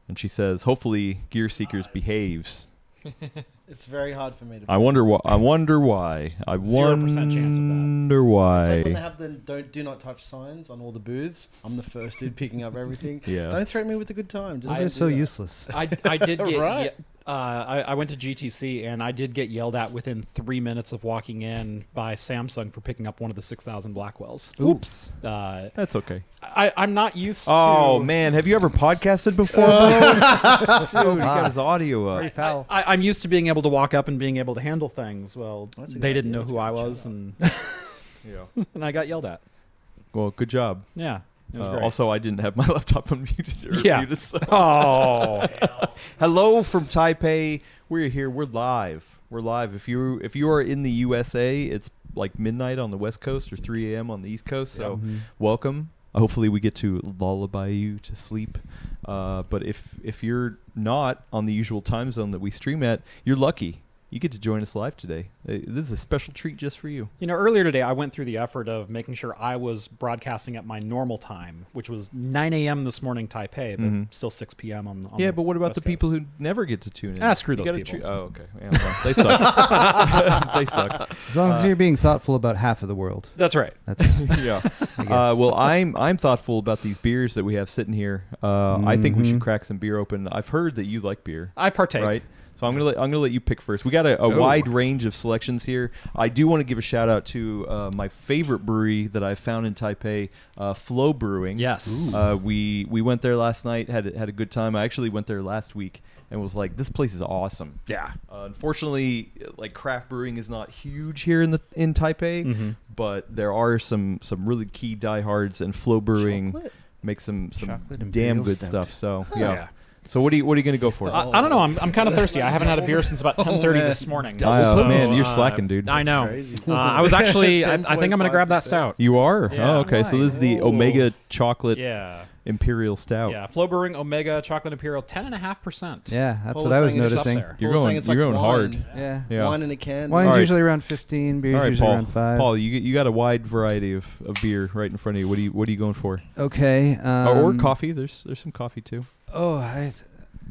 and she says, "Hopefully, Gear Seekers behaves." It's very hard for me to. I wonder why. I wonder why. I 0% chance of that. wonder why. It's like when they have the do not touch signs on all the booths. I'm the first dude picking up everything. Yeah. Don't threaten me with a good time. Just Those don't are so do that. useless. I did get Right. I went to GTC and I did get yelled at within 3 minutes of walking in by Samsung for picking up one of the 6,000 Blackwells. Oops. Uh, That's okay. I'm not used to. Oh man, have you ever podcasted before, bro? Dude, he got his audio Very up. foul. I'm used to being able to walk up and being able to handle things. Well, That's a good they didn't idea. know That's who a I good was, shout. and Yeah. and I got yelled at. Well, good job. Yeah, it was great. Also, I didn't have my laptop unmuted. Or Yeah. muted, so- Oh, Hello from Taipei. We're here. We're live. We're live. If you are in the USA, it's like midnight on the West Coast or 3 a.m. on the East Coast. So welcome. Hopefully we get to lullaby you to sleep. But if you're not on the usual time zone that we stream at, you're lucky. You get to join us live today. This is a special treat just for you. you know, earlier today I went through the effort of making sure I was broadcasting at my normal time, which was 9 a.m. this morning Taipei, but still 6 p.m. on Yeah, the but what about West the Coast. people who never get to tune in? Screw You those gotta people. oh, okay. Yeah, well, they suck. They suck. As long as you're being thoughtful about half of the world. That's right. That's Yeah. Well, I'm thoughtful about these beers that we have sitting here. I think we should crack some beer open. I've heard that you like beer, I partake. right? So I'm gonna let you pick first. We got a wide range of selections here. I do want to give a shout out to my favorite brewery that I found in Taipei, Flow Brewing. Yes. We went there last night. Had a good time. I actually went there last week and was like, this place is awesome. Yeah. Unfortunately, like craft brewing is not huge here in Taipei, but there are some really key diehards, and Flow Brewing Chocolate? makes some Chocolate damn Imperial good Stout. stuff. So Yeah. So what are you going to go for? I don't know. I'm kind of thirsty. I haven't had a beer since about 10:30 this morning. Man, you're slacking, dude. I know. crazy. I was actually. I think I'm going to grab that 10.5%. stout. You are? Yeah. Oh, okay. So this is the Omega Chocolate Yeah. Imperial Stout. Yeah. Flow Brewing Omega Chocolate Imperial 10.5%. yeah, that's Paul what was I was saying it's noticing. up there. You're Paul was going. saying it's You're like going hard. Yeah. Yeah. Wine in a can. Wine's All right. usually around 15, beer's All right, usually Paul. around 5. Paul, you got a wide variety of beer right in front of you. What are you going for? Okay. Or coffee? There's some coffee too. Oh, I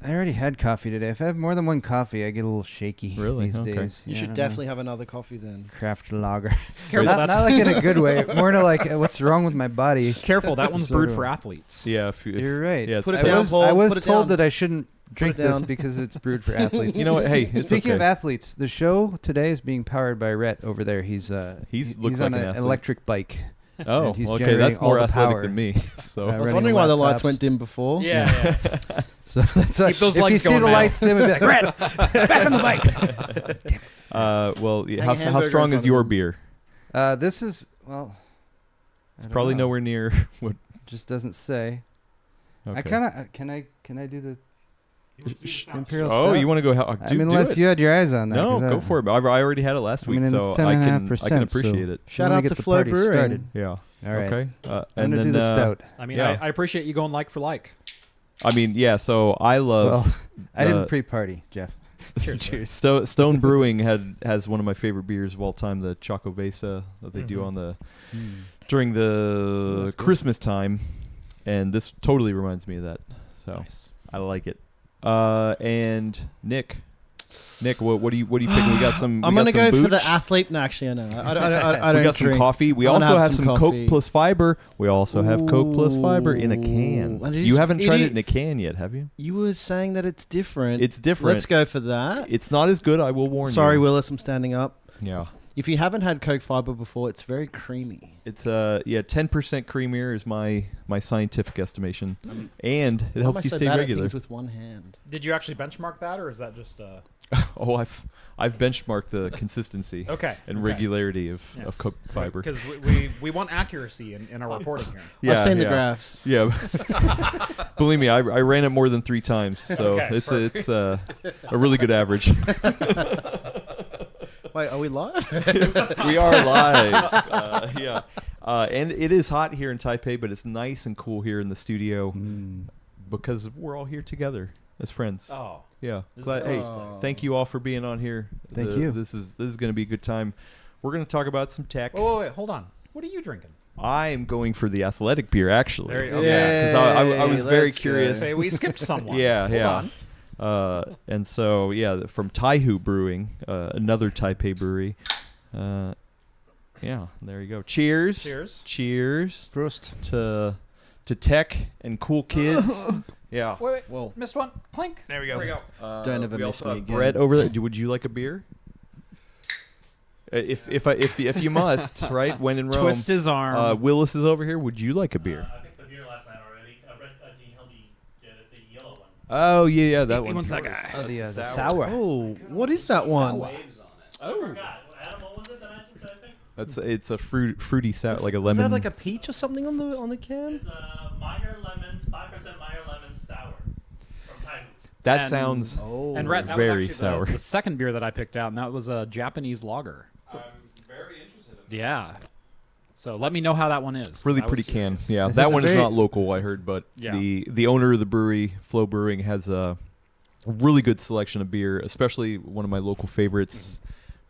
already had coffee today. If I have more than one coffee, I get a little shaky Really? these Okay. days. You Yeah, I should don't know. definitely have another coffee then. Craft lager. Careful, not, that's- not like in a good way. More to like, what's wrong with my body? Careful. That one's Sort brewed of. for athletes. Yeah, You're right. Yeah, Put it I down, was, Paul. I was Put it told down. that I shouldn't drink it this down. because it's brewed for athletes. You know what? Hey, it's Speaking okay. of athletes, the show today is being powered by Rhett over there. He's looks he's like on an an athlete. electric bike. Oh, and he's okay. generating That's more all the athletic power. than me. So Uh, I was running wondering why the lights laptops. went dim before. Yeah. So that's why Keep those if you lights see going, the man. lights dim, it'd be like, Rhett, back on the bike. well, Hang a how hamburger strong in is front your of him. beer? This is, well, It's I don't probably know. nowhere near what. Just doesn't say. Okay. I kind of, can I do the Imperial Oh, Stout? you want to go? I mean, unless you had your eyes on that. No, 'cause go for it. I already had it last I week, mean, so it's I can 10.5%, appreciate it. Shout wanna out get to the Flow party Brewing. started. Yeah. All right. Okay. I'm And gonna then do the stout. I mean, Yeah. I appreciate you going like for like. I mean, yeah. So I love. Well, I the- didn't pre-party, Jeff. Cheers. Stone Brewing has one of my favorite beers of all time, the Choco Vesa that they do on the during the that's good. Christmas time, and this totally reminds me of that. So Nice. I like it. And Nick, what do you picking? We got some. I'm we gonna got some go for the booch. athlete. No, actually, I know. I don't We got some drink. coffee. We I'm gonna also have have some some coffee. Coke plus fiber. We also have Coke plus fiber in a can. Ooh, and it You is- haven't it tried is- it in a can yet, have you? You were saying that it's different. It's different. Let's go for that. It's not as good. I will warn you. Sorry, Willis, I'm standing up. Yeah. If you haven't had Coke Fiber before, it's very creamy. It's 10% creamier is my scientific estimation, and it Why am I helps you so stay bad at regular. things with one hand? Did you actually benchmark that, or is that just Oh, I've benchmarked the consistency okay and okay. regularity of Yeah. Coke fiber. Because we want accuracy in our reporting here. I've seen the yeah. graphs. Yeah, believe me, I ran it more than 3 times, so Okay, it's a really good average. Wait, are we live? We are live. Yeah. And it is hot here in Taipei, but it's nice and cool here in the studio because we're all here together as friends. Oh, Yeah. This is Glad, the hey, coolest place. thank you all for being on here. Thank you. This is going to be a good time. We're going to talk about some tech. wait, hold on. What are you drinking? I'm going for the athletic beer, actually. There you go. Yeah, because I was very let's go. curious. Okay, we skipped someone. Yeah, Hold yeah. on. And so, yeah, from Taihu Brewing, another Taipei brewery. Yeah, there you go. Cheers. Cheers. Cheers Prost. to tech and cool kids. Yeah. Wait, Well, missed one. Clink. There we There we go. Don't ever we miss also me have again. Brett over there. Would you like a beer? If you must, right? When in Rome. Twist his arm. Willis is over here. Would you like a beer? I picked the beer last night already. Can you help me get it? The yellow one. Oh yeah, that He one's wants that yours. guy. Oh, the That's sour. Oh, what is that one? Waves on it. I forgot. Adam, what was it that I think? It's a fruity sour, like a Is lemon. that like a peach or something on the can? It's Meyer Lemons, 5% Meyer Lemons sour from Thailand. that And- sounds. Oh, And Rhett, that very was sour. actually the second beer that I picked out, and that was a Japanese lager. I'm very interested in Yeah. So let me know how that one is. 'cause Really I was pretty can. curious. Yeah, This that is a one is very- not local, I heard, but Yeah. the owner of the brewery, Flow Brewing, has a really good selection of beer, especially one of my local favorites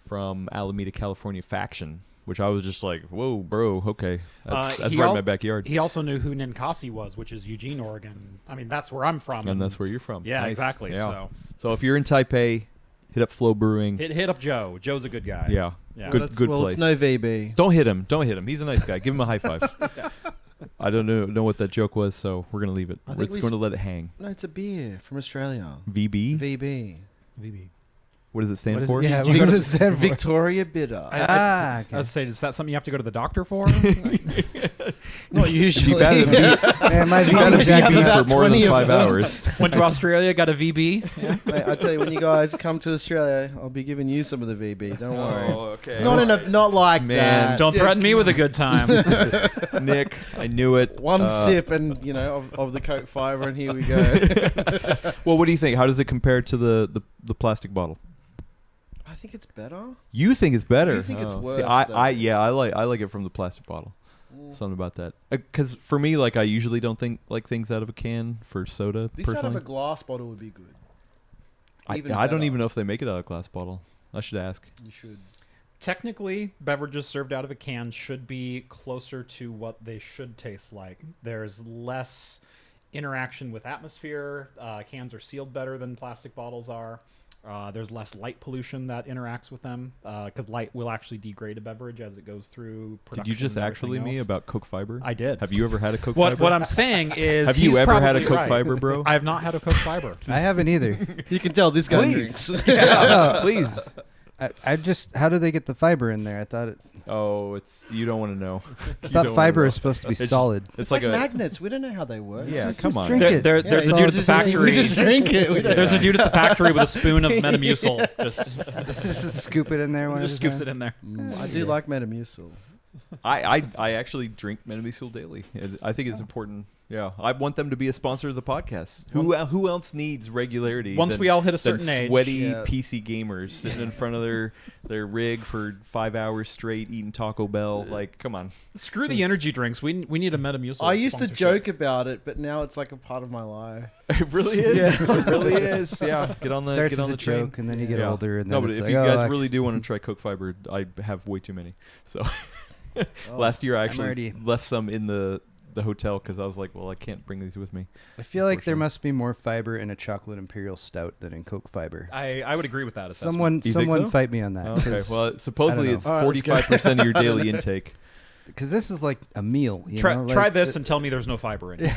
from Alameda, California, Faction, which I was just like, whoa, bro, okay. That's he right in al- my backyard. He also knew who Ninkasi was, which is Eugene, Oregon. I mean, that's where I'm from. And that's where you're from. Yeah, Nice. exactly. Yeah. So if you're in Taipei, hit up Flow Brewing. Hit up Joe. Joe's a good guy. Yeah. Yeah. Good, Well, good well, place. it's no VB. Don't hit him. Don't hit him. He's a nice guy. Give him a high five. I don't know what that joke was, so we're going to leave it. I We're think just we going to let it hang. No, it's a beer from Australia. VB? VB. What does it stand What is for? it? Yeah, You what gotta does it stand for? Victoria Bitter. Ah, okay. I was saying, is that something you have to go to the doctor for? Not usually. You've had a Man, my You've had a Unless you have VB about for more 20 than of 5 them. hours. Went to Australia, got a VB. Mate, I tell you, when you guys come to Australia, I'll be giving you some of the VB. Don't worry. okay. Not like Man. that. Don't threaten me with a good time. Nick, I knew it. One sip and of the Coke Fiber, and here we go. Well, what do you think? How does it compare to the plastic bottle? I think it's better. You think it's better? You think it's worse, See, though. I like it from the plastic bottle. Something about that. Because for me, like I usually don't think like things out of a can for soda. This out of personally. a glass bottle would be good. I Even don't better. even know if they make it out of a glass bottle. I should ask. You should. Technically, beverages served out of a can should be closer to what they should taste like. There's less interaction with atmosphere. Cans are sealed better than plastic bottles are. There's less light pollution that interacts with them because light will actually degrade a beverage as it goes through production. Did you just and actually everything me else. about Coke Fiber? I did. Have you ever had a Coke Fiber? What I'm saying is, Have you he's ever had a probably Coke right. Fiber, bro? I have not had a Coke Fiber. I haven't either. You can tell this guy Please. drinks. Yeah, please. I just, how do they get the fiber in there? I thought You don't want to know. I thought fiber is supposed to be It's- solid. It's like magnets. We don't know how they work. Yeah, Just come on. drink it. There's a Yeah, dude at the factory. We just drink it. We don't There's a dude at the factory with a spoon of Metamucil. Just scoop it in there. Just scoops it in there. I do like Metamucil. I actually drink Metamucil daily. I think it's important. Yeah, I want them to be a sponsor of the podcast. Who else needs regularity? Once than- we all hit a than certain age, sweaty yeah. PC gamers sitting in front of their rig for 5 hours straight eating Taco Bell. Like, come on. Screw the energy drinks. We need a Metamucil. I used to sponsorship. joke about it, but now it's like a part of my life. It really is. It really is. Yeah, get on the Starts get on as the a train. joke, and then you get Yeah. older, and No, then but it's if like, you guys oh, really do want to try Coke Fiber, I have way too many. So Oh. last year I I'm actually already- left some in the hotel because I was like, well, I can't bring these with me. I feel like there Unfortunately. must be more fiber in a chocolate imperial stout than in Coke Fiber. I would agree with that assessment. Someone think so? fight me on that. Okay, well, supposedly I it's don't know. All right, let's go. 45% of your daily intake. Because this is like a meal. You Try, know? try like, this and tell me there's no fiber in it.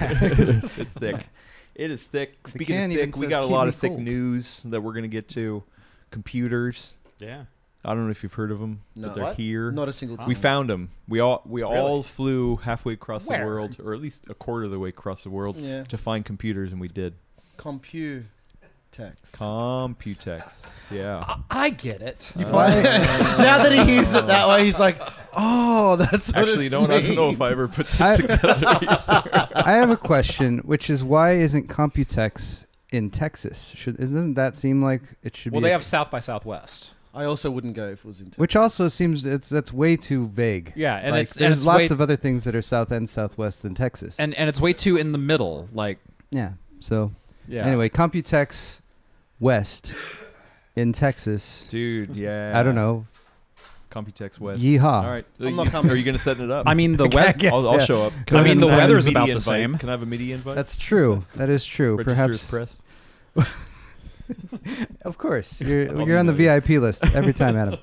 It's thick. It is thick. The Speaking can of even thick, we says got a keep lot me of thick cold. news that we're gonna get to. Computers. Yeah. I don't know if you've heard of them, No. but they're What? here. Not a single time. We found them. We all Really? flew halfway across Where? the world, or at least a quarter of the way across the world, Yeah. to find computers, and we did. Computex. Computex. Yeah. I get it. Now that he hears it that way, he's like, "Oh, that's what Actually, it no one doesn't know means." if I ever put this I- together. I have a question, which is why isn't Computex in Texas? Doesn't that seem like it should Well, be? they have South by Southwest. I also wouldn't go if it was in Texas. Which also seems that's way too vague. Yeah, and Like, it's there's it's lots way, of other things that are south and southwest than Texas. and it's way too in the middle. Like, yeah. So yeah. anyway, Computex West in Texas. Dude, yeah. I don't know. Computex West. Yeehaw. All right. I'm not coming. Are you going to set it up? I mean, the web. guess, I'll yeah. show up. I mean, the have a weather's media about the invite? same. Can I have a media invite? That's true. That is true. Register as Perhaps. press. Of course. You're do on the that. VIP list every time, Adam.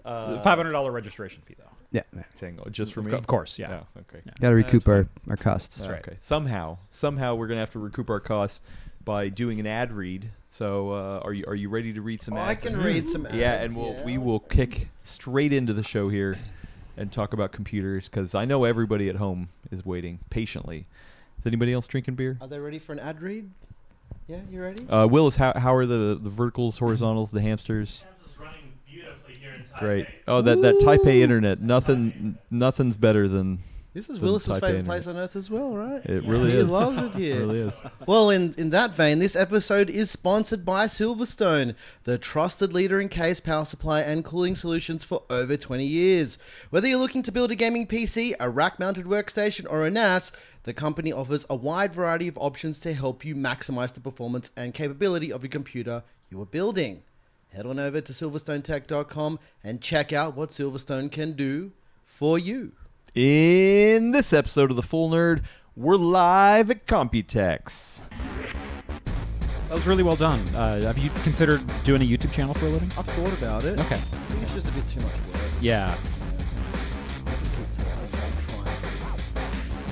$500 registration fee, though. Yeah. Tango, just for me? Of course, yeah. Oh, okay. Yeah. Got to recoup That's our costs. That's right. Okay. Somehow we're going to have to recoup our costs by doing an ad read. So are you ready to read some I ads? can read some ads. Yeah, and we will kick straight into the show here and talk about computers because I know everybody at home is waiting patiently. Is anybody else drinking beer? Are they ready for an ad read? Yeah, you ready? Willis, how are the verticals, horizontals, the hamsters? Cam's running beautifully here in Taipei. Great. Oh, that Taipei internet. Nothing's better than This is the Willis's Taipei favorite internet. place on earth as well, right? It really He is. loves it It here. really is. Well, in that vein, this episode is sponsored by Silverstone, the trusted leader in case power supply and cooling solutions for over 20 years. Whether you're looking to build a gaming PC, a rack-mounted workstation, or a NAS, the company offers a wide variety of options to help you maximize the performance and capability of your computer you are building. Head on over to silverstonetech.com and check out what Silverstone can do for you. In this episode of The Full Nerd, we're live at Computex. That was really well done. Have you considered doing a YouTube channel for a living? I've thought about it. Okay. I think it's just a bit too much work. Yeah. I just keep trying.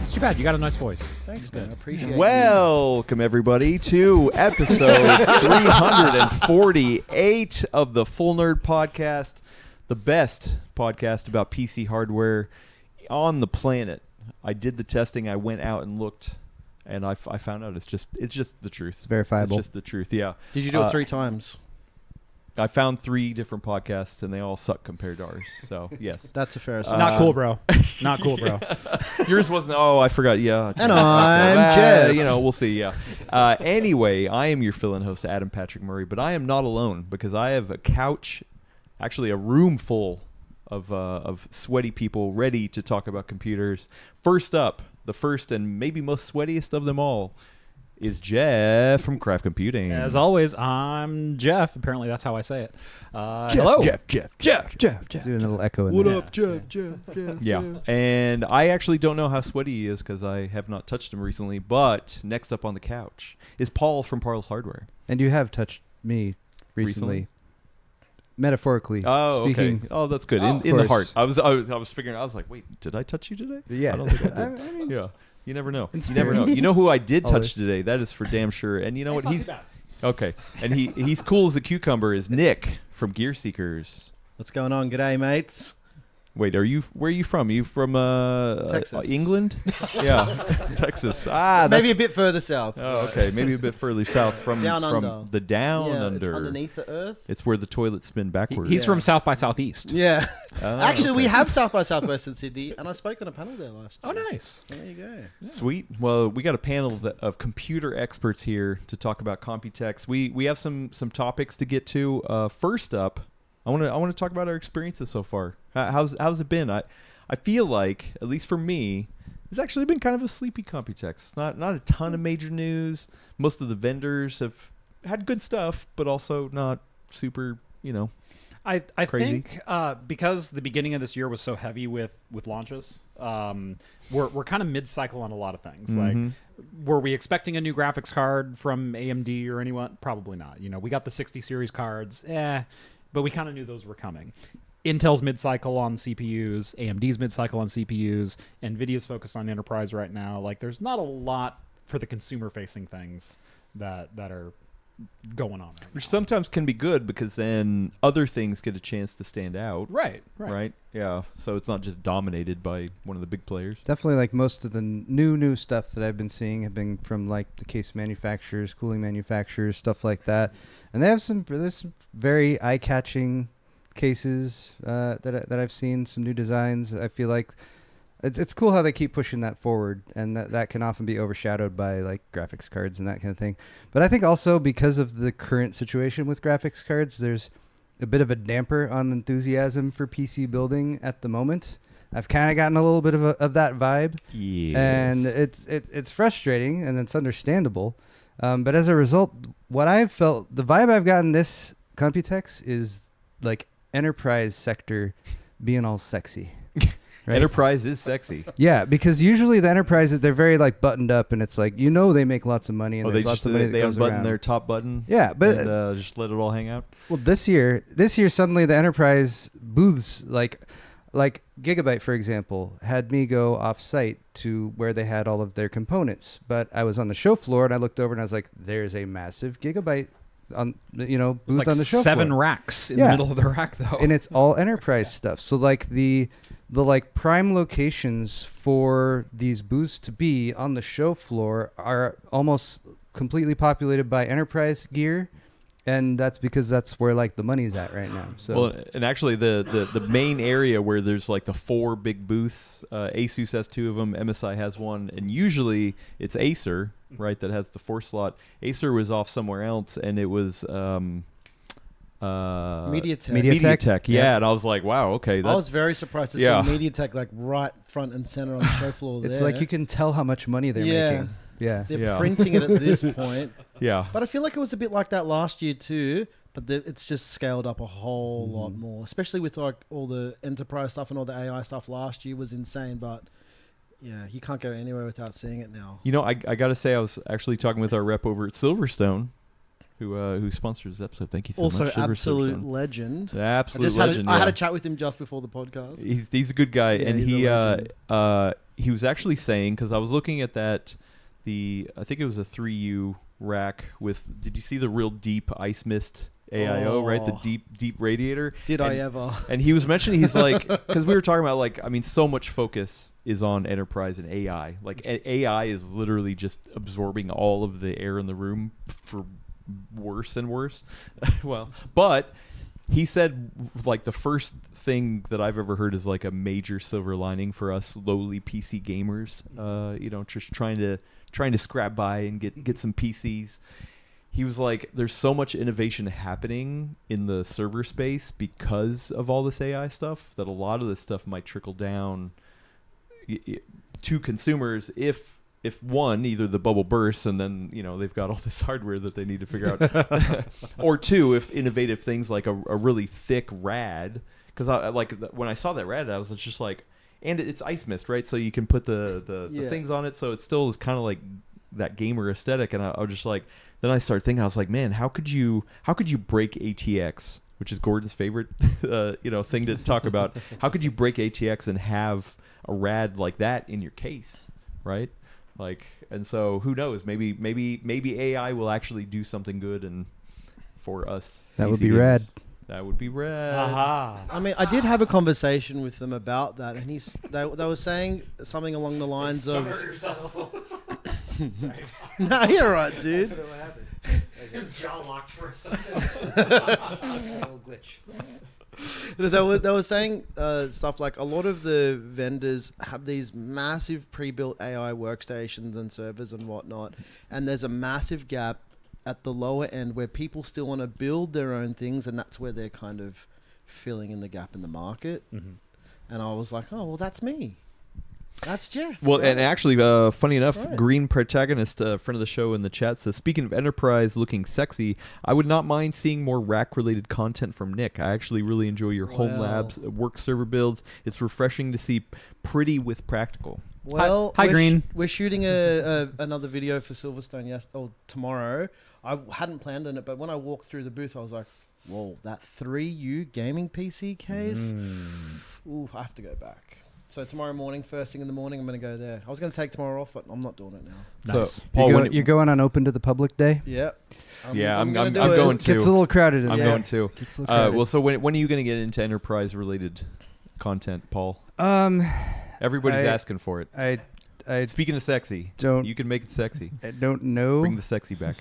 It's too bad. You got a nice voice. Thanks, man. I appreciate it. Welcome, everybody, to episode 348 of The Full Nerd Podcast, the best podcast about PC hardware on the planet. I did the testing. I went out and looked, and I found out it's just the truth. It's verifiable. It's just the truth. Yeah. Did you do it 3 times? I found 3 different podcasts, and they all suck compared to ours. So yes, That's a fair assumption. Not cool, bro. Not cool, bro. yours wasn't. Oh, I forgot. Yeah. And I'm Jeff. You know, we'll see. Yeah. Anyway, I am your fill-in host, Adam Patrick Murray, but I am not alone because I have a couch, actually a room full of sweaty people ready to talk about computers. First up, the first and maybe most sweatiest of them all is Jeff from Craft Computing. As always, I'm Jeff. Apparently, that's how I say it. Hello. Jeff. Doing a little echo in What there. up, Jeff? Yeah, and I actually don't know how sweaty he is because I have not touched him recently. But next up on the couch is Paul from Parles Hardware. And you have touched me recently. Metaphorically Oh, speaking. okay. Oh, that's good. Oh, In the course. heart. I was figuring. I was like, wait, did I touch you today? Yeah. I don't think I did. I mean, Yeah. You never know. In You never know. spirit. You know who I did Always. touch today? That is for damn sure. And you know what? It's not He's too bad. okay. And he's cool as a cucumber. Is Nick from Gear Seekers? What's going on? G'day, mates. Wait, where are you from? Are you from Texas. England? Yeah, Texas. Maybe Maybe a bit further south. Oh, okay. Maybe a bit further south from Down from under. the down Yeah, under. it's underneath the earth. It's where the toilets spin backwards. He's Yeah. from South by Southeast. Yeah. Oh, Actually, we okay. have South by Southwest in Sydney, and I spoke on a panel there last year. Oh, nice. So there you go. Sweet. Well, we got a panel of computer experts here to talk about Computex. We have some topics to get to. First up, I want to talk about our experiences so far. How's it been? I feel like, at least for me, it's actually been kind of a sleepy Computex. Not a ton of major news. Most of the vendors have had good stuff, but also not super, I Crazy. think because the beginning of this year was so heavy with launches, we're kind of mid-cycle on a lot of things. Like, were we expecting a new graphics card from AMD or anyone? Probably not. We got the 60 series cards, but we kind of knew those were coming. Intel's mid-cycle on CPUs, AMD's mid-cycle on CPUs, NVIDIA's focused on enterprise right now. Like, there's not a lot for the consumer-facing things that are going on right which now. sometimes can be good because then other things get a chance to stand out. Right. Right? Yeah. So it's not just dominated by one of the big players. Definitely, like most of the new stuff that I've been seeing have been from like the case manufacturers, cooling manufacturers, stuff like that. And there's some very eye-catching cases that I've seen, some new designs. I feel like it's cool how they keep pushing that forward, and that can often be overshadowed by like graphics cards and that kind of thing. But I think also because of the current situation with graphics cards, there's a bit of a damper on enthusiasm for PC building at the moment. I've kind of gotten a little bit of that vibe, and it's frustrating and it's understandable. But as a result, what I've felt, the vibe I've gotten this Computex is like enterprise sector being all sexy. Right? Enterprise is sexy. Yeah, because usually the enterprises, they're very like buttoned up, and it's like, they make lots of money, and Oh, there's they lots just of money that they goes unbutton around. their top button. Yeah, but and, just let it all hang out. well, this year suddenly the enterprise booths like Gigabyte, for example, had me go off site to where they had all of their components. But I was on the show floor and I looked over and I was like, "There's a massive Gigabyte on booth It's like on the show 7 floor." racks in Yeah. the middle of the rack, though. And it's all enterprise stuff. So like the like prime locations for these booths to be on the show floor are almost completely populated by enterprise gear, and that's because that's where like the money's at right now. So Well, and actually the main area where there's like the 4 big booths, Asus has 2 of them, MSI has 1, and usually it's Acer, right, that has the 4 slot. Acer was off somewhere else, and it was MediaTek. Yeah, and I was like, wow, okay. I was very surprised to see MediaTek like right front and center on the show floor. it's there. like you can tell how much money they're making. Yeah. They're printing it at this point. Yeah. But I feel like it was a bit like that last year too. But it's just scaled up a whole lot more, especially with like all the enterprise stuff and all the AI stuff. Last year was insane, but yeah, you can't go anywhere without seeing it now. I got to say, I was actually talking with our rep over at Silverstone, who sponsors this episode. Thank you so Also, much. absolute Silverstone. legend. Absolute legend. I had a chat with him just before the podcast. He's a good guy, Yeah, and he's a legend. he was actually saying, because I was looking at I think it was a 3U rack with. Did you see the real deep ice mist AIO, right? The deep radiator. Did I ever? And he was mentioning, he's like, because we were talking about like, I mean, so much focus is on enterprise and AI. Like AI is literally just absorbing all of the air in the room for worse and worse. Well, but he said like the first thing that I've ever heard is like a major silver lining for us lowly PC gamers, just trying to scrap by and get some PCs. He was like, there's so much innovation happening in the server space because of all this AI stuff that a lot of this stuff might trickle down to consumers if one, either the bubble bursts and then they've got all this hardware that they need to figure out, or 2, if innovative things like a really thick rad, because when I saw that rad, I was just like, and it's ice mist, right? So you can put the things on it, so it still is kind of like that gamer aesthetic. And I was just like, then I started thinking, I was like, man, how could you break ATX, which is Gordon's favorite thing to talk about? How could you break ATX and have a rad like that in your case, right? Like, and so who knows? Maybe AI will actually do something good and for us. That would PC be gamers. rad. That would be rad. Aha. I mean, I did have a conversation with them about that, and they were saying something along the lines of. Sorry. No, you're right, dude. His jaw locked for a second. glitch. They were saying stuff like a lot of the vendors have these massive pre-built AI workstations and servers and whatnot, and there's a massive gap at the lower end where people still want to build their own things, and that's where they're kind of filling in the gap in the market. Mm-hmm. And I was like, oh, well, that's me. That's Jeff. Well, right? and actually, funny enough, Right. Green Protagonist, friend of the show in the chat, says, speaking of enterprise looking sexy, I would not mind seeing more rack-related content from Nick. I actually really enjoy your home Well. labs, work server builds. It's refreshing to see pretty with practical. Well, Hi, Green. We're shooting another video for Silverstone tomorrow. I hadn't planned on it, but when I walked through the booth, I was like, whoa, that 3U gaming PC case? Ooh, I have to go back. So tomorrow morning, first thing in the morning, I'm going to go there. I was going to take tomorrow off, but I'm not doing it now. Nice. So, Paul, You're going on open to the public day? Yeah. I'm gonna do I'm it. going too. Gets a little crowded. I'm Yeah. going too. Gets a little crowded. Well, so when are you going to get into enterprise-related content, Paul? Everybody's I- asking for it. I Speaking of sexy, don't you can make it sexy. I don't know. Bring the sexy back.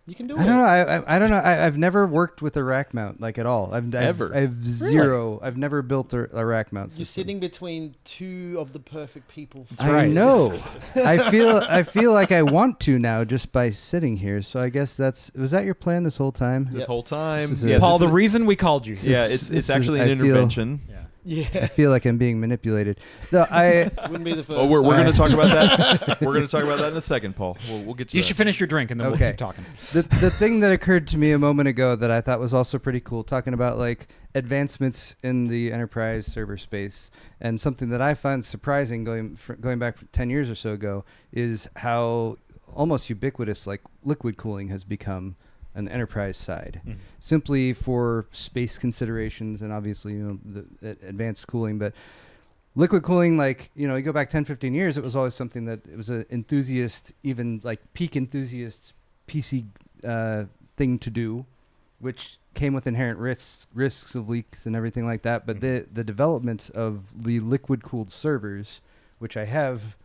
You can do I it. don't know. I don't know. I've never worked with a rack mount like at all. Ever? I've zero. I've never built a rack mount. You're system. sitting between two of the perfect people. for I right. know. I feel like I want to now just by sitting here. So I guess was that your plan this whole time? This whole time. This is yeah, it. Paul, this the is- reason we called you. yeah, This it's is- actually an I feel- intervention. Yeah. Yeah. feel like I'm being manipulated. No, I Wouldn't be the first. Oh, we're time. going to talk about that. We're going to talk about that in a second, Paul. We'll get to You that. should finish your drink and then we'll Okay. keep talking. the thing that occurred to me a moment ago that I thought was also pretty cool, talking about like advancements in the enterprise server space, and something that I find surprising going back 10 years or so ago is how almost ubiquitous like liquid cooling has become on the enterprise side, simply for space considerations and obviously the advanced cooling. But liquid cooling, like you go back 10, 15 years, it was always something that it was an enthusiast, even like peak enthusiast PC thing to do, which came with inherent risks of leaks and everything like that. But the development of the liquid cooled servers, which I've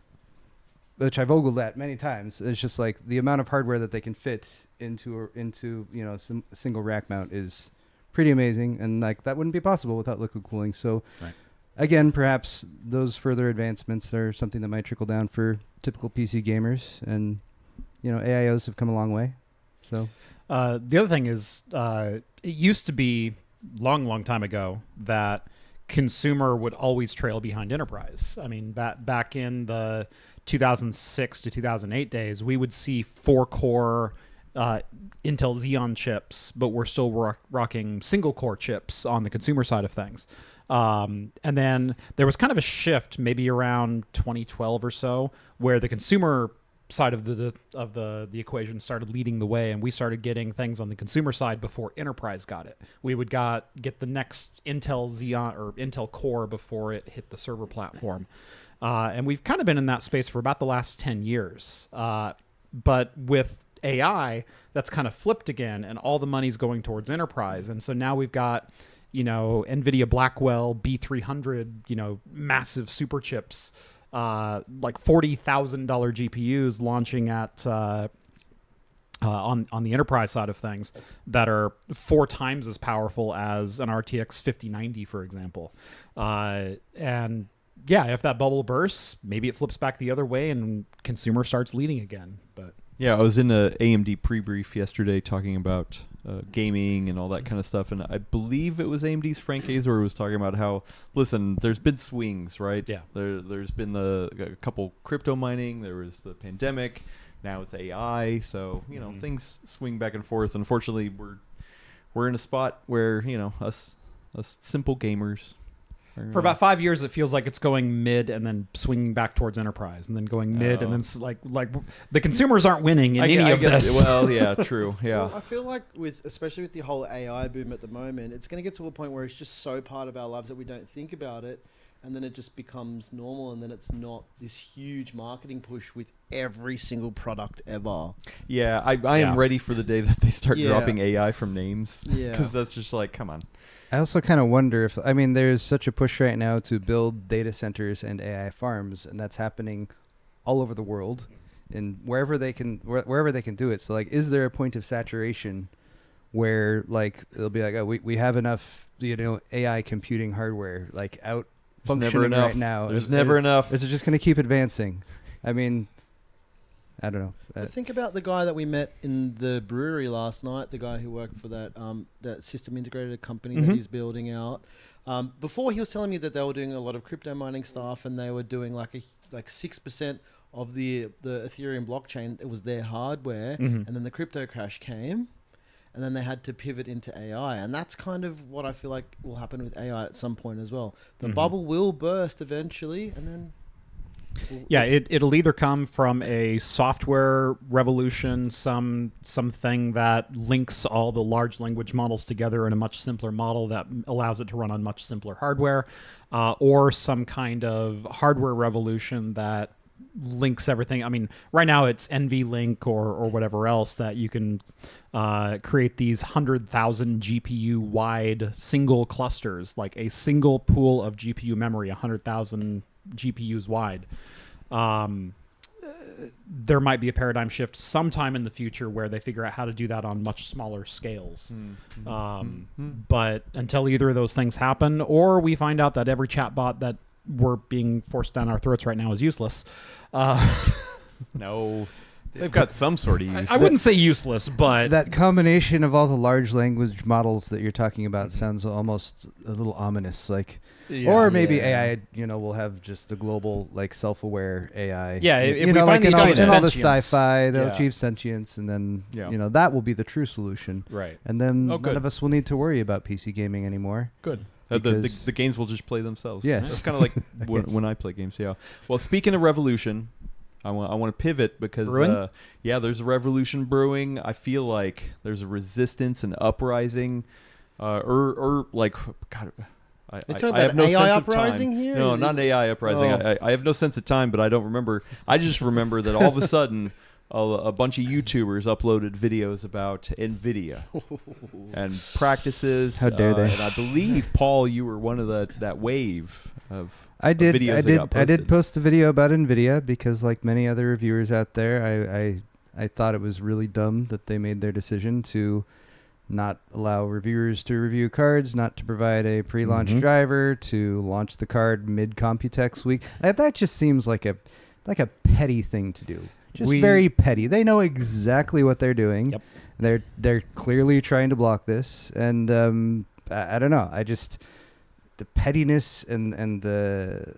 ogled at many times, it's just like the amount of hardware that they can fit into a single rack mount is pretty amazing, and like that wouldn't be possible without liquid cooling. So again, perhaps those further advancements are something that might trickle down for typical PC gamers, and AIOs have come a long way. So the other thing is, it used to be long time ago that consumer would always trail behind enterprise. I mean, back in the 2006 to 2008 days, we would see 4-core Intel Xeon chips, but we're still rocking single-core chips on the consumer side of things. And then there was kind of a shift, maybe around 2012 or so, where the consumer side of the equation started leading the way, and we started getting things on the consumer side before enterprise got it. We would get the next Intel Xeon or Intel Core before it hit the server platform. And we've kind of been in that space for about the last 10 years. But with AI, that's kind of flipped again, and all the money's going towards enterprise. And so now we've got, NVIDIA Blackwell B300, massive super chips, like $40,000 GPUs launching at on the enterprise side of things that are 4 times as powerful as an RTX 5090, for example. And yeah, if that bubble bursts, maybe it flips back the other way and consumer starts leading again. But yeah, I was in a AMD pre-brief yesterday talking about gaming and all that kind of stuff, and I believe it was AMD's Frank Azor who was talking about how, listen, there's been swings, right? Yeah. There's been a couple crypto mining, there was the pandemic, now it's AI, so things swing back and forth. Unfortunately, we're in a spot where us simple gamers. For about 5 years, it feels like it's going mid and then swinging back towards enterprise, and then going mid, and then like the consumers aren't winning in any of this. Well, yeah, true, yeah. Well, I feel like especially with the whole AI boom at the moment, it's going to get to a point where it's just so part of our lives that we don't think about it, and then it just becomes normal, and then it's not this huge marketing push with every single product ever. Yeah, I am ready for the day that they start dropping AI from names. Yeah. Because that's just like, come on. I also kind of wonder if, there's such a push right now to build data centers and AI farms, and that's happening all over the world, and wherever they can do it. So like, is there a point of saturation where like it'll be like, oh, we have enough AI computing hardware like out functioning right now? There's never enough. Is it just going to keep advancing? I mean, I don't know. But think about the guy that we met in the brewery last night, the guy who worked for that system integrated company that he's building out. Before, he was telling me that they were doing a lot of crypto mining stuff, and they were doing like 6% of the Ethereum blockchain. It was their hardware, and then the crypto crash came, and then they had to pivot into AI. And that's kind of what I feel like will happen with AI at some point as well. The bubble will burst eventually, and then... Yeah, it'll either come from a software revolution, something that links all the large language models together in a much simpler model that allows it to run on much simpler hardware, or some kind of hardware revolution that links everything. I mean, right now it's NVLink or whatever else that you can create these 100,000 GPU wide single clusters, like a single pool of GPU memory, 100,000 GPUs wide. There might be a paradigm shift sometime in the future where they figure out how to do that on much smaller scales. But until either of those things happen, or we find out that every chatbot that we're being forced down our throats right now is useless. No. They've got some sort of use. I wouldn't say useless, but That combination of all the large language models that you're talking about sounds almost a little ominous. Like, or maybe Yeah. AI, will have just the global, like, self-aware AI. Yeah, if we like find these in all, achieve in all the sentience. sci-fi, they'll Yeah. achieve sentience, and then Yeah. that will be the true solution. right. And then Oh, good. none of us will need to worry about PC gaming anymore. Good. Because- The games will just play themselves. Yes. It's kind of like when, Yes. when I play games. Yeah. Well, speaking of revolution, I want to pivot because Brewing? there's a revolution brewing. I feel like there's a resistance and uprising, or like God. You're I talking have about no AI sense of uprising time. here? No, Is not an this- AI uprising. Oh. I have no sense of time, but I don't remember. I just remember that all of a sudden a bunch of YouTubers uploaded videos about NVIDIA and practices. How dare they. And I believe, Paul, you were one of that wave of I did. videos I that did. got I did posted. post a video about Nvidia because, like many other reviewers out there, I thought it was really dumb that they made their decision to not allow reviewers to review cards, not to provide a pre-launch Mm-hmm. driver, to launch the card mid Computex week. That just seems like a petty thing to do. Just very petty. They know exactly what they're doing. Yep. They're clearly trying to block this, and I don't know. I just the pettiness and the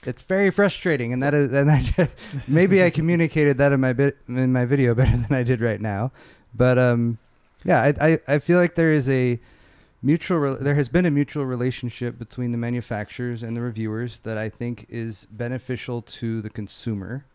it's very frustrating, and maybe I communicated that in my video better than I did right now, but I feel like there is a there has been a mutual relationship between the manufacturers and the reviewers that I think is beneficial to the consumer,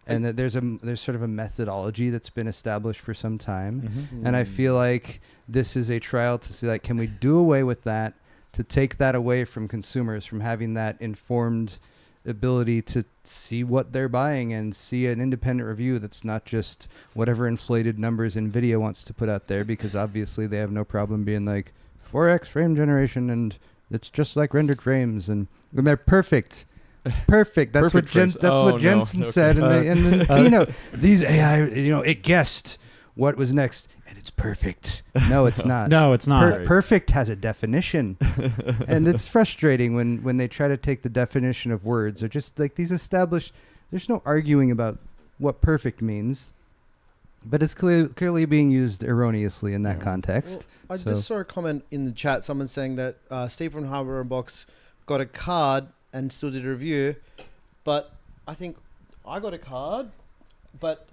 and that there's sort of a methodology that's been established for some time. Mm-hmm. And I feel like this is a trial to see, like, can we do away with that, to take that away from consumers, from having that informed ability to see what they're buying and see an independent review that's not just whatever inflated numbers NVIDIA wants to put out there, because obviously they have no problem being like 4x frame generation and it's just like rendered frames and they're perfect. Perfect. That's Perfect frames. what Jensen Okay. said in the keynote. These AI, it guessed what was next, and it's perfect. No, it's not. No, it's not. Perfect has a definition, and it's frustrating when they try to take the definition of words. Or just like these established. There's no arguing about what perfect means, but it's clearly being used erroneously in that context. Well, I just saw a comment in the chat. Someone saying that Steve from Hardware Box got a card and still did a review, but I think I got a card, but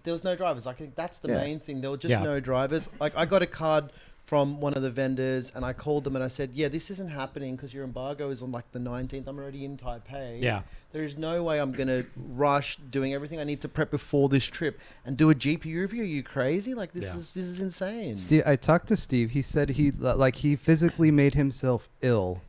there was no drivers. I think that's the main thing. There were just no drivers. Like, I got a card from one of the vendors, and I called them and I said, yeah, this isn't happening because your embargo is on like the 19th. I'm already in Taipei. Yeah. There is no way I'm going to rush doing everything I need to prep before this trip and do a GPU review. Are you crazy? Like, this is insane. Steve, I talked to Steve. He said he physically made himself ill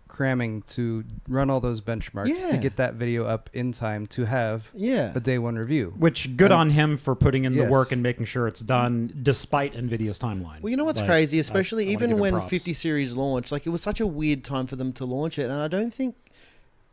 cramming to run all those benchmarks to get that video up in time to have a day one review. Which, good on him for putting in the Yes. work and making sure it's done despite NVIDIA's timeline. Well, you know what's Like, crazy, especially I wanna even give him when props. 50 series launched, like, it was such a weird time for them to launch it, and I don't think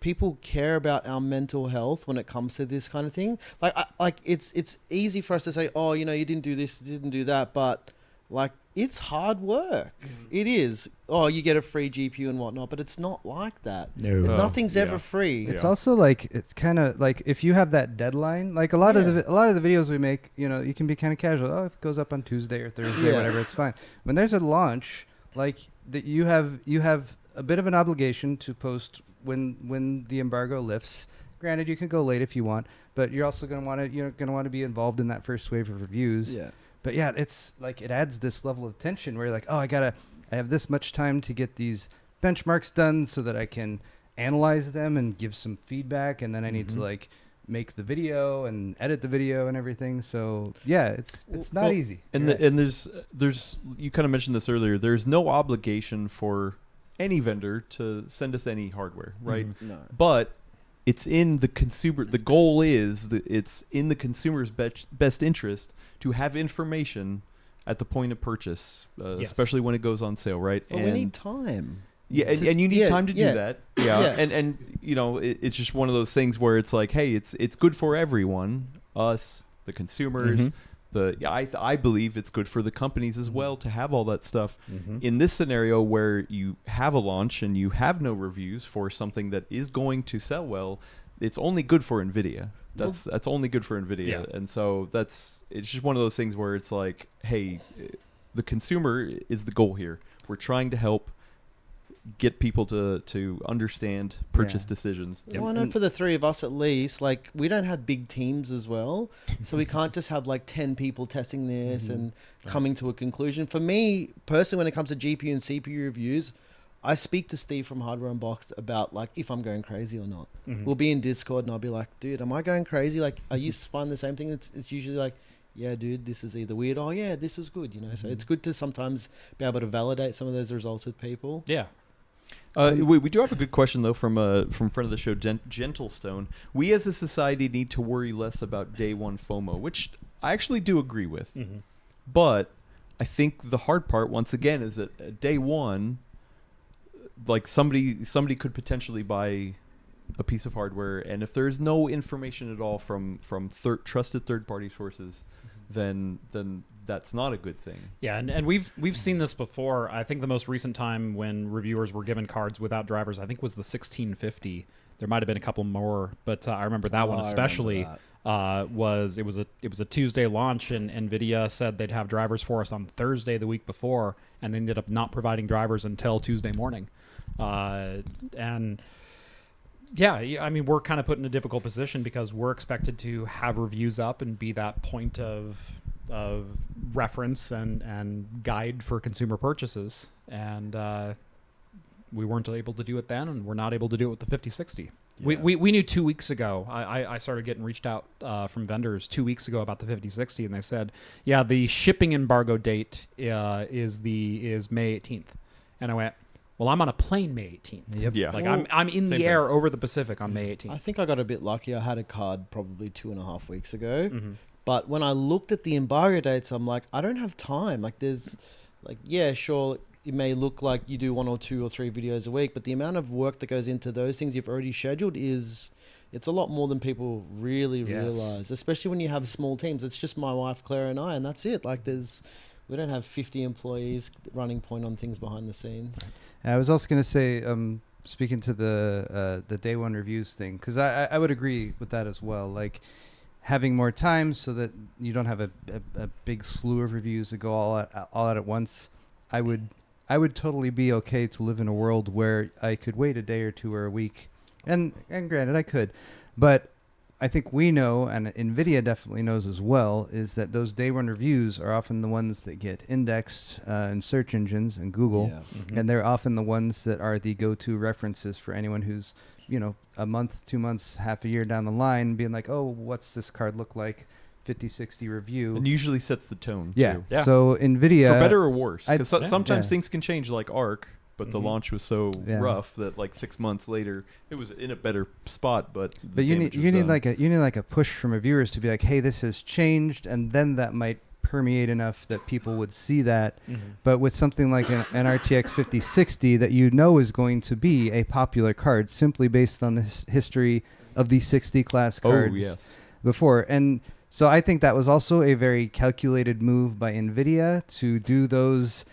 people care about our mental health when it comes to this kind of thing. Like, it's easy for us to say, oh, you didn't do this, you didn't do that, but like, it's hard work. It is. Oh, you get a free GPU and whatnot, but it's not like that. No. Nothing's yeah. ever free. It's also like, it's kind of like if you have that deadline, like a lot of the videos we make, you can be kind of casual. Oh, if it goes up on Tuesday or Thursday, or whatever, it's fine. When there's a launch, like that, you have a bit of an obligation to post when the embargo lifts. Granted, you can go late if you want, but you're also going to want to be involved in that first wave of reviews. Yeah. But yeah, it's like it adds this level of tension where you're like, oh, I have this much time to get these benchmarks done so that I can analyze them and give some feedback, and then I need to like make the video and edit the video and everything. So yeah, it's not easy. And You're right. there's you kind of mentioned this earlier. There's no obligation for any vendor to send us any hardware, right? No. But it's in the consumer. The goal is that it's in the consumer's best interest to have information at the point of purchase, especially when it goes on sale, right? But we need time. Yeah, and you need time to do that. Yeah, Yeah. and it's just one of those things where it's like, hey, it's good for everyone, us, the consumers. I believe it's good for the companies as well to have all that stuff. In this scenario where you have a launch and you have no reviews for something that is going to sell well, it's only good for Nvidia. That's only good for Nvidia, Yeah. and so it's just one of those things where it's like, hey, the consumer is the goal here. We're trying to help get people to understand purchase decisions. Well, I know for the three of us at least, like we don't have big teams as well, so we can't just have like 10 people testing this and coming to a conclusion. For me personally, when it comes to GPU and CPU reviews, I speak to Steve from Hardware Unboxed about like if I'm going crazy or not. We'll be in Discord and I'll be like, dude, am I going crazy? Like, I used to find the same thing. It's usually like, yeah, dude, this is either weird or yeah, this is good, you know. So it's good to sometimes be able to validate some of those results with people. Yeah. We do have a good question though from friend of the show, Gentlestone. We as a society need to worry less about day one FOMO, which I actually do agree with. But I think the hard part, once again, is that at day one, like somebody could potentially buy a piece of hardware, and if there's no information at all from trusted third party sources, then that's not a good thing. Yeah, and we've seen this before. I think the most recent time when reviewers were given cards without drivers, I think was the 1650. There might have been a couple more, but I remember that one especially. It was a Tuesday launch, and Nvidia said they'd have drivers for us on Thursday the week before, and they ended up not providing drivers until Tuesday morning. And yeah, I mean, we're kind of put in a difficult position because we're expected to have reviews up and be that point of reference and guide for consumer purchases, and we weren't able to do it then, and we're not able to do it with the 5060. We knew 2 weeks ago. I started getting reached out from vendors 2 weeks ago about the 5060, and they said, yeah, the shipping embargo date is May 18th, and I went, well, I'm on a plane May 18th. Yep. Yeah. Like Well, I'm in the air over the Pacific on May 18th. I think I got a bit lucky. I had a card probably 2.5 weeks ago. But when I looked at the embargo dates, I'm like, I don't have time. Like there's like, yeah, sure, it may look like you do 1 or 2 or 3 videos a week, but the amount of work that goes into those things you've already scheduled it's a lot more than people really realize, especially when you have small teams. It's just my wife, Claire, and I, and that's it. Like we don't have 50 employees running point on things behind the scenes. I was also going to say, speaking to the day one reviews thing, because I would agree with that as well. Like having more time so that you don't have a big slew of reviews that go all out at once. I would totally be okay to live in a world where I could wait a day or 2 or a week, and granted I could, but I think we know, and Nvidia definitely knows as well, is that those day one reviews are often the ones that get indexed in search engines and Google, and they're often the ones that are the go-to references for anyone who's, a month, 2 months, half a year down the line, being like, oh, what's this card look like? 5060 review. And usually sets the tone, yeah. too. Yeah. So Nvidia, for better or worse. Because Yeah. sometimes things can change, like Arc, but the launch was so Yeah. rough that like 6 months later it was in a better spot. But you need like a push from reviewers to be like, hey, this has changed, and then that might permeate enough that people would see that. But with something like an RTX 5060 that is going to be a popular card simply based on the history of the 60 class cards before. And so I think that was also a very calculated move by Nvidia to do those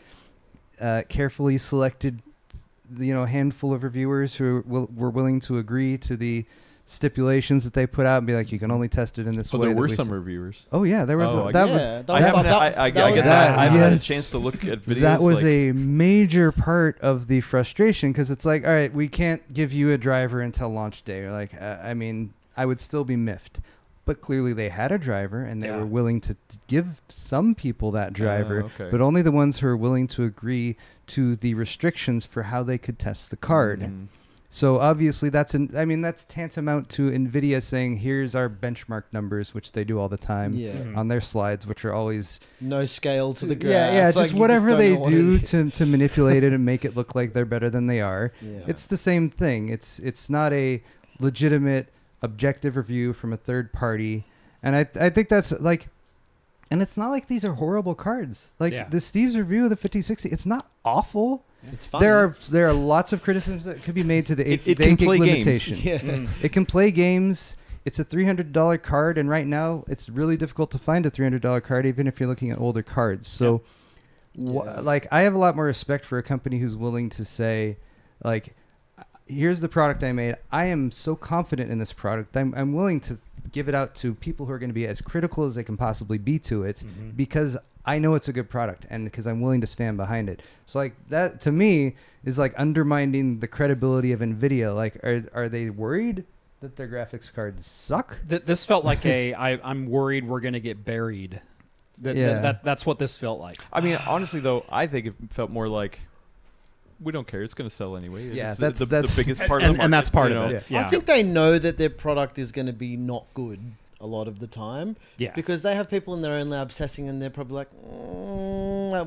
carefully selected, handful of reviewers who were willing to agree to the stipulations that they put out and be like, you can only test it in this way. There were some reviewers. Oh yeah, there was. I haven't had a chance to look at videos. That was a major part of the frustration, because it's like, all right, we can't give you a driver until launch day. Or like, I mean, I would still be miffed. But clearly they had a driver, and they were willing to give some people that driver, but only the ones who are willing to agree to the restrictions for how they could test the card. So obviously that's tantamount to Nvidia saying, here's our benchmark numbers, which they do all the time on their slides, which are always no scale to the graph. Yeah, just whatever they do to manipulate it and make it look like they're better than they are. Yeah. It's the same thing. It's not a legitimate objective review from a third party, and I think that's like, and it's not like these are horrible cards. Like the Steve's review of the 5060, it's not awful. It's funny. There are lots of criticisms that could be made to the 8 it can gig play limitation. games. It can play games. It's a $300 card, and right now it's really difficult to find a $300 card, even if you're looking at older cards. So like, I have a lot more respect for a company who's willing to say, like, here's the product I made. I am so confident in this product. I'm willing to give it out to people who are going to be as critical as they can possibly be to it because I know it's a good product and because I'm willing to stand behind it. So like that to me is like undermining the credibility of NVIDIA. Like, are they worried that their graphics cards suck? This felt like I'm worried we're going to get buried. That's what this felt like. I mean, honestly, though, I think it felt more like we don't care. It's going to sell anyway. Yeah, It's that's the biggest part of the market. And that's part you of know? it. Yeah. I think they know that their product is going to be not good a lot of the time. Yeah. Because they have people in their own labs testing and they're probably like,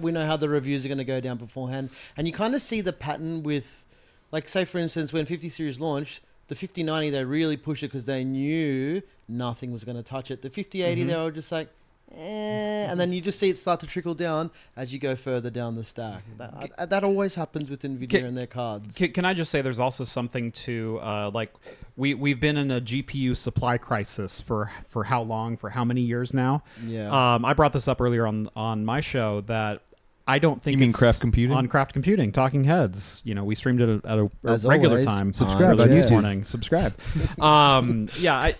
we know how the reviews are going to go down beforehand. And you kind of see the pattern with, like, say, for instance, when 50 Series launched, the 5090, they really pushed it because they knew nothing was going to touch it. The 5080, they were just like, and then you just see it start to trickle down as you go further down the stack. That always happens with NVIDIA and their cards. Can I just say there's also something to like we've been in a GPU supply crisis for how long, for how many years now? Yeah. I brought this up earlier on my show that I don't think You mean it's Craft Computing? on Craft Computing, Talking Heads. You know, we streamed it at a As regular always, time. Subscribe early on this YouTube. morning. Subscribe. Yeah,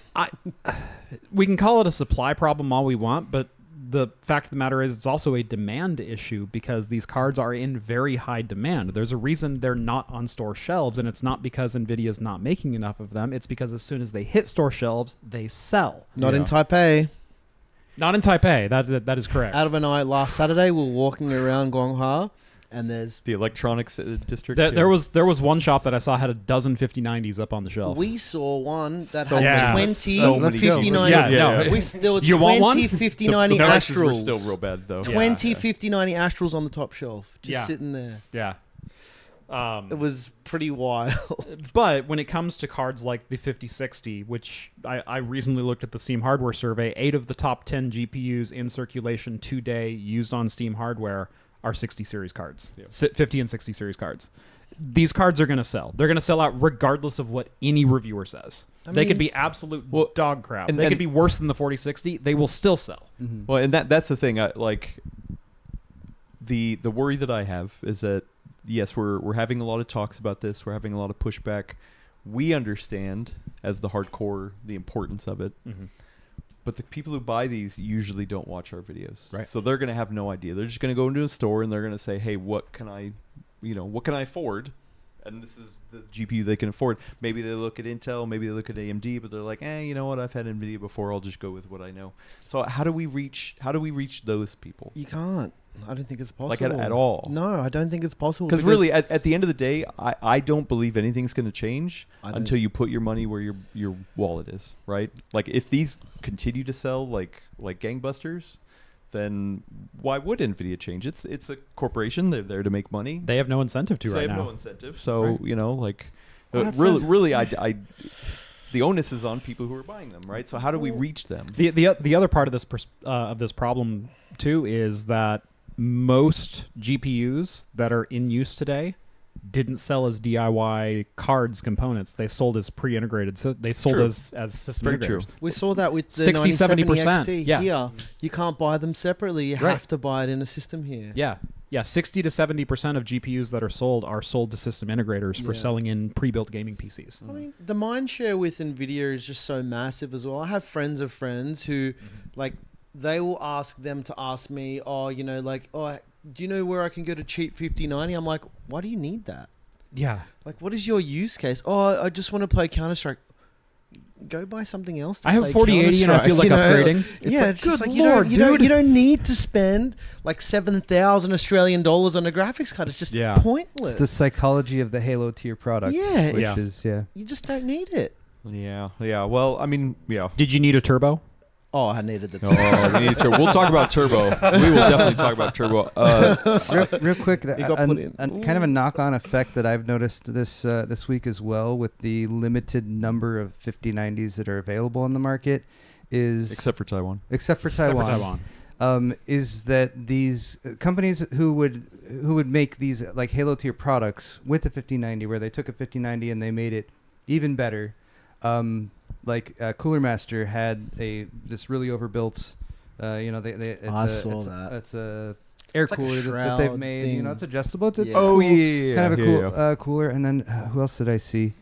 we can call it a supply problem all we want, but the fact of the matter is it's also a demand issue because these cards are in very high demand. There's a reason they're not on store shelves, and it's not because NVIDIA's not making enough of them. It's because as soon as they hit store shelves, they sell. Not in Taipei. Not in Taipei. That is correct. Adam and I last Saturday we were walking around Guanghua, and there's The electronics district. There was one shop that I saw had a dozen 5090s up on the shelf. we saw one that So had many. 20 So many 5090. Yeah, Yeah, no. There were You want 20 one? 5090 the prices were Astrals. still real bad though. 20 5090 Astrals on the top shelf, just Yeah. sitting there. Yeah. It was pretty wild. But when it comes to cards like the 5060, which I recently looked at the Steam hardware survey, 8 of the top 10 GPUs in circulation today used on Steam hardware are 60 series cards. 50 and 60 series cards. These cards are going to sell. They're going to sell out regardless of what any reviewer says. They could be absolute dog crap. and- They and- could be worse than the 4060. They will still sell. Well, and that's the thing. Like the worry that I have is that yes, we're having a lot of talks about this. We're having a lot of pushback. We understand as the hardcore the importance of it. But the people who buy these usually don't watch our videos. Right. So they're going to have no idea. They're just going to go into a store and they're going to say, "Hey, what can I afford?" And this is the GPU they can afford. Maybe they look at Intel, maybe they look at AMD, but they're like, you know what? I've had NVIDIA before. I'll just go with what I know. So how do we reach those people? You can't. I don't think it's possible. Like at all? No, I don't think it's possible. Because really, at the end of the day, I don't believe anything's going to change I don't- until you put your money where your wallet is, right? Like if these continue to sell like gangbusters, then why would NVIDIA change? It's a corporation. They're there to make money. They have no incentive to They right have now. no incentive. So Right. I have really, the onus is on people who are buying them, right? So how do we reach them? The other part of this problem too is that most GPUs that are in use today didn't sell as DIY cards components. They sold as pre-integrated. So they sold True. as system Very integrators. true. We saw that with the 60, 9070 70%. XT Yeah. here. You can't buy them separately. You Right. have to buy it in a system here. Yeah, 60 to 70% of GPUs that are sold to system integrators for Yeah. selling in pre-built gaming PCs. I mean, the mind share with NVIDIA is just so massive as well. I have friends of friends who, like, they will ask them to ask me, do you know where I can get a cheap 5090? I'm like, why do you need that? Yeah. Like, what is your use case? Oh, I just want to play Counter-Strike. Go buy something else. To I have play 4080 and I feel like Counter-Strike, upgrading. It's Yeah, like, it's just good like, lord, dude. you don't need to spend like 7,000 Australian dollars on a graphics card. It's just Yeah. pointless. It's the psychology of the Halo tier product. Yeah, Which Yeah. is, you just don't need it. Yeah. Well, I mean, yeah. Did you need a turbo? Oh, I needed the. Oh, we need turbo. We'll talk about turbo. We will definitely talk about turbo. real quick, It got put in. kind of a knock-on effect that I've noticed this week as well with the limited number of 5090s that are available on the market is except for Taiwan. except for Except for Taiwan. Taiwan. Is that these companies who would make these like Halo tier products with the 5090, where they took a 5090 and they made it even better. Cooler Master had this really overbuilt. It's I saw that. It's a air like a cooler that shroud they've made. thing. It's adjustable. It's Yeah. Oh, cool, yeah, kind of a yeah, cool cooler. And then who else did I see?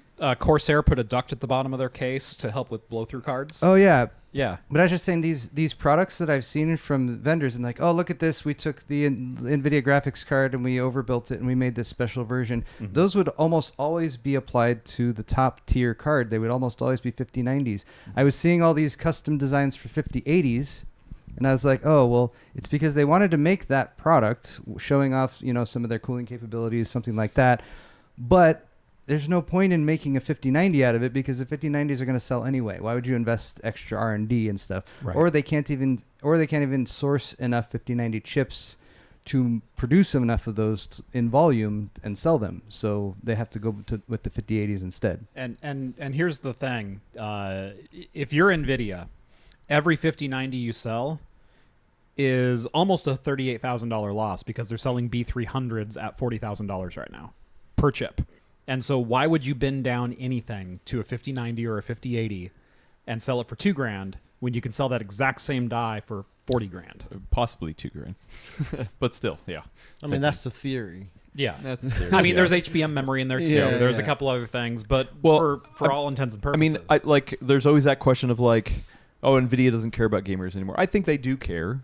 Corsair put a duct at the bottom of their case to help with blow-through cards. Oh yeah, Yeah. but I was just saying these products that I've seen from vendors and like, oh, look at this, we took the NVIDIA graphics card and we overbuilt it and we made this special version. Mhm. Those would almost always be applied to the top tier card. They would almost always be 5090s. I was seeing all these custom designs for 5080s. And I was like, oh, well, it's because they wanted to make that product, showing off, some of their cooling capabilities, something like that. But there's no point in making a 5090 out of it because the 5090s are going to sell anyway. Why would you invest extra R&D and stuff? Right. Or they can't even source enough 5090 chips to produce enough of those in volume and sell them. So they have to go with the 5080s instead. And here's the thing. If you're NVIDIA, every 5090 you sell is almost a $38,000 loss because they're selling B300s at $40,000 right now per chip. And so why would you bend down anything to a 5090 or a 5080 and sell it for $2,000 when you can sell that exact same die for $40,000? Possibly $2,000, but still, yeah. I mean, that's the theory. Yeah. That's. I mean, there's HBM memory in there too. Yeah, There's yeah. a couple other things, but Well, for all intents and I purposes. mean, there's always that question of like, oh, NVIDIA doesn't care about gamers anymore. I think they do care,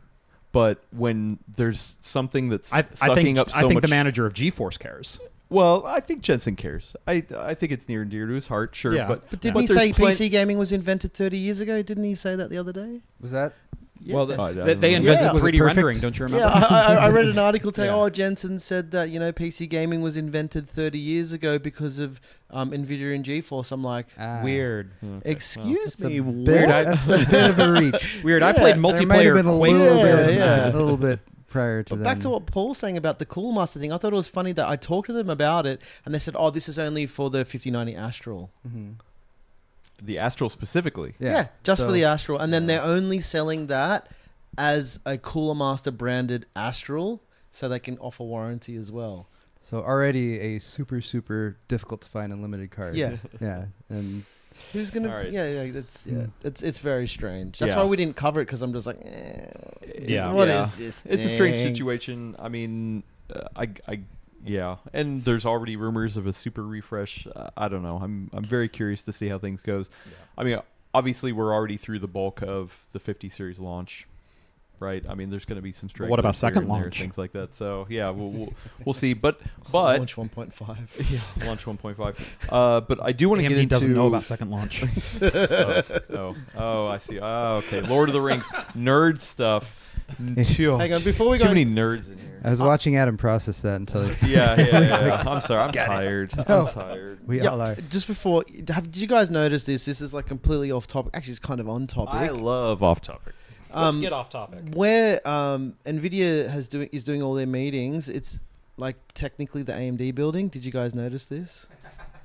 but when there's something that's sucking up so I think much, the manager of GeForce cares. well, I think Jensen cares. I think it's near and dear to his heart, sure. Yeah. But Didn't he there's say plen- PC gaming was invented 30 years ago? Didn't he say that the other day? Was that? Yeah. Well, I they don't know. invented Yeah. Was it 3D perfect? rendering, don't you remember? Yeah, I read an article today. Yeah. Oh, Jensen said that PC gaming was invented 30 years ago because of Nvidia and GeForce. I'm like, Weird. Okay, excuse That's me, a what? bit, that's a bit of a reach. Weird. I Yeah. played There might have multiplayer been a Quake. little bit, Yeah. a little bit prior to But that. back to what Paul's saying about the Cool Master thing, I thought it was funny that I talked to them about it, and they said, "Oh, this is only for the 5090 Astral." the Astral specifically. Yeah, just so- for the Astral, and then they're only selling that as a Cooler Master branded Astral, so they can offer warranty as well. So already a super, super difficult to find unlimited card. Yeah. Yeah. And Who's gonna? All right. Yeah, it's very strange. That's Yeah. why we didn't cover it because I'm just like, Yeah. what is Yeah. this? It's a strange thing? situation. I mean, yeah, and there's already rumors of a super refresh. I don't know. I'm very curious to see how things goes. I mean, obviously we're already through the bulk of the 50 series launch, right? I mean, there's going to be some stragglers What about here second and there, launch? things like that. So yeah, we'll see. But Launch 1.5. yeah, launch 1.5. But I do want to get AMD into. doesn't know about second launch. oh, I see. Oh, okay. Lord of the Rings nerd stuff. Hang on, before we Too go. many nerds in here. I was watching Adam process that until Yeah. I'm sorry. I'm tired. I'm tired. we Yeah, all are. just before, did you guys notice this? This is like completely off topic. Actually, it's kind of on topic. I love off topic. Let's get off topic. Where Nvidia is doing all their meetings, it's like technically the AMD building. Did you guys notice this?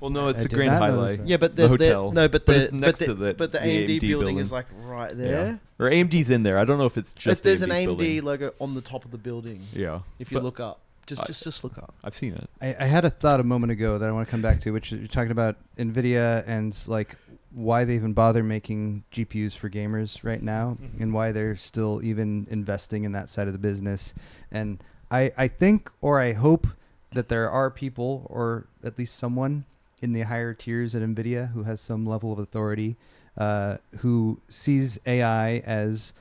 Well, no, it's I a did Grand not notice Highlight. that. Yeah, but The hotel. No, But it's next to the AMD building is building. like right there. Or AMD's in there. I don't know if it's just. There's an AMD's AMD building. logo on the top of the building. Yeah. If you But look up, just look up. I've seen it. I had a thought a moment ago that I want to come back to, which is you're talking about NVIDIA and like why they even bother making GPUs for gamers right now and why they're still even investing in that side of the business. And I think, or I hope that there are people, or at least someone in the higher tiers at NVIDIA who has some level of authority, who sees AI as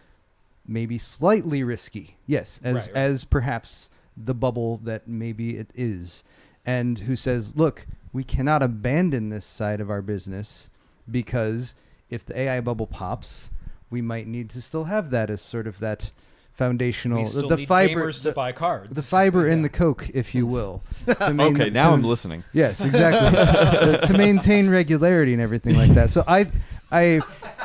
maybe slightly risky. Yes, Right. as perhaps the bubble that maybe it is, and who says, look, we cannot abandon this side of our business because if the AI bubble pops, we might need to still have that as sort of that foundational, We still the need fiber, gamers to buy cards. the fiber in Yeah. the Coke, if you will. Okay, now I'm listening. Yes, exactly. To maintain regularity and everything like that. So I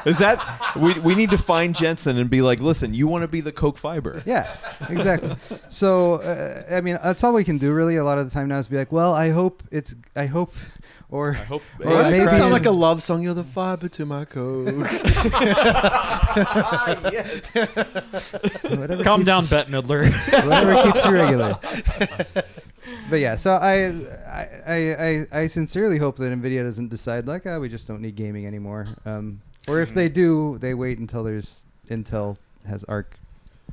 Is that we need to find Jensen and be like, listen, you want to be the Coke fiber? yeah, exactly. So I mean, that's all we can do really. A lot of the time now is be like, well, I hope, or I hope. Or Why does maybe that sound like it's- a love song? You're the fiber to my Coke. whatever. Calm keeps- down, Bette Midler. Whatever keeps you regular. But yeah, so I sincerely hope that NVIDIA doesn't decide like, we just don't need gaming anymore. Or if they do, they wait until Intel has Arc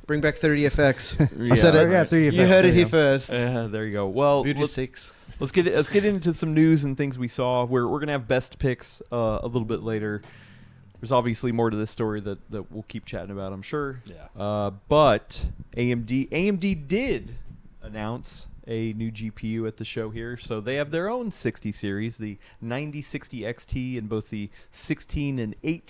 Bring back 30FX. Yeah. I said it. Yeah, 3DFX, You heard there it you here go. first. There you go. Well, Voodoo 6. let's get into some news and things we saw. We're gonna have best picks a little bit later. There's obviously more to this story that we'll keep chatting about, I'm sure. Yeah. But AMD did announce a new GPU at the show here. So they have their own 60 series, the 9060 XT in both the 16 and 8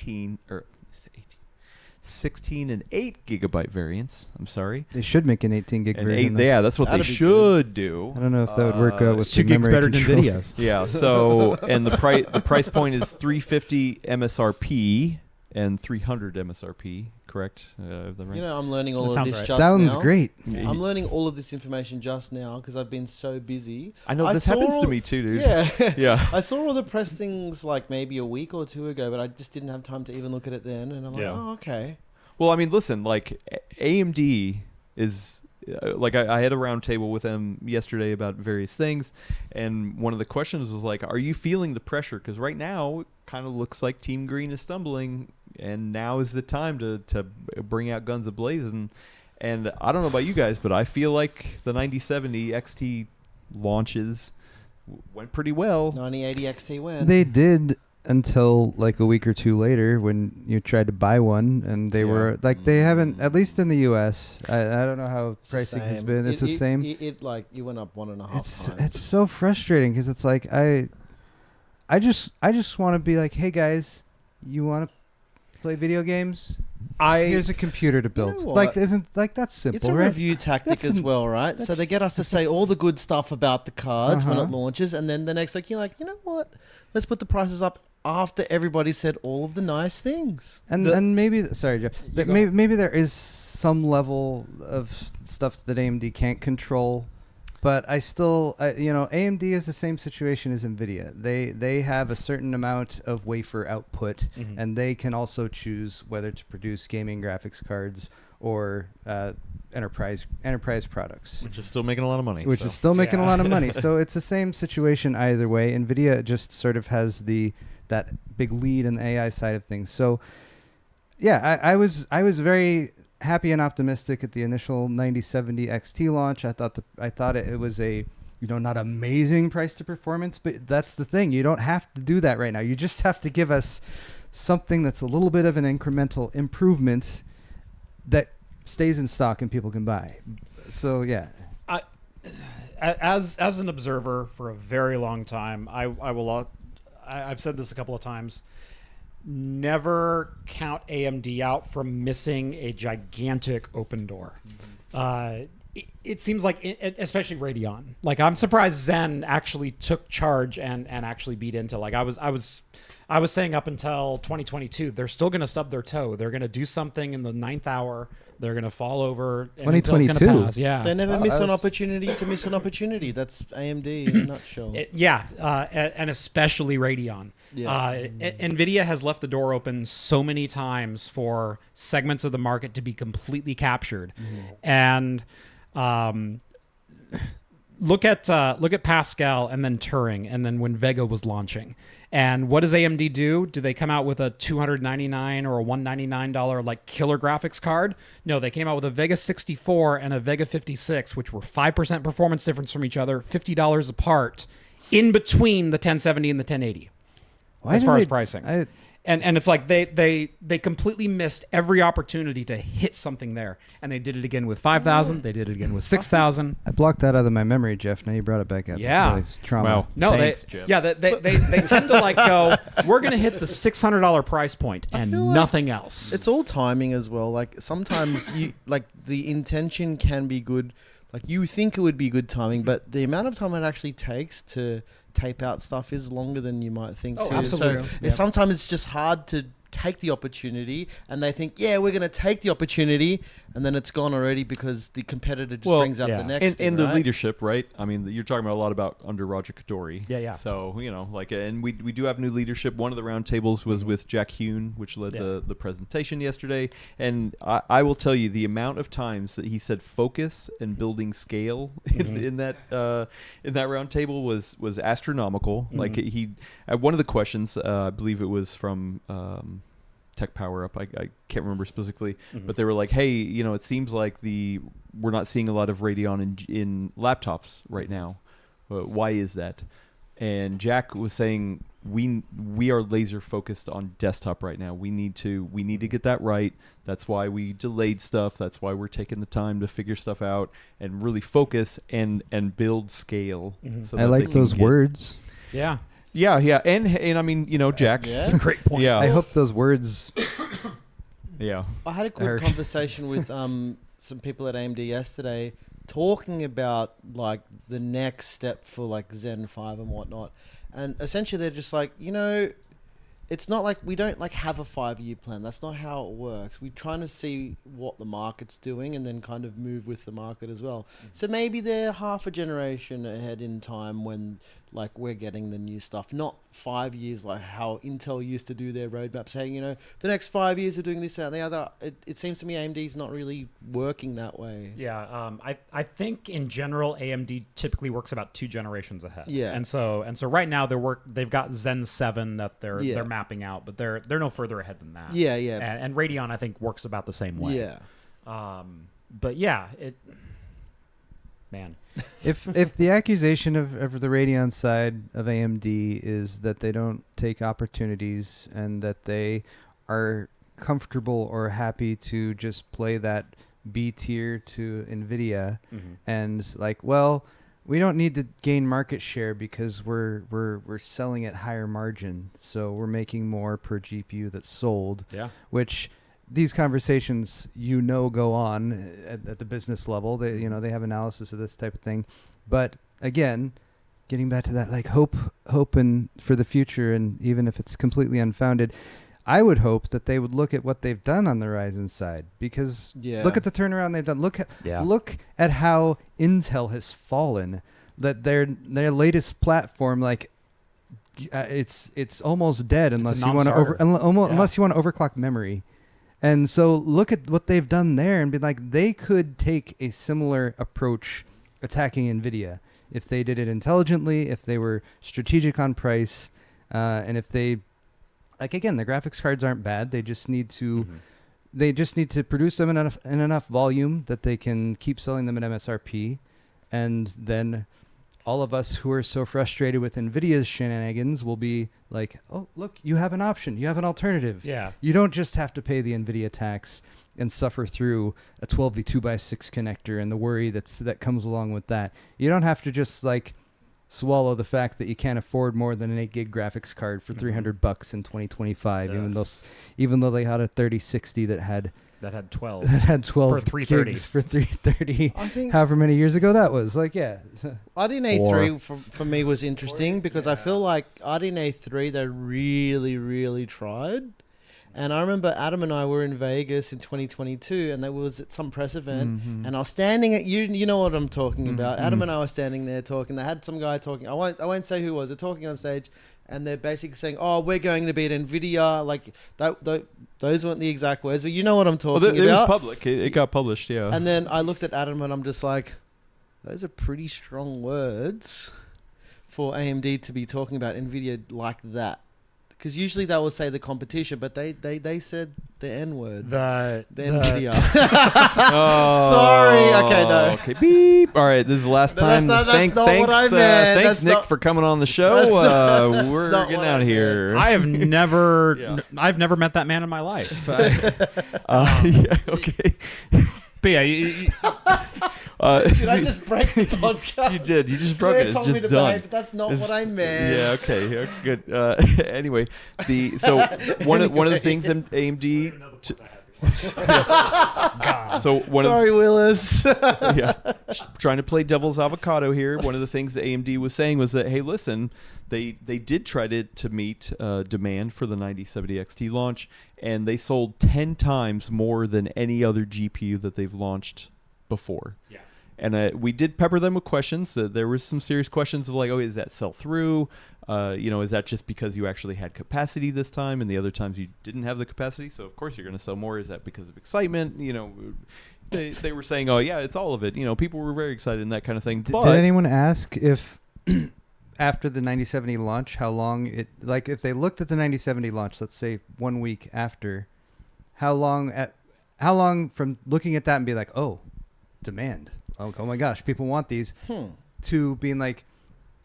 gigabyte variants. I'm sorry. They should make an 18 gig And version. 8, yeah, that's what That'd they be should do. I don't know if that would work out with It's 2 the gigs memory better than control. Nvidia's. Yeah, so and the price point is 350 MSRP and 300 MSRP, correct? Is that right? You know, I'm learning all That of sounds this right. just Sounds now. great. I'm learning all of this information just now because I've been so busy. I know this saw happens to all- me too, dude. Yeah. Yeah. I saw all the press things like maybe a week or two ago, but I just didn't have time to even look at it then. And I'm like, Yeah. oh, okay. Well, I mean, listen, like AMD is like I had a round table with them yesterday about various things, and one of the questions was like, "Are you feeling the pressure?" Because right now, it kind of looks like Team Green is stumbling, and now is the time to bring out guns ablazing. And I don't know about you guys, but I feel like the 9070 XT launches went pretty well. 9080 XT win. They did until like a week or two later when you tried to buy one, and they Yeah. were like, they haven't, at least in the US. I don't know how It's the pricing has same. been. It's the same. It like you went up 1.5 It's times. so frustrating because it's like I just want to be like, hey guys, you want to play video games? Here's a computer to build. know Like, what? isn't like that's simple, It's a right? review tactic That's as an- well, right? So they get us to say all the good stuff about the cards when it Uh-huh. launches, and then the next week you're like, you know what? Let's put the prices up after everybody said all of the nice things. And maybe sorry, Jeff. That go maybe there is some level of stuff that AMD can't control, but I still, AMD is the same situation as Nvidia. They have a certain amount of wafer output, Mhm. and they can also choose whether to produce gaming graphics cards or enterprise products. Which is still making a lot of money. Which so. is still making a Yeah. lot of money. So it's the same situation either way. Nvidia just sort of has that big lead in the AI side of things. So yeah, I was very happy and optimistic at the initial 9070 XT launch. I thought it was a not amazing price to performance, but that's the thing. You don't have to do that right now. You just have to give us something that's a little bit of an incremental improvement that stays in stock and people can buy. So yeah. As an observer for a very long time, I've said this a couple of times. Never count AMD out from missing a gigantic open door. It seems like, especially Radeon. Like, I'm surprised Zen actually took charge and actually beat Intel. Like, I was saying up until 2022, they're still going to stub their toe. They're going to do something in the 9th hour. They're going to fall over. And Intel's 2022? gonna pass. Yeah. They never miss an opportunity to miss an opportunity. That's AMD in a nutshell. And especially Radeon. Yeah. NVIDIA has left the door open so many times for segments of the market to be completely captured. And look at Pascal and then Turing, and then when Vega was launching. And what does AMD do? Do they come out with a $299 or a $199 like killer graphics card? No, they came out with a Vega 64 and a Vega 56, which were 5% performance difference from each other, $50 apart, in between the 1070 and the 1080. Why as do far they- as pricing. And it's like they completely missed every opportunity to hit something there. And they did it again with 5,000. They did it again with 6,000. I blocked that out of my memory, Jeff. Now you brought it back up. Yeah. It's trauma. Wow. No, Thanks, they Jeff. they tend to like go, we're going to hit the $600 price point and feel like nothing else. It's all timing as well. Like sometimes the intention can be good. Like you think it would be good timing, but the amount of time it actually takes to tape out stuff is longer than you might think Oh, too. absolutely. So Yep. sometimes it's just hard to take the opportunity, and they think, yeah, we're going to take the opportunity, and then it's gone already because the competitor just brings out the next thing, and the right? leadership, right? I mean, you're talking about a lot about under Roger Kadori. Yeah. So, and we do have new leadership. One of the roundtables was with Jack Hune, which led Yeah. the presentation yesterday. And I will tell you, the amount of times that he said focus and building scale in that roundtable was astronomical. Like one of the questions, I believe it was from Tech Power Up. I can't remember specifically, but they were like, hey, it seems like we're not seeing a lot of Radeon in laptops right now. Why is that? And Jack was saying we are laser focused on desktop right now. We need to get that right. That's why we delayed stuff. That's why we're taking the time to figure stuff out and really focus and build scale. So I like those words. Yeah. Yeah, and I mean, Jack. Yeah. It's a great point. Yeah. I hope those words. Yeah. I had a good conversation with some people at AMD yesterday talking about like the next step for like Zen 5 and whatnot. And essentially they're just like, it's not like we don't like have a 5-year plan. That's not how it works. We're trying to see what the market's doing and then kind of move with the market as well. So maybe they're half a generation ahead in time when like we're getting the new stuff, not 5 years like how Intel used to do their roadmap saying, the next 5 years are doing this, that, and the other. It seems to me AMD's not really working that way. Yeah, I think in general AMD typically works about 2 generations ahead. Yeah. And so right now they've got Zen 7 that they're mapping out, but they're no further ahead than that. Yeah. And Radeon I think works about the same way. Yeah. But yeah, man. If the accusation of the Radeon side of AMD is that they don't take opportunities and that they are comfortable or happy to just play that B tier to Nvidia, and like, well, we don't need to gain market share because we're selling at higher margin, so we're making more per GPU that's sold. Yeah. Which these conversations, go on at the business level. They have analysis of this type of thing, but again, getting back to that like hope and for the future, and even if it's completely unfounded, I would hope that they would look at what they've done on the Ryzen side, because look at the turnaround they've done. Look at how Intel has fallen. That their latest platform, like it's almost dead unless you want to unless you want to overclock memory. And so look at what they've done there and be like, they could take a similar approach attacking NVIDIA if they did it intelligently, if they were strategic on price, and if they, like, again, the graphics cards aren't bad. They just need to produce them in enough volume that they can keep selling them at MSRP. And then all of us who are so frustrated with NVIDIA's shenanigans will be like, oh, look, you have an option. You have an alternative. Yeah. You don't just have to pay the NVIDIA tax and suffer through a 12v2x6 connector and the worry that comes along with that. You don't have to just like swallow the fact that you can't afford more than an 8 gig graphics card for $300 in 2025, even though they had a 3060 that had 12 for 330 gigs for 330. I think however many years ago that was. Like, yeah. RDNA 3 for me was interesting because I feel like RDNA 3 they really, really tried. And I remember Adam and I were in Vegas in 2022 and there was at some press event and I was standing at you know what I'm talking about. Adam and I were standing there talking. They had some guy talking. I won't say who it was. They're talking on stage and they're basically saying, "Oh, we're going to beat Nvidia." Like those weren't the exact words, but you know what I'm talking about. It was public. It got published, yeah. And then I looked at Adam and I'm just like, those are pretty strong words for AMD to be talking about Nvidia like that. Because usually they will say the competition, but they said the N word. The Nvidia. Sorry. Okay, no. Okay, beep. All right, this is the last time. That's not what I meant. Thanks, Nick, for coming on the show. We're getting out of here. I have never, I've never met that man in my life. Yeah, okay. But yeah, did I just break the podcast? You did. You just broke it. It's just done. But that's not what I meant. Yeah. Okay. Yeah, good. Anyway, one of the things in AMD. Sorry, Willis. Yeah. Trying to play devil's avocado here. One of the things that AMD was saying was that, hey, listen, they did try to meet demand for the 9070 XT launch, and they sold 10 times more than any other GPU that they've launched before. Yeah. And we did pepper them with questions. There was some serious questions of like, oh, is that sell through? Is that just because you actually had capacity this time and the other times you didn't have the capacity? So of course you're going to sell more. Is that because of excitement? They were saying, oh yeah, it's all of it. People were very excited and that kind of thing. Did anyone ask if after the 9070 launch, how long it like if they looked at the 9070 launch, let's say 1 week after, how long from looking at that and be like, oh, demand, oh my gosh, people want these, to being like,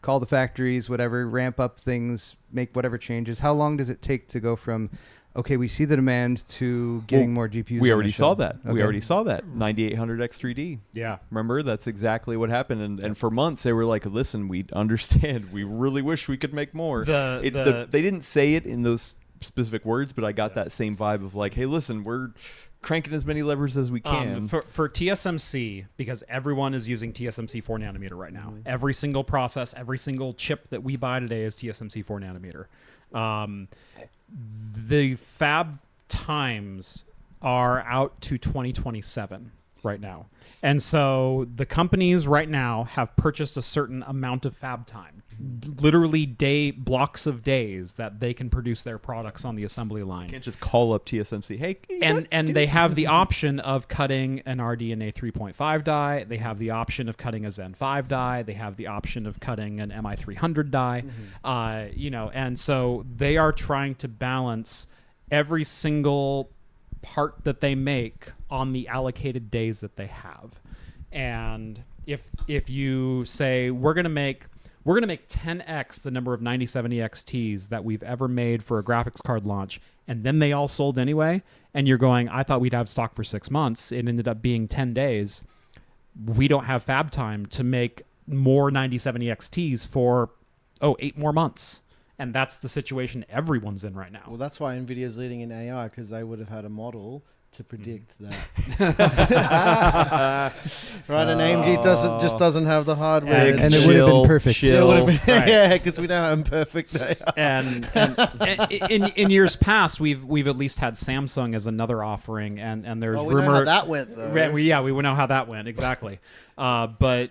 call the factories, whatever, ramp up things, make whatever changes. How long does it take to go from, okay, we see the demand to getting more GPUs? We on already the saw shelf? that. Okay. We already saw that 9800 X3D. Yeah. Remember, that's exactly what happened. And for months they were like, listen, we understand. We really wish we could make more. They didn't say it in those specific words, but I got that same vibe of like, hey, listen, we're cranking as many levers as we can. For TSMC, because everyone is using TSMC 4 nanometer right now. Every single process, every single chip that we buy today is TSMC 4 nanometer. The fab times are out to 2027 right now. And so the companies right now have purchased a certain amount of fab time, literally blocks of days that they can produce their products on the assembly line. You can't just call up TSMC, hey, and they have the option of cutting an RDNA 3.5 die. They have the option of cutting a Zen 5 die. They have the option of cutting an MI300 die. And so they are trying to balance every single part that they make on the allocated days that they have. And if you say we're going to make 10x the number of 9070 XTs that we've ever made for a graphics card launch, and then they all sold anyway, and you're going, I thought we'd have stock for 6 months. It ended up being 10 days. We don't have fab time to make more 9070 XTs for 8 more months. And that's the situation everyone's in right now. Well, that's why NVIDIA's leading in AI, because they would have had a model to predict that. Right, and AMD doesn't have the hardware. And it would have been perfect. Yeah, because we know how imperfect they are. And in years past, we've at least had Samsung as another offering, and there's we rumor know how that went though. We know how that went exactly. But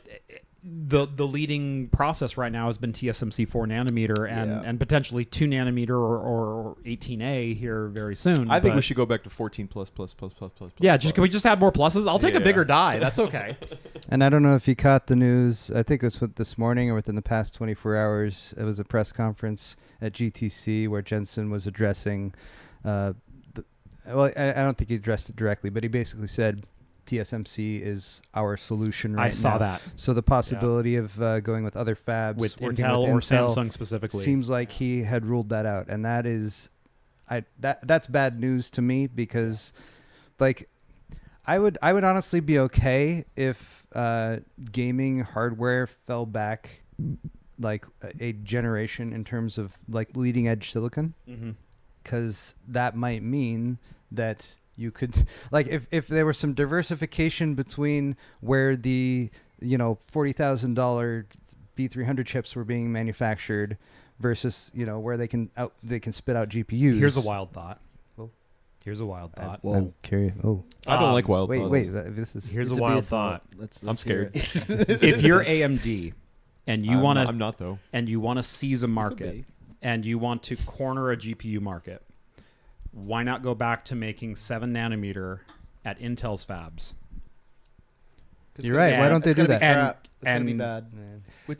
the leading process right now has been TSMC 4 nanometer and potentially 2 nanometer or 18A here very soon. I think we should go back to 14 plus. Yeah, can we just add more pluses? I'll take a bigger die. That's okay. And I don't know if you caught the news. I think it was this morning or within the past 24 hours. It was a press conference at GTC where Jensen was addressing. I don't think he addressed it directly, but he basically said TSMC is our solution right now. I saw that. So the possibility of going with other fabs, with working Intel with or Intel, Samsung specifically, seems like he had ruled that out, and that is, that's bad news to me because, like, I would honestly be okay if gaming hardware fell back like a generation in terms of like leading edge silicon, because that might mean that you could, like, if there was some diversification between where the $40,000 B300 chips were being manufactured versus where they can spit out GPUs. Here's a wild thought. Whoa. Here's a wild thought. I'm curious. Oh, I don't like wild thoughts. Wait. Here's a wild thought. I'm scared. If you're AMD and you want to, I'm not though. And you want to seize a market and you want to corner a GPU market, why not go back to making 7 nanometer at Intel's fabs? You're right. Why don't they do that? It's going to be bad. We're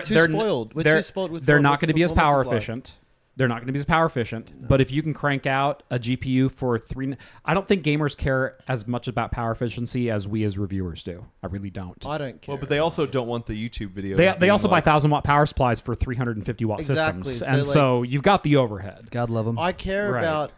too spoiled. We're too spoiled with. They're not going to be as power performance is like. efficient. They're not going to be as power efficient. But if you can crank out a GPU for 3, I don't think gamers care as much about power efficiency as we as reviewers do. I really don't. I don't care. Well, but they also don't want the YouTube videos. They also buy 1,000-watt power supplies for 350-watt systems, and so you've got the overhead. God love them. I care about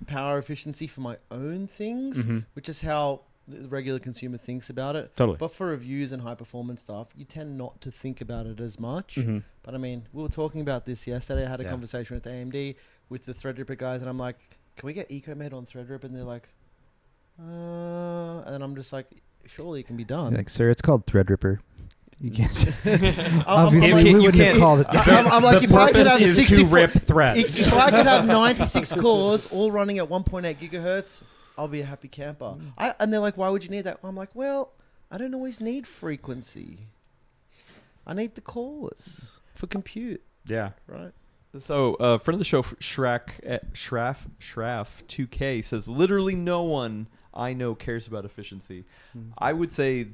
power efficiency for my own things, which is how the regular consumer thinks about it. Totally. But for reviews and high performance stuff, you tend not to think about it as much. But I mean, we were talking about this yesterday. I had a conversation with AMD with the Threadripper guys, and I'm like, can we get EcoMed on Threadripper? And they're like, and then I'm just like, surely it can be done. Like, sir, it's called Threadripper. You can't. Obviously, we wouldn't have called it. I'm like, if I could have 60 to rip threads. If I could have 96 cores all running at 1.8 gigahertz, I'll be a happy camper. And they're like, why would you need that? I'm like, well, I don't always need frequency. I need the cores for compute. Yeah. Right. So, friend of the show, Shraff 2K says, literally no one I know cares about efficiency. I would say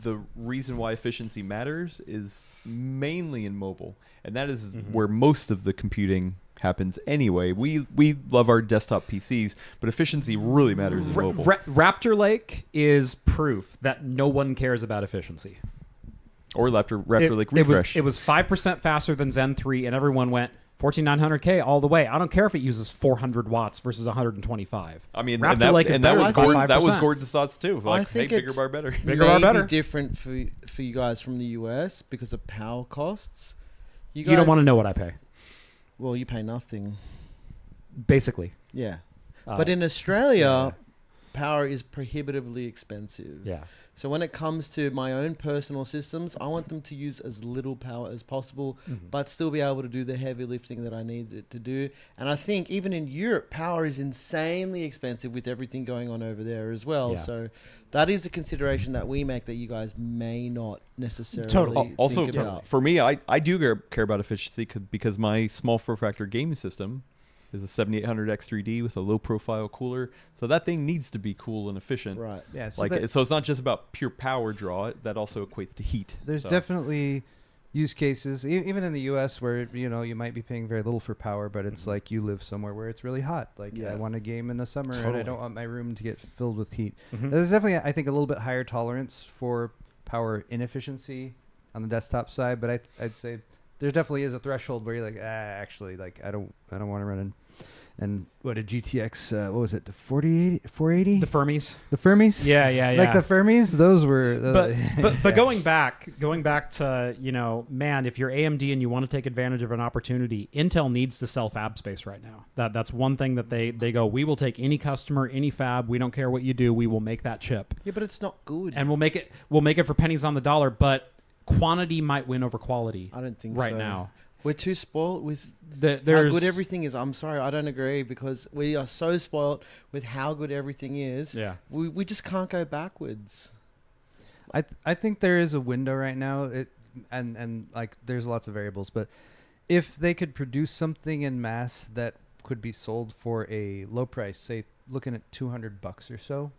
the reason why efficiency matters is mainly in mobile, and that is where most of the computing happens anyway. We love our desktop PCs, but efficiency really matters in mobile. Raptor Lake is proof that no one cares about efficiency. Or Raptor Lake Refresh. It was 5% faster than Zen 3, and everyone went 14900K all the way. I don't care if it uses 400 watts versus 125. I mean, Raptor Lake is better that by 5%. That was Gordon's thoughts too. Like, I think hey, bigger bar better. Bigger bar better. Different for you guys from the US because of power costs. You don't want to know what I pay. Well, you pay nothing. Basically. Yeah. But in Australia, power is prohibitively expensive. Yeah. So when it comes to my own personal systems, I want them to use as little power as possible, but still be able to do the heavy lifting that I need it to do. And I think even in Europe, power is insanely expensive with everything going on over there as well. Yeah. So that is a consideration that we make that you guys may not necessarily Totally. Also, think about. for me, I do care about efficiency because my small form factor gaming system is a 7800 X3D with a low profile cooler. So that thing needs to be cool and efficient. Right. Yeah, so Like, so it's not just about pure power draw. That also equates to heat. there's So- definitely use cases, even in the U.S., where you might be paying very little for power, but it's like you live somewhere where it's really hot. Like Yeah. I want a game in the summer, and I Totally. don't want my room to get filled with heat. There's definitely, I think, a little bit higher tolerance for power inefficiency on the desktop side, but I'd say there definitely is a threshold where you're like, actually, like I don't want to run in. And what a GTX, what was it, the 480? The Fermis. The Fermis? Yeah. Like the Fermis, those were... But going back to, man, if you're AMD and you want to take advantage of an opportunity, Intel needs to sell fab space right now. That's one thing that they go, we will take any customer, any fab, we don't care what you do, we will make that chip. Yeah, but it's not good. And we'll make it for pennies on the dollar, but quantity might win over quality. I don't think right so. now. We're too spoiled with There's how good everything is. I'm sorry, I don't agree because we are so spoiled with how good everything is. Yeah. We just can't go backwards. I think there is a window right now, and like there's lots of variables, but if they could produce something in mass that could be sold for a low price, say looking at $200 or so,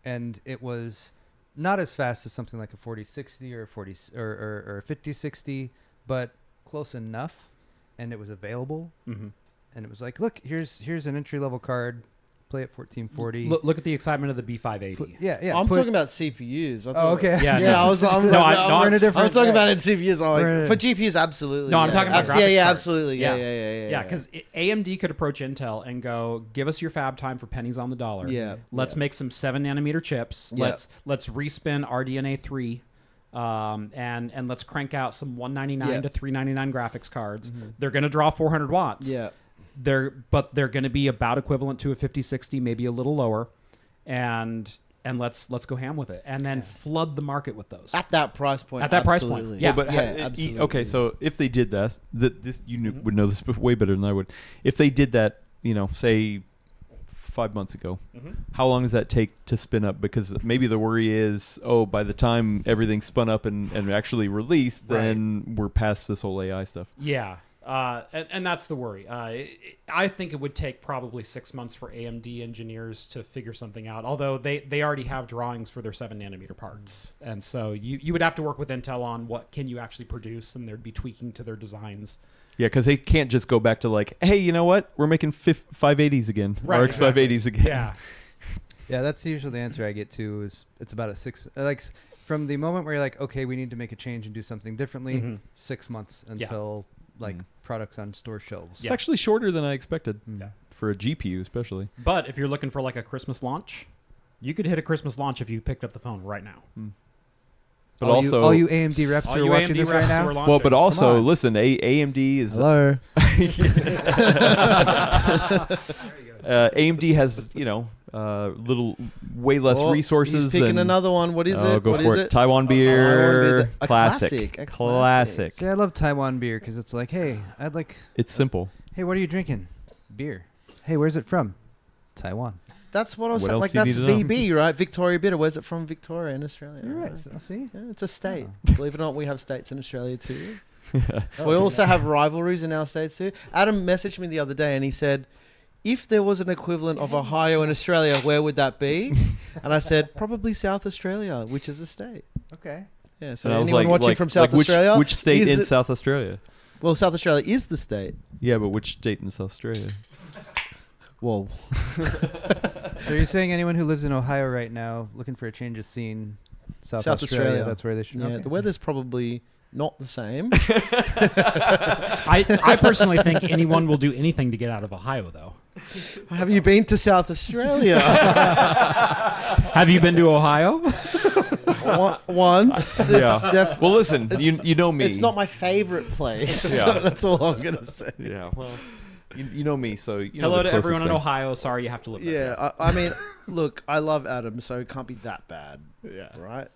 and it was not as fast as something like a 4060 or a 5060, but close enough, and it was available, and it was like, look, here's an entry level card, play at 1440. Look at the excitement of the B580. Yeah. I'm talking about CPUs. Okay. Yeah, Yeah, I was we're in a different. I'm talking about it in CPUs. For GPUs, absolutely. No, I'm yeah. talking about graphics Yeah, cards. absolutely. Yeah. Because AMD could approach Intel and go, give us your fab time for pennies on the dollar. Yeah. Let's make some 7 nanometer chips. Yeah. Let's respin RDNA 3. And let's crank out some 199 to 399 graphics cards. They're going to draw 400 watts. Yeah. They're going to be about equivalent to a 5060, maybe a little lower, and let's go ham with it, and then flood the market with those At that price point. At that price absolutely. point, yeah. Well, but absolutely. okay, so if they did that, this would know this way better than I would. If they did that, say 5 months ago, how long does that take to spin up? Because maybe the worry is, by the time everything's spun up and actually released, then we're past this whole AI stuff. Yeah. And that's the worry. I think it would take probably 6 months for AMD engineers to figure something out, although they already have drawings for their 7 nanometer parts. And so you would have to work with Intel on what can you actually produce, and there'd be tweaking to their designs. Yeah, because they can't just go back to like, hey, you know what? We're making 580s again, Right, RX 580s again. Yeah. Yeah, that's usually the answer I get to. Is it's about a 6, like from the moment where you're like, okay, we need to make a change and do something differently, 6 months until products on store shelves. It's actually shorter than I expected Yeah. for a GPU, especially. But if you're looking for like a Christmas launch, you could hit a Christmas launch if you picked up the phone right now. But all also, all you AMD reps All who are you watching AMD this right reps who now. are launching. well, but also, on. listen, AMD is Hello. AMD has little way less resources. He's picking and, another one. What is Oh, it? go What for is it. it? Taiwan beer, Taiwan beer. A classic. classic. A classic. See, I love Taiwan beer because it's like, hey, I'd like. It's simple. Hey, what are you drinking? Beer. Hey, where's it from? Taiwan. That's what I was What saying. else Like, do you that's need to know? VB, right? Victoria Bitter. Where's it from? Victoria in Australia. You're right. So, see. Yeah, it's a state. Believe it or not, we have states in Australia too. We also have rivalries in our states too. Adam messaged me the other day and he said, if there was an equivalent of Ohio in Australia, where would that be? And I said, probably South Australia, which is a state. Okay. Yeah, so And I was anyone watching from South Australia? Which state is in it- South Australia? Well, South Australia is the state. Yeah, but which state in South Australia? Well, So you're saying anyone who lives in Ohio right now, looking for a change of scene, South Australia, that's where they should. yeah, Okay. the weather's probably not the same. I personally think anyone will do anything to get out of Ohio, though. Have you been to South Australia? Have you been to Ohio? Once. It's Yeah. Well, listen, you know me. It's not my favorite place. Yeah. That's all I'm going to say. Yeah, well, you know me, so you know Hello the to closest everyone in thing. Ohio. Sorry you have to live there. Yeah, I mean, look, I love Adam, so it can't be that bad, Yeah. right?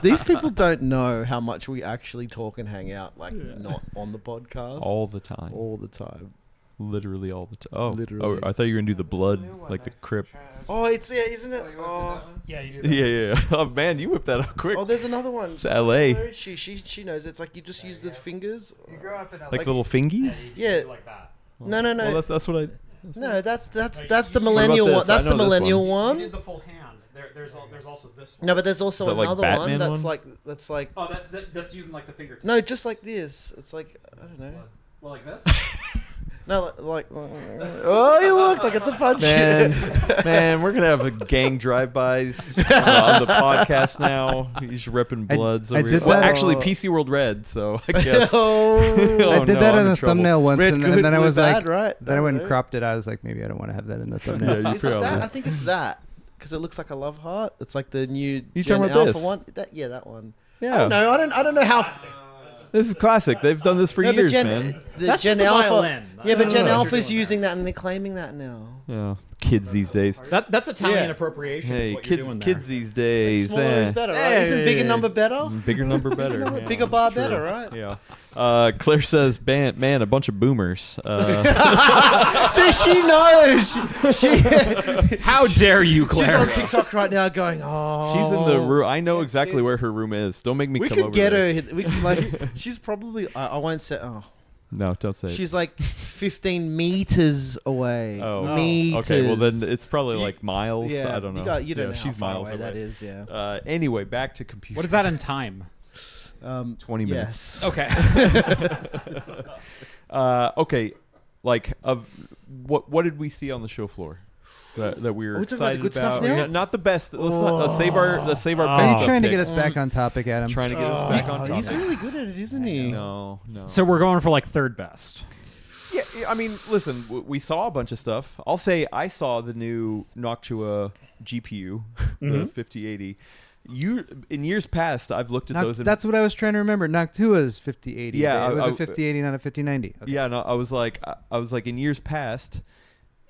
These people don't know how much we actually talk and hang out, like not on the podcast All the time. all the time. Literally all the time. Oh, Literally. I thought you were going to do the blood, like the crip. Oh, it's isn't it? Oh, Yeah, you do. Yeah. Oh, man, you whipped that out quick. oh, there's another one. It's LA. Where is she? She knows. It's like you just use the fingers. Like little fingies? Yeah. Like that. No. Well, that's what I... No, that's the What millennial about one. this? That's I the know this millennial You one. did the full hand. There's also this one. No, but there's also Is that like another one Batman that's one? like Oh, that's using like the fingertips. no, just like this. It's like I don't know. Well, like this. No, like oh, you look like it's a punch. Man, we're gonna have a gang drive-bys on the podcast now. He's ripping bloods I over did here. Well, that- actually, PC World Red, so I guess. Oh, Oh, I did no, that I'm on in the trouble. thumbnail once, red and good, then I blue was bad, like, right? then I went and Right? cropped it. I was like, maybe I don't want to have that in the Yeah, thumbnail. you Is it that? probably. I think it's that because it looks like a love heart. It's like the new You Gen talking about Alpha this? one. Yeah, that one. Yeah. I don't know. I don't know how. This is classic. They've done this for No, but years, Gen, man. the That's Gen just the Alpha. violin. Yeah, but I Gen don't know what you're Alpha's doing using that and they're claiming that now. Yeah, kids these days. That's Italian Yeah. appropriation. is Hey, what you're doing there. kids these days. Smaller is better, right? Hey. Isn't bigger number better? Bigger number better. number- yeah, bigger bar true. better, right? Yeah. Claire says, man, a bunch of boomers. See, she knows. She, How dare you, she's Claire? on TikTok right now going, oh. She's in the room. I know exactly where her room is. Don't make me We come could over get there. her. We could, like, she's probably. I won't say. Oh, No, don't say it. she's like 15 meters away. Oh. Meters. Okay, well then it's probably You- like miles. Yeah, I don't know. You don't know she's how far miles away that is. Yeah. Anyway, back to computers. What is that in time? 20 minutes. Yes. Okay. Okay, like of what did we see on the show floor that we were Are we talking about the excited good stuff about? now? Yeah, not the best. Let's save our Are best. you of trying to get picks. us back on topic, Adam? Trying to get us back on He's topic. really good at it, isn't he? No. So we're going for like third best. Yeah, I mean, listen, we saw a bunch of stuff. I'll say I saw the new Noctua GPU, the 5080. In years past, I've looked at those. That's what I was trying to remember. Noctua's 5080. Yeah, it was I- a 5080, not a 5090. Okay. Yeah, no, I was like, in years past,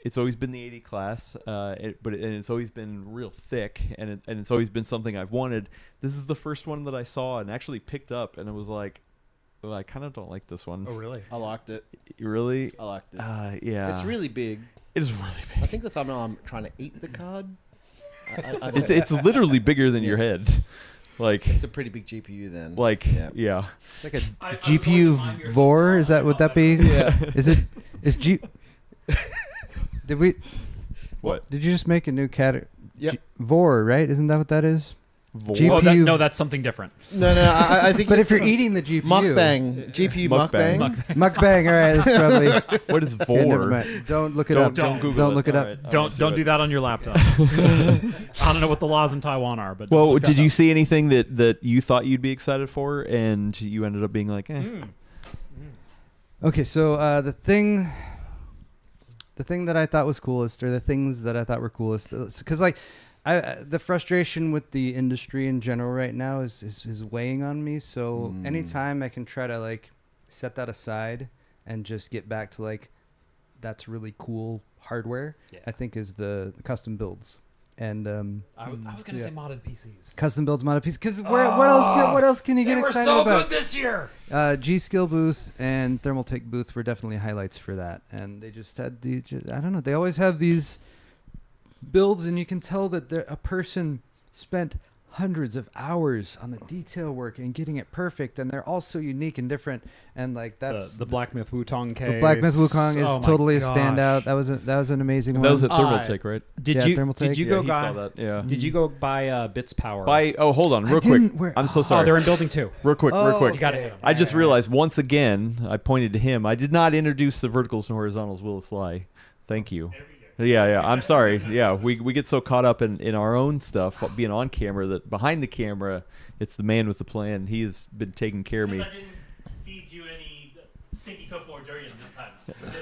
it's always been the 80 class, and it's always been real thick, and it's always been something I've wanted. This is the first one that I saw and actually picked up, and it was like, well, I kind of don't like this one. Oh, really? I liked it. Really? I liked it. Yeah. It's really big. It is really big. I think the thumbnail. I'm trying to eat the card. I It's literally bigger than your head. Like, It's a pretty big GPU then. yeah. It's like a I was GPU going to mine VOR. Is that would that be? Yeah. Is G? Did we? What? Did you just make a new category? Yep. VOR, right? Isn't that what that is? Vor? GPU. Oh, no, that's something different. No, I think. But it's if you're eating the GPU, mukbang, GPU Mukbang. mukbang. mukbang. All right, that's probably. What is Okay, never vor? mind. Don't look it Don't up. Google Don't it. look it All up. right, I Don't won't don't do that on your laptop. I don't know what the laws in Taiwan are, but Well, don't look did that you up. see anything that you thought you'd be excited for, and you ended up being like, eh? Okay, so the thing that I thought was coolest, or the things that I thought were coolest, because like the frustration with the industry in general right now is weighing on me. So anytime I can try to like set that aside and just get back to like that's really cool hardware, Yeah. I think is the custom builds. And I was going to say modded PCs. custom builds, modded piece. Because what else can you get excited about? this year. G-Skill booth and Thermaltake booth were definitely highlights for that. And they just had these, I don't know, they always have these builds, and you can tell that a person spent hundreds of hours on the detail work and getting it perfect, and they're all so unique and different. And like that's the Black Myth Wukong case. the Black Myth Wukong is Oh my totally a gosh. standout. That was an amazing That was one. a Thermaltake, right? Did Yeah, you Thermal did Take. you Yeah, go he buy saw that. Yeah. Did you go buy Bits Power? Hold on, real quick. didn't. I'm so Oh, sorry. they're in building 2. real quick. You got it. I just realized once again, I pointed to him. I did not introduce the verticals and horizontals, Willis Lai. Thank you. Yeah. I'm sorry. Yeah, we get so caught up in our own stuff, being on camera, that behind the camera, it's the man with the plan. He has been taking care of me. I didn't feed you any stinky tofu or durian this time.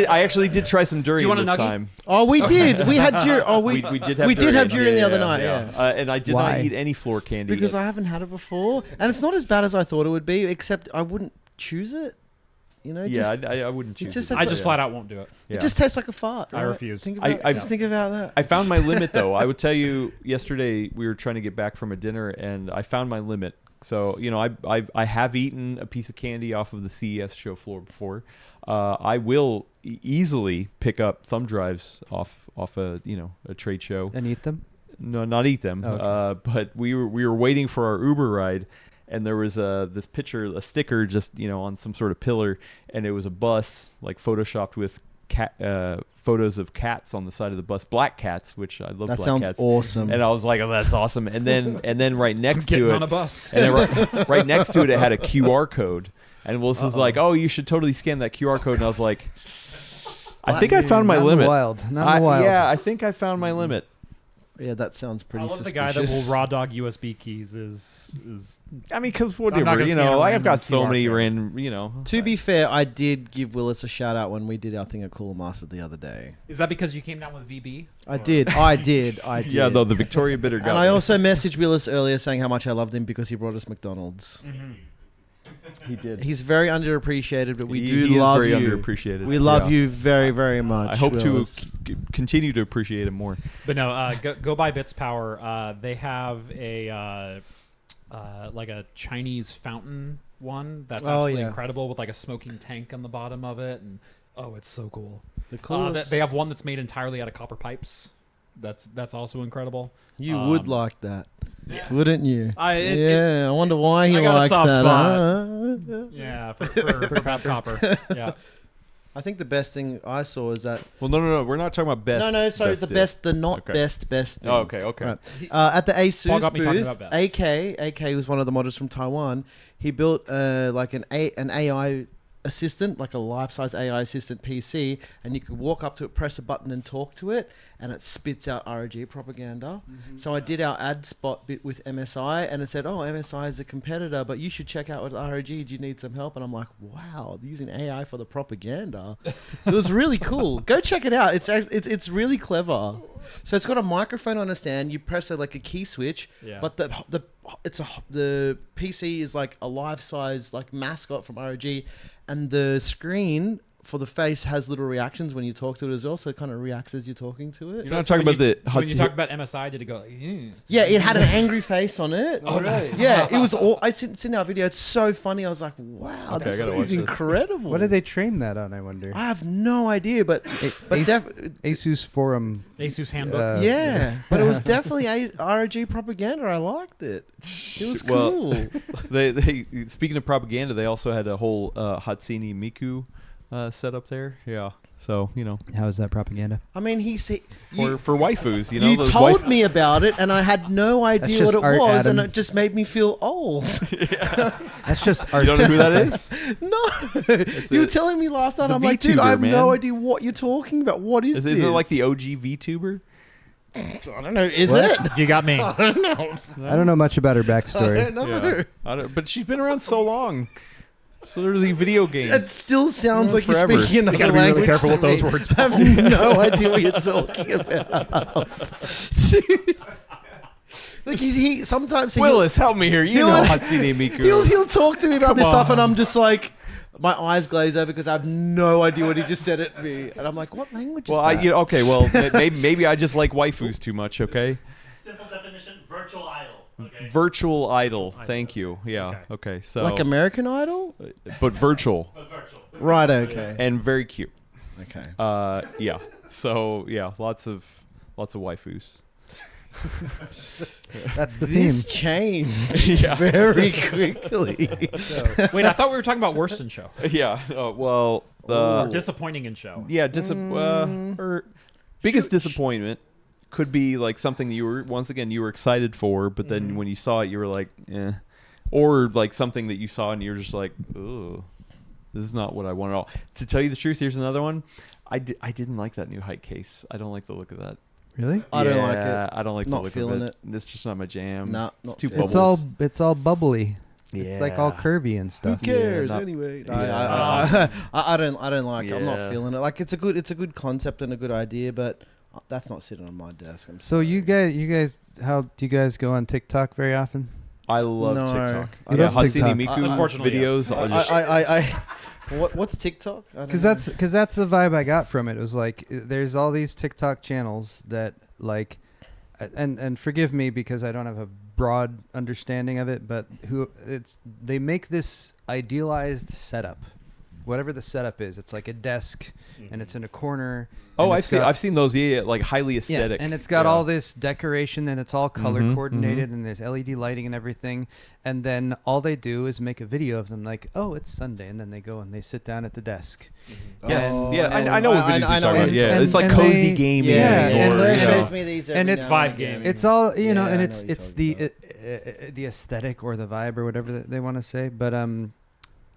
I actually did try some durian want a this nugget? time. Oh, we did. We had durian. Oh, We did have we did have durian durian the other yeah, night. Yeah. And I did Why? not eat any floor candy Because I haven't had it before, and it's not as bad as I thought it would be. Except I wouldn't choose it. You know, yeah, just, I wouldn't choose just it. like I the- just flat out won't do it. Yeah. it just tastes like a fart. I right? refuse. Think about, I- just think about that. I found my limit though. I would tell you, yesterday we were trying to get back from a dinner, and I found my limit. So I have eaten a piece of candy off of the CES show floor before. I will easily pick up thumb drives off a trade show. And eat them. No, not eat them. Okay. But we were waiting for our Uber ride, and there was this picture, a sticker, just on some sort of pillar, and it was a bus like photoshopped with photos of cats on the side of the bus, black cats, which I love. That black sounds cats. awesome. And I was like, oh, that's awesome. And then right next Getting to it, on a bus. and then right next to it, it had a QR code. And Willis was like, oh, you should totally scan that QR code. And I was like, I think I found my Not in the limit. wild. Not in the wild. Yeah, I think I found my limit. Yeah, that sounds I pretty love the suspicious. guy that will raw dog USB keys is I mean, because I'm not whatever, gonna scan a I've random got so QR many code. random, To be fair, I did give Willis a shout out when we did our thing at Cooler Master the other day. Is that because you came down with VB? I did. I did. Yeah, though the Victoria bitter got And I me. also messaged Willis earlier saying how much I loved him because he brought us McDonald's. he did. He's very underappreciated, but we He do is love very you. underappreciated. We love Yeah. you very, very much. I hope Willis. to continue to appreciate him more. But no, go buy Bits Power. They have a like a Chinese fountain one that's Oh, absolutely yeah. incredible with like a smoking tank on the bottom of it, and it's so cool. The coolest. They have one that's made entirely out of copper pipes. That's also incredible. You would like that, wouldn't you? I wonder why he I got a likes soft that. spot. Yeah, for bad copper. Yeah. I think the best thing I saw is that. Well, no, we're not talking about best. No, sorry, the dip. best, the not Okay. best thing. Oh, okay. Right. At the Paul ASUS got me talking booth, about best. AK was one of the modders from Taiwan. He built like an AI assistant, like a life-size AI assistant PC, and you could walk up to it, press a button, and talk to it, and it spits out ROG propaganda. So I did our ad spot bit with MSI, and it said, "Oh, MSI is a competitor, but you should check out with ROG. Do you need some help?" And I'm like, "Wow, they're using AI for the propaganda." It was really cool. Go check it out. It's really clever. So it's got a microphone on a stand. You press like a key switch, Yeah. but the PC is like a life-size like mascot from ROG, and the screen for the face has little reactions when you talk to it as well, so it kind of reacts as you're talking to it. You're not talking about the So when you talk about MSI, did it go? Like, Yeah, it had an angry face on it. Oh, right. Yeah, it was all. I seen our video. It's so funny. I was like, wow, Okay, this I gotta thing watch is this. incredible. What did they train that on? I wonder. I have no idea, but Asus Forum. Asus handbook. yeah, but it was definitely ROG propaganda. I liked it. It was Well, cool. they speaking of propaganda, they also had a whole Hatsune Miku set up there. Yeah. So How is that propaganda? I mean, he said for waifus, you those told me about it, and I had no idea just what it art, was, and Adam. it just made me feel old. That's just You don't know who that is? No, you were telling me last night. a I'm like, dude, I VTuber, have no man. idea what you're talking about. What is Is this? it like the OG VTuber? I don't know. Is What? it? You got me. I don't know. I don't know much about her I backstory. don't know. But she's been around so long. So literally video games. It still sounds like Forever. you're speaking another gotta be really language. careful to with those me. words, I have no idea what you're talking about. Dude. Like he sometimes he'll- Willis, help me here. You he'll- know Hatsune Miku. he'll talk to me about this Come stuff, and on. I'm just like, my eyes glaze over because I have no idea what he just said at me, and I'm like, what language Well, is that? okay. Well, maybe I just like waifus too much. Okay. Simple definition: virtual idol. Okay. Virtual idol. Thank you. Yeah. Okay. So Like American Idol? but virtual But virtual. Right. Okay. and very cute. Okay. Yeah. So yeah, lots of waifus. That's the theme. This changed very quickly. Wait, I thought we were talking about worst in show. Yeah. Well, Or disappointing in show. yeah, or biggest disappointment could be like something that you were excited for, but then when you saw it, you were like, eh. Or like something that you saw and you're just like, oh, this is not what I want at all. To tell you the truth, here's another one. I didn't like that new height case. I don't like the look of that. Really? I don't like it. I don't like Not the look feeling of it. It's just not my jam. Nah, it's not too feeling bubbles. It's all bubbly. It's like all Yeah. curvy and Who stuff. cares not- anyway? Yeah. I don't like it. I'm not Yeah. feeling it. Like it's a good concept and a good idea, but that's not sitting on my desk. I'm So sorry. you guys, how do you guys go on TikTok very often? I love No, TikTok. I don't Hatsune TikTok. Miku Unfortunately, videos. yes. are just, What's TikTok? Because that's the vibe I got from it. It was like there's all these TikTok channels that like, and forgive me because I don't have a broad understanding of it, but they make this idealized setup, whatever the setup is. It's like a desk, and it's in a corner. oh, and I've seen those. Yeah, like highly yeah, aesthetic. and it's got Yeah. all this decoration, and it's all color Mhm, coordinated, and there's LED lighting and everything. And then all they do is make a video of them, like, oh, it's Sunday, and then they go and they sit down at the desk. Yes, Oh, yeah, I know. I know what I videos know you're talking about. what Yeah, and- it's like and cozy they- gaming. yeah, and or, Claire you you know. shows me these every and now it's vibe again. gaming. It's all Yeah, and I know it's what you're it's talking the aesthetic or the vibe or whatever that they want to say. But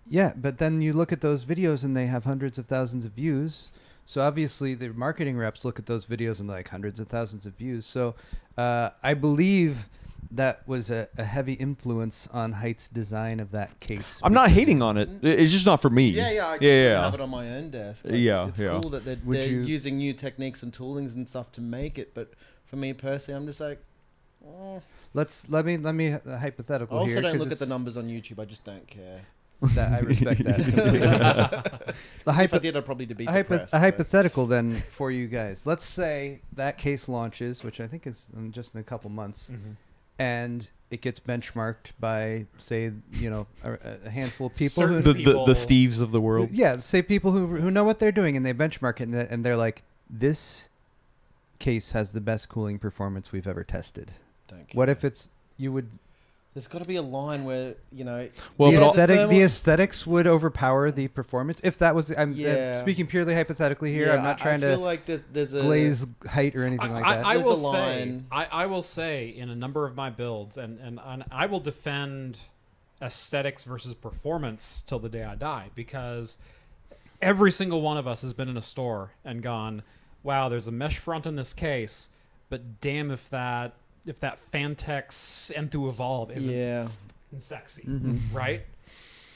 yeah. But then you look at those videos and they have hundreds of thousands of views. So obviously the marketing reps look at those videos and like hundreds of thousands of views. So I believe that was a heavy influence on Height's design of that case. I'm not because hating on it. It's just not for me. Yeah, I just yeah. have it on my own desk. Yeah, it's yeah. cool that they're Would you- using new techniques and toolings and stuff to make it. But for me personally, I'm just like, oh. let me hypothetical I also here. don't 'cause look at it's- the numbers on YouTube. I just don't care. That I respect that. The If I did, I'd probably be depressed. a hypothetical then for you guys. Let's say that case launches, which I think is just in a couple months, and it gets benchmarked by, say, a handful of people Certain who, The Steves of the world. yeah, say people who know what they're doing, and they benchmark it, and they're like, this case has the best cooling performance we've ever tested. Don't care. What if it's you would There's got to be a line where Well, the but the aesthetics would overpower the performance if that was. I'm Yeah. speaking purely hypothetically here. Yeah, I'm not trying I feel to like there's a glaze height or anything like that. I There's will a say, line. I will say in a number of my builds, and I will defend aesthetics versus performance till the day I die, because every single one of us has been in a store and gone, wow, there's a mesh front in this case, but damn if that Fantex Enthu Evolve isn't Yeah. f***ing sexy, Mm-hmm. right?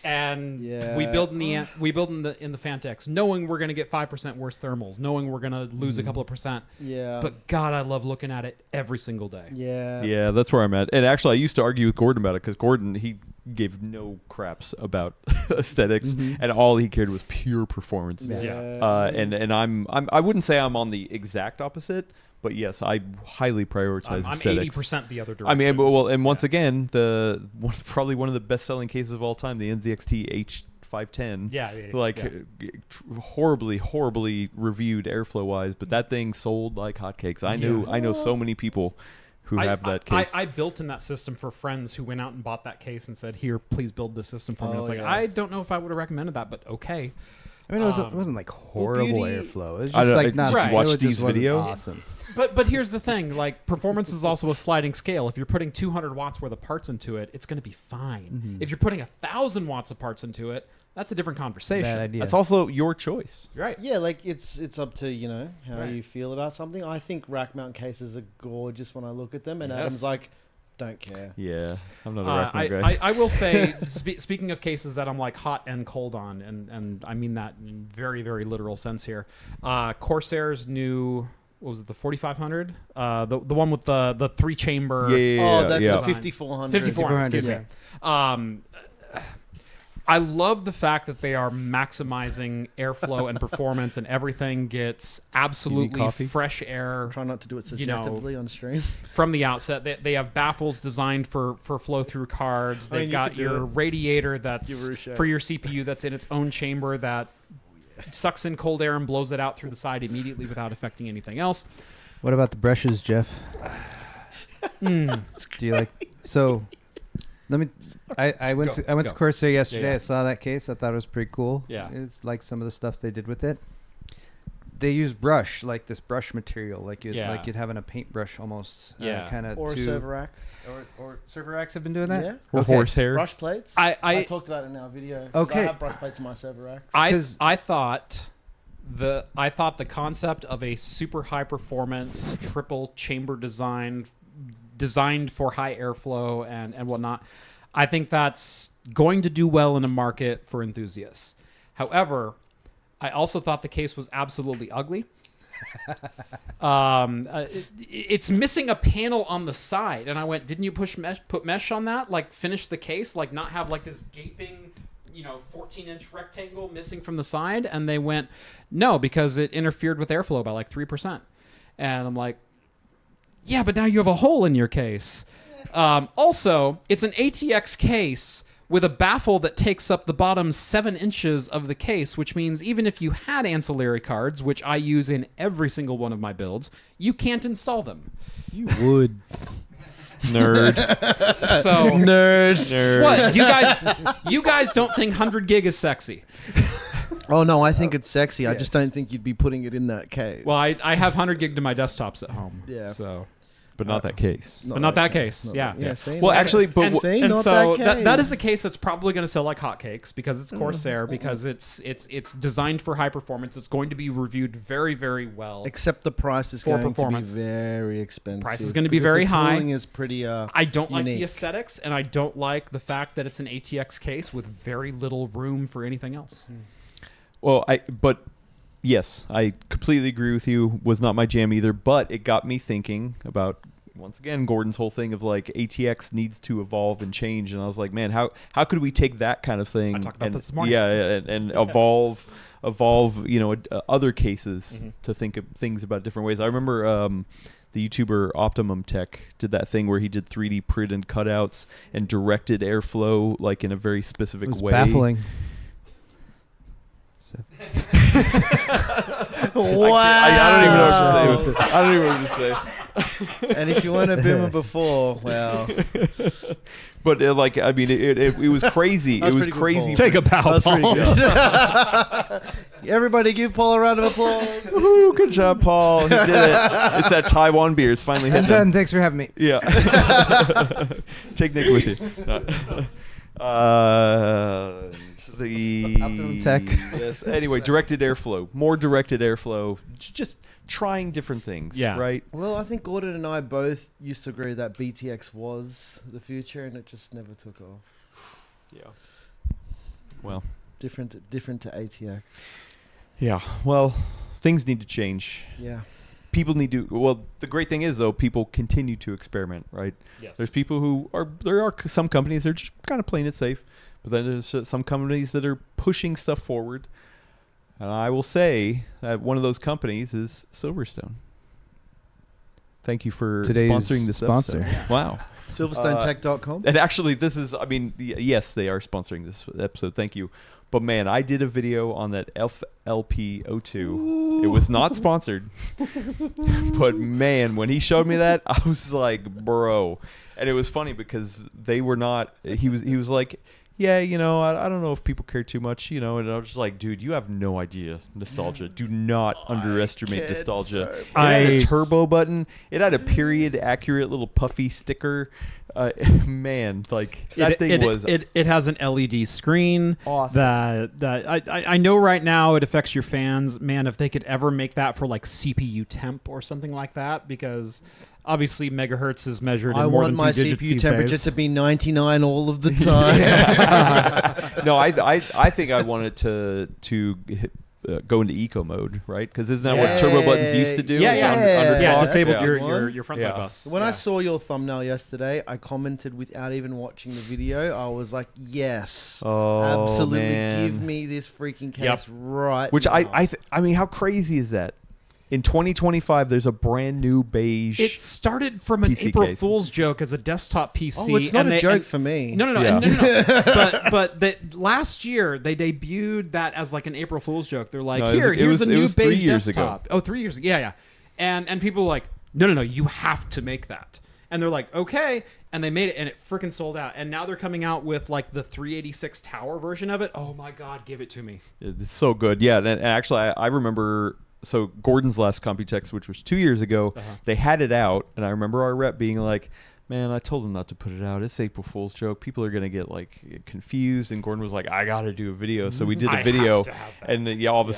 And Yeah. we build in the Fantex, knowing we're going to get 5% worse thermals, knowing we're going to lose a couple of percent. Yeah. But God, I love looking at it every single day. yeah. Yeah, that's where I'm at. And actually, I used to argue with Gordon about it because Gordon, he gave no craps about aesthetics, and all he cared was pure performance. Yeah. And I wouldn't say I'm on the exact opposite, but yes, I highly prioritize I'm aesthetics. 80% the other direction. I mean, well, and once again, probably one of the best-selling cases of all time, the NZXT H510. Yeah. Like horribly reviewed airflow-wise, but that thing sold like hotcakes. I know so many people who have that case. I built in that system for friends who went out and bought that case and said, "Here, please build this system for me." Oh, It's like, yeah. I don't know if I would have recommended that, but okay. I mean, it wasn't like horrible beauty- airflow. It was I just don't- like did not. you Right. watch it just Steve's wasn't video? Awesome. But here's the thing: like, performance is also a sliding scale. If you're putting 200 watts worth of parts into it, it's going to be fine. If you're putting 1,000 watts of parts into it, that's a different conversation. Bad idea. That's also your choice. You're right. Yeah, like it's up to how Right. you feel about something. I think rack mount cases are gorgeous when I look at them, and Yes. Adam's like, don't care. Yeah, I'm not a rack guy. I will say, speaking of cases that I'm like hot and cold on, and I mean that in very, very literal sense here. Corsair's new, what was it, the 4500? The one with the 3-chamber. Oh, that's yeah. a 5400. 5400, excuse Yeah. me. I love the fact that they are maximizing airflow and performance, and everything gets absolutely coffee? fresh air Try not to do it You know, subjectively on stream. from the outset. They have baffles designed for flow through cards. I mean, They've you got could do your it. radiator that's Give her a shot. for your CPU that's in its own chamber that sucks in cold air and blows it out through the side immediately without affecting anything else. What about the brushes, Jeff? Do you like? So, let me. I went to Corsair yesterday. Yeah. I saw that case. I thought it was pretty cool. Yeah. It's like some of the stuff they did with it. They use brush, like this brush material, like you'd have in a paintbrush almost. Yeah. Kind of. Or a server rack. Or server racks have been doing that. Yeah. Or Okay. horsehair. Brush plates. I talked about it in our video. 'cause Okay. I have brush plates in my server racks. I thought the concept of a super high performance triple chamber designed for high airflow and whatnot, I think that's going to do well in a market for enthusiasts. However, I also thought the case was absolutely ugly. It's missing a panel on the side, and I went, didn't you put mesh on that? Like finish the case, like not have like this gaping 14-inch rectangle missing from the side? And they went, no, because it interfered with airflow by like 3%. And I'm like, yeah, but now you have a hole in your case. Also, it's an ATX case with a baffle that takes up the bottom 7 inches of the case, which means even if you had ancillary cards, which I use in every single one of my builds, you can't install them. You would. Nerd. So Nerd. What? You guys don't think 100 gig is sexy? Oh no, I think it's sexy. I just don't think you'd be putting it in that case. Well, I have 100 gig to my desktops at home. Yeah. So, But not that case. but not that case. Yeah. Yeah. See, Well, not- actually, but and, see, and not so that that case. is a case that's probably going to sell like hotcakes because it's Corsair, because it's designed for high performance. It's going to be reviewed very, very well. except the price is For going performance. to be very expensive. Price is gonna be because very the high. tooling is pretty. I don't like the unique. aesthetics, and I don't like the fact that it's an ATX case with very little room for anything else. Well, but yes, I completely agree with you. Was not my jam either, but it got me thinking about, once again, Gordon's whole thing of like ATX needs to evolve and change, and I was like, man, how could we take that kind of thing I talked about and this morning. and evolve other cases to think of things about different ways. I remember the YouTuber Optimum Tech did that thing where he did 3D printed cutouts and directed airflow like in a very specific It was way. baffling. Wow. I don't even know what to say. I don't even know what to say. And if you weren't a boomer before, well, But like, I mean, it was crazy. That was It was pretty good, crazy. Paul. Take a bow, that's pretty Paul. good. Everybody give Paul a round of applause. Woohoo, good job, Paul. He did it. It's that Taiwan beer. It's finally I'm hitting him. done. Thanks for having me. Yeah. Take Nick with you. The Optimum Tech. Yes. Anyway, directed airflow. More directed airflow. Just trying different things. Yeah. Right. Well, I think Gordon and I both used to agree that BTX was the future, and it just never took off. Yeah. Well. Different to ATX. Yeah. Well, things need to change. Yeah. People need to. Well, the great thing is though, people continue to experiment. Right. Yes. There's people who are. There are some companies that are just kind of playing it safe. But then there's some companies that are pushing stuff forward. And I will say that one of those companies is Silverstone. Thank you for Today's sponsoring this sponsor. episode. Wow. SilverstoneTech.com. And actually, this is, I mean, yes, they are sponsoring this episode. Thank you. But man, I did a video on that FLP02. It was not sponsored. But man, when he showed me that, I was like, bro. And it was funny because they were not, he was like, yeah, I don't know if people care too much, and I was just like, dude, you have no idea nostalgia. Do not underestimate get nostalgia. so It had a I- turbo button. It had a period accurate little puffy sticker. Man, like that thing was It has an LED screen. awesome. That I know right now it affects your fans. Man, if they could ever make that for like CPU temp or something like that, because obviously megahertz is measured in I more want than my 2 digits CPU these temperature days. to be 99 all of the time. No, I think I wanted to go into eco mode, right? Because isn't that what turbo buttons used to do? Yeah, Is yeah. underclock? Yeah, disable that's a your, good your one. your frontside Yeah. bus. When I Yeah. saw your thumbnail yesterday, I commented without even watching the video. I was like, yes, Oh, absolutely, man. give me this freaking case Yep. right Which now. I mean, how crazy is that? In 2025, there's a brand new beige. It started from an PC April case. Fool's joke as a desktop PC. Oh, it's not and a they- joke and- for me. No. Yeah. but last year they debuted that as like an April Fool's joke. They're like, No, it here's was- a it new was 3 beige years ago. desktop. Oh, 3 years ago. Yeah. And people were like, no, you have to make that. And they're like, okay. And they made it, and it freaking sold out. And now they're coming out with like the 386 tower version of it. Oh my God, give it to me. It's so good. Yeah, and actually, I remember. So Gordon's last Computex, which was 2 years ago, they had it out, and I remember our rep being like, "Man, I told him not to put it out. It's April Fool's joke. People are gonna get like confused." And Gordon was like, "I got to do a video." So we did a video, and all of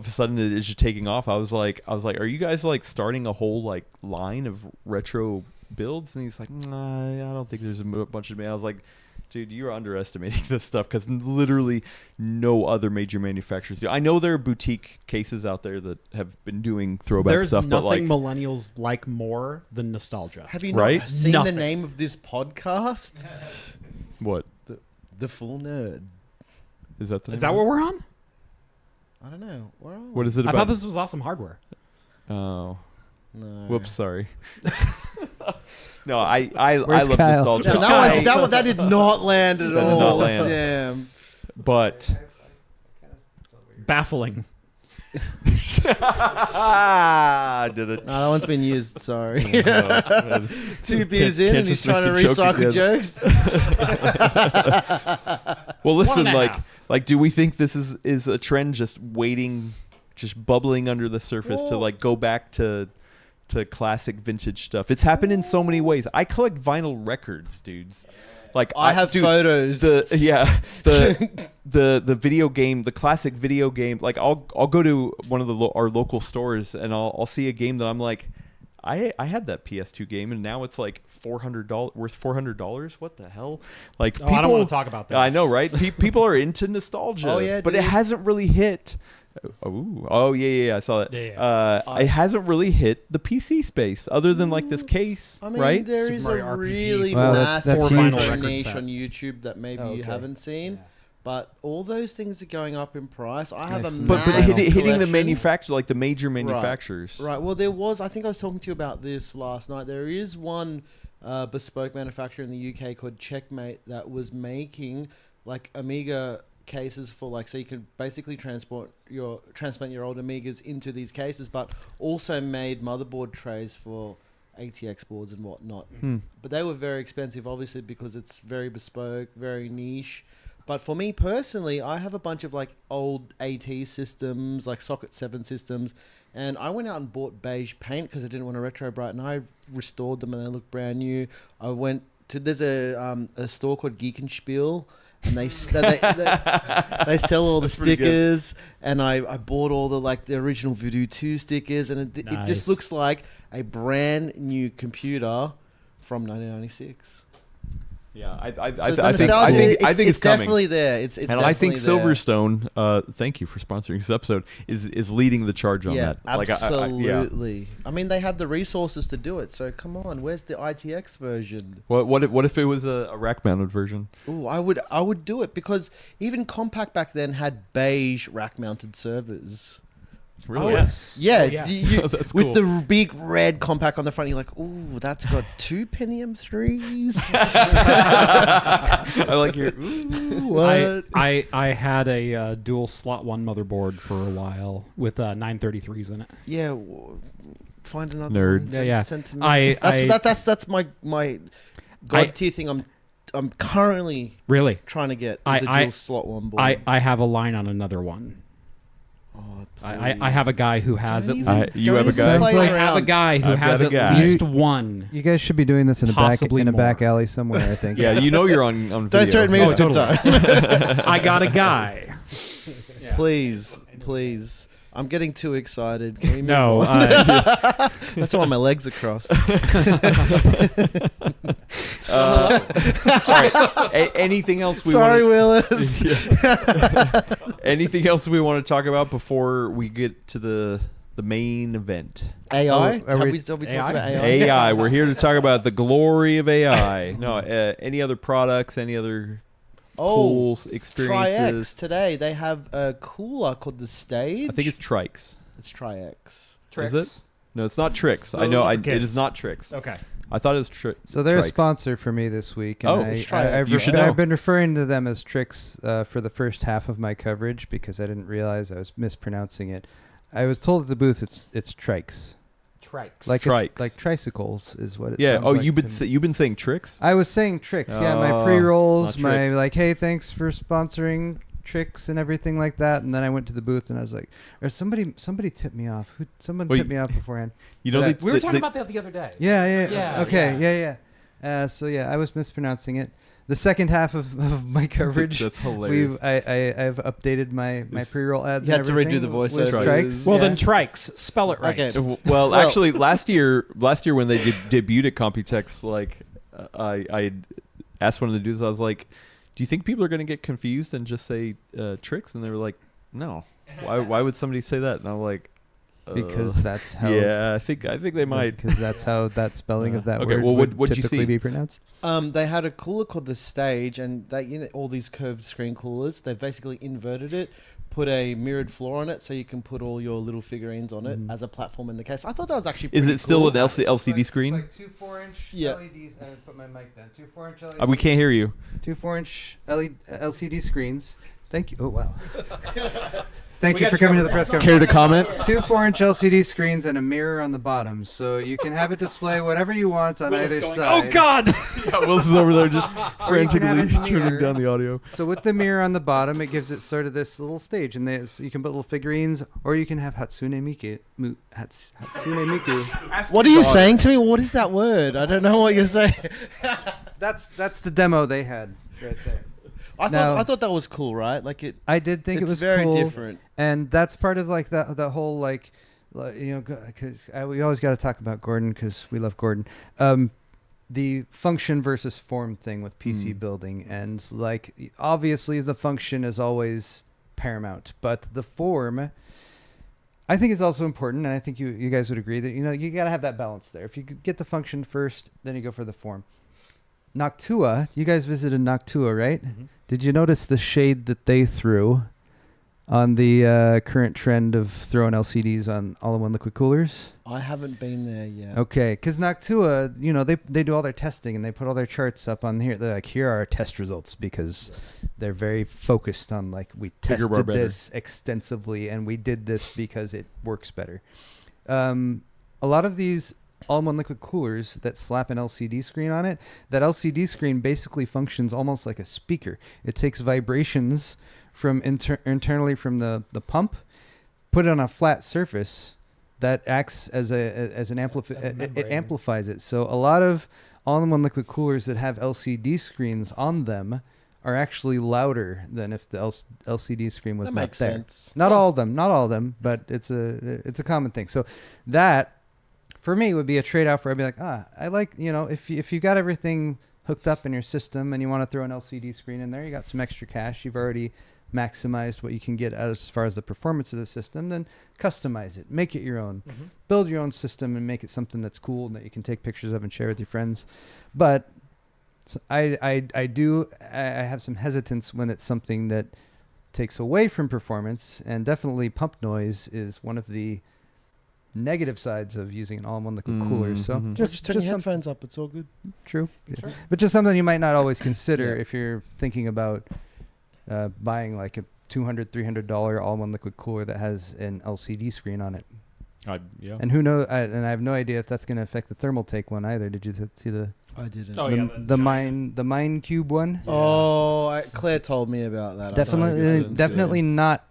a sudden it's just taking off. I was like, "Are you guys like starting a whole like line of retro builds?" And he's like, "Nah, I don't think there's a bunch of me." I was like, dude, you're underestimating this stuff because literally no other major manufacturers do. I know there are boutique cases out there that have been doing throwback stuff, but like There's nothing millennials like more than nostalgia. Have you Right? not seen Nothing. the name of this podcast? what The Full Nerd. is that? The Is name that of what it? we're on? I don't know. Where are we? What is it I about? thought this was awesome hardware. Oh, No. whoops, sorry. No, I Where's love Kyle? nostalgia. No, that did not land at That did all. not land. Damn. But Baffling. did it? No, that one's been used. Sorry. No. 2 beers Can't in, and he's just make trying to the joke recycle again. jokes. Well, listen, 1.5. like, do we think this is a trend just waiting, just bubbling under the surface to Well- like go back to classic vintage stuff? It's happened in so many ways. I collect vinyl records, dudes. Like I have dude, photos. the video game, the classic video game. Like I'll go to one of our local stores and I'll see a game that I'm like, I had that PS2 game and now it's like $400 worth $400. What the hell? Like I don't want to talk about this. I know, right? People are into nostalgia. Oh, yeah, but it dude. hasn't really hit. Oh yeah, I saw that. Yeah. It hasn't really hit the PC space, other than like this case, I mean, right? there Super is Mario a RPG. really Wow, that's massive huge. retro Record niche set. on YouTube that maybe Oh, you okay. haven't seen. Yeah. But all those things are going up in price. I have Nice. a But massive hitting the collection. manufacturer, like the major manufacturers, Right. Well, there was. I think I was talking to you about this last night. There is one bespoke manufacturer in the UK called Checkmate that was making like Amiga cases for like, so you could basically transplant your old Amigas into these cases, but also made motherboard trays for ATX boards and whatnot. But they were very expensive, obviously, because it's very bespoke, very niche. But for me personally, I have a bunch of like old AT systems, like Socket 7 systems, and I went out and bought beige paint because I didn't want to retro bright, and I restored them and they look brand new. I went to, there's a store called Geekenspiel, and they sell all the That's pretty good. stickers, and I bought all the original Voodoo 2 stickers, and it Nice. just looks like a brand new computer from 1996. Yeah, I So think the I nostalgia, think it's it's coming. definitely there. It's And I think definitely there. Silverstone, thank you for sponsoring this episode, is leading the charge on Yeah, that. Like, yeah. absolutely. I mean, they have the resources to do it. So come on, where's the ITX version? What if it was a rack mounted version? Ooh, I would do it because even Compaq back then had beige rack mounted servers. Really? yes. Yeah, Oh, yes. That's with cool. the big red Compaq on the front, you're like, ooh, that's got 2 Pentium 3s. I like your. Ooh, what? I had a dual slot 1 motherboard for a while with 933s in it. Yeah, find another Nerd. one. Yeah, yeah. Send to me. That's my god tier thing. I'm currently Really? trying to get I- is a I- dual slot 1 board. I have a line on another one. Oh, I have a guy who has Don't at even- least. You have a even guy? play Sounds like- I have a around. guy who I've has got at a guy. least one. You guys should be doing this in a Possibly back more. alley somewhere, I think. Yeah, you know you're on video. Don't threaten me Oh, with good totally. time. I got a guy. Please. I'm getting too excited. Can we move No, on? That's why my legs are crossed. All right. Anything else we Sorry, want? Willis. Anything else we want to talk about before we get to the main event? AI? Oh, are have we- we talked AI? about AI? AI. We're here to talk about the glory of AI. No, any other products? Any other cool Tri-X experiences? today. They have a cooler called the Stage. I think it's Trikes. It's Tri-X. Is it? No, it's not Tricks. I Those know. are It for is kids. not Tricks. Okay. I thought it was Tricks. So they're a Trikes. sponsor for me this week. And Oh, I, let's try it. I've, You should and know. I've been referring to them as Tricks for the first half of my coverage because I didn't realize I was mispronouncing it. I was told at the booth it's Trikes. Trikes. like Trikes. like tricycles is what it Yeah. sounds Oh, like you've to been me. you've been saying tricks. I was saying tricks. Yeah, Oh, my pre-rolls, it's not my tricks. like, hey, thanks for sponsoring tricks and everything like that. And then I went to the booth and I was like, or somebody tipped me off. Someone Well, tipped me off beforehand. You know, But we were talking about that the other day. Yeah. Okay. Yeah. Yeah. So yeah, I was mispronouncing it. The second half of my coverage, That's hilarious. I've updated my pre-roll ads. You and had to redo everything the voice with overs. strikes. Well, Yeah. then trikes. Spell it right. Okay. Well, actually, last year when they debuted at Computex, like I asked one of the dudes, I was like, "Do you think people are going to get confused and just say tricks?" And they were like, "No. Why would somebody say that?" And I'm like, because that's how. yeah, I think they might. Because that's how that spelling of that Okay, word well, would what'd you typically see? be pronounced. They had a cooler called the Stage, and all these curved screen coolers. They've basically inverted it, put a mirrored floor on it, so you can put all your little figurines on it as a platform in the case. I thought that was actually Is pretty it still cool. an LCD screen? It's like 2 4-inch Yeah. LEDs. I put my mic down. 2 4-inch LEDs. We can't hear you. 2 4-inch LCD screens. Thank you. Oh wow. Thank We you got for you coming to covered. the press conference. Care to comment? 2 4-inch LCD screens and a mirror on the bottom, so you can have it display whatever you want on either side. Oh God! Yeah, Willis is over there just Or you can have frantically it turning mirrored. down the audio. So with the mirror on the bottom, it gives it sort of this little stage, and you can put little figurines, or you can have Hatsune Miku. Hatsune Miku. What are you saying to me? What is that word? I don't know what you're saying. That's the demo they had right there. I Now- thought that was cool, right? Like it. I did think It's it was very cool, different. and that's part of like that whole because we always got to talk about Gordon because we love Gordon. The function versus form thing with PC building, and like obviously the function is always paramount, but the form, I think, is also important, and I think you guys would agree that you got to have that balance there. If you could get the function first, then you go for the form. Noctua, you guys visited Noctua, right? Mm-hmm. Did you notice the shade that they threw on the current trend of throwing LCDs on all-in-one liquid coolers? I haven't been there yet. Okay, because Noctua, they do all their testing and they put all their charts up on here. They're like, here are our test results, because they're very focused on like, we Bigger, more tested better. this extensively and we did this because it works better. A lot of these all-in-one liquid coolers that slap an LCD screen on it, that LCD screen basically functions almost like a speaker. It takes vibrations from internally from the pump, put it on a flat surface that acts as an amplifier. It amplifies it. So a lot of all-in-one liquid coolers that have LCD screens on them are actually louder than if the LCD screen was That not makes there. sense. Not all of them, but it's a common thing. So that, for me, would be a trade-off where I'd be like, I like, if you got everything hooked up in your system and you want to throw an LCD screen in there, you got some extra cash, you've already maximized what you can get as far as the performance of the system, then customize it, make it your own, build your own system and make it something that's cool and that you can take pictures of and share with your friends. But I have some hesitance when it's something that takes away from performance, and definitely pump noise is one of the negative sides of using an all-in-one liquid cooler. So Just turn your some headphones up. It's all good. true, Sure. but just something you might not always consider Yeah. if you're thinking about buying like a $200-$300 all-in-one liquid cooler that has an LCD screen on it. Yeah. And who knows? And I have no idea if that's going to affect the thermal take one either. Did you see the I didn't. Oh, yeah, the Mine Cube one? Oh, Claire told me about that. I don't know if I didn't see Definitely it. not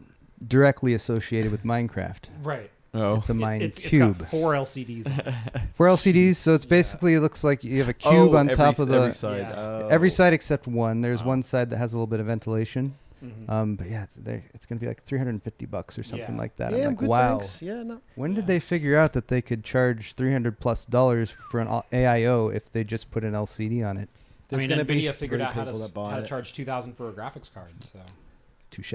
directly associated with Minecraft. Right. Oh. It's a Mine It's Cube. got 4 LCDs. On it. For LCDs, so it's basically, it looks like you have a cube on top of every the side. Yeah. Oh. every side except one. There's Oh. one side that has a little bit of ventilation. Mhm. But yeah, it's going to be like $350 or something Yeah. like that. Yeah, I'm like, good, wow. thanks. Yeah, no. When did they figure out that they could charge $300+ for an AIO if they just put an LCD on it? There's I mean, gonna be NVIDIA figured 3 out how people that buy to it. charge $2,000 for a graphics card. So Touche.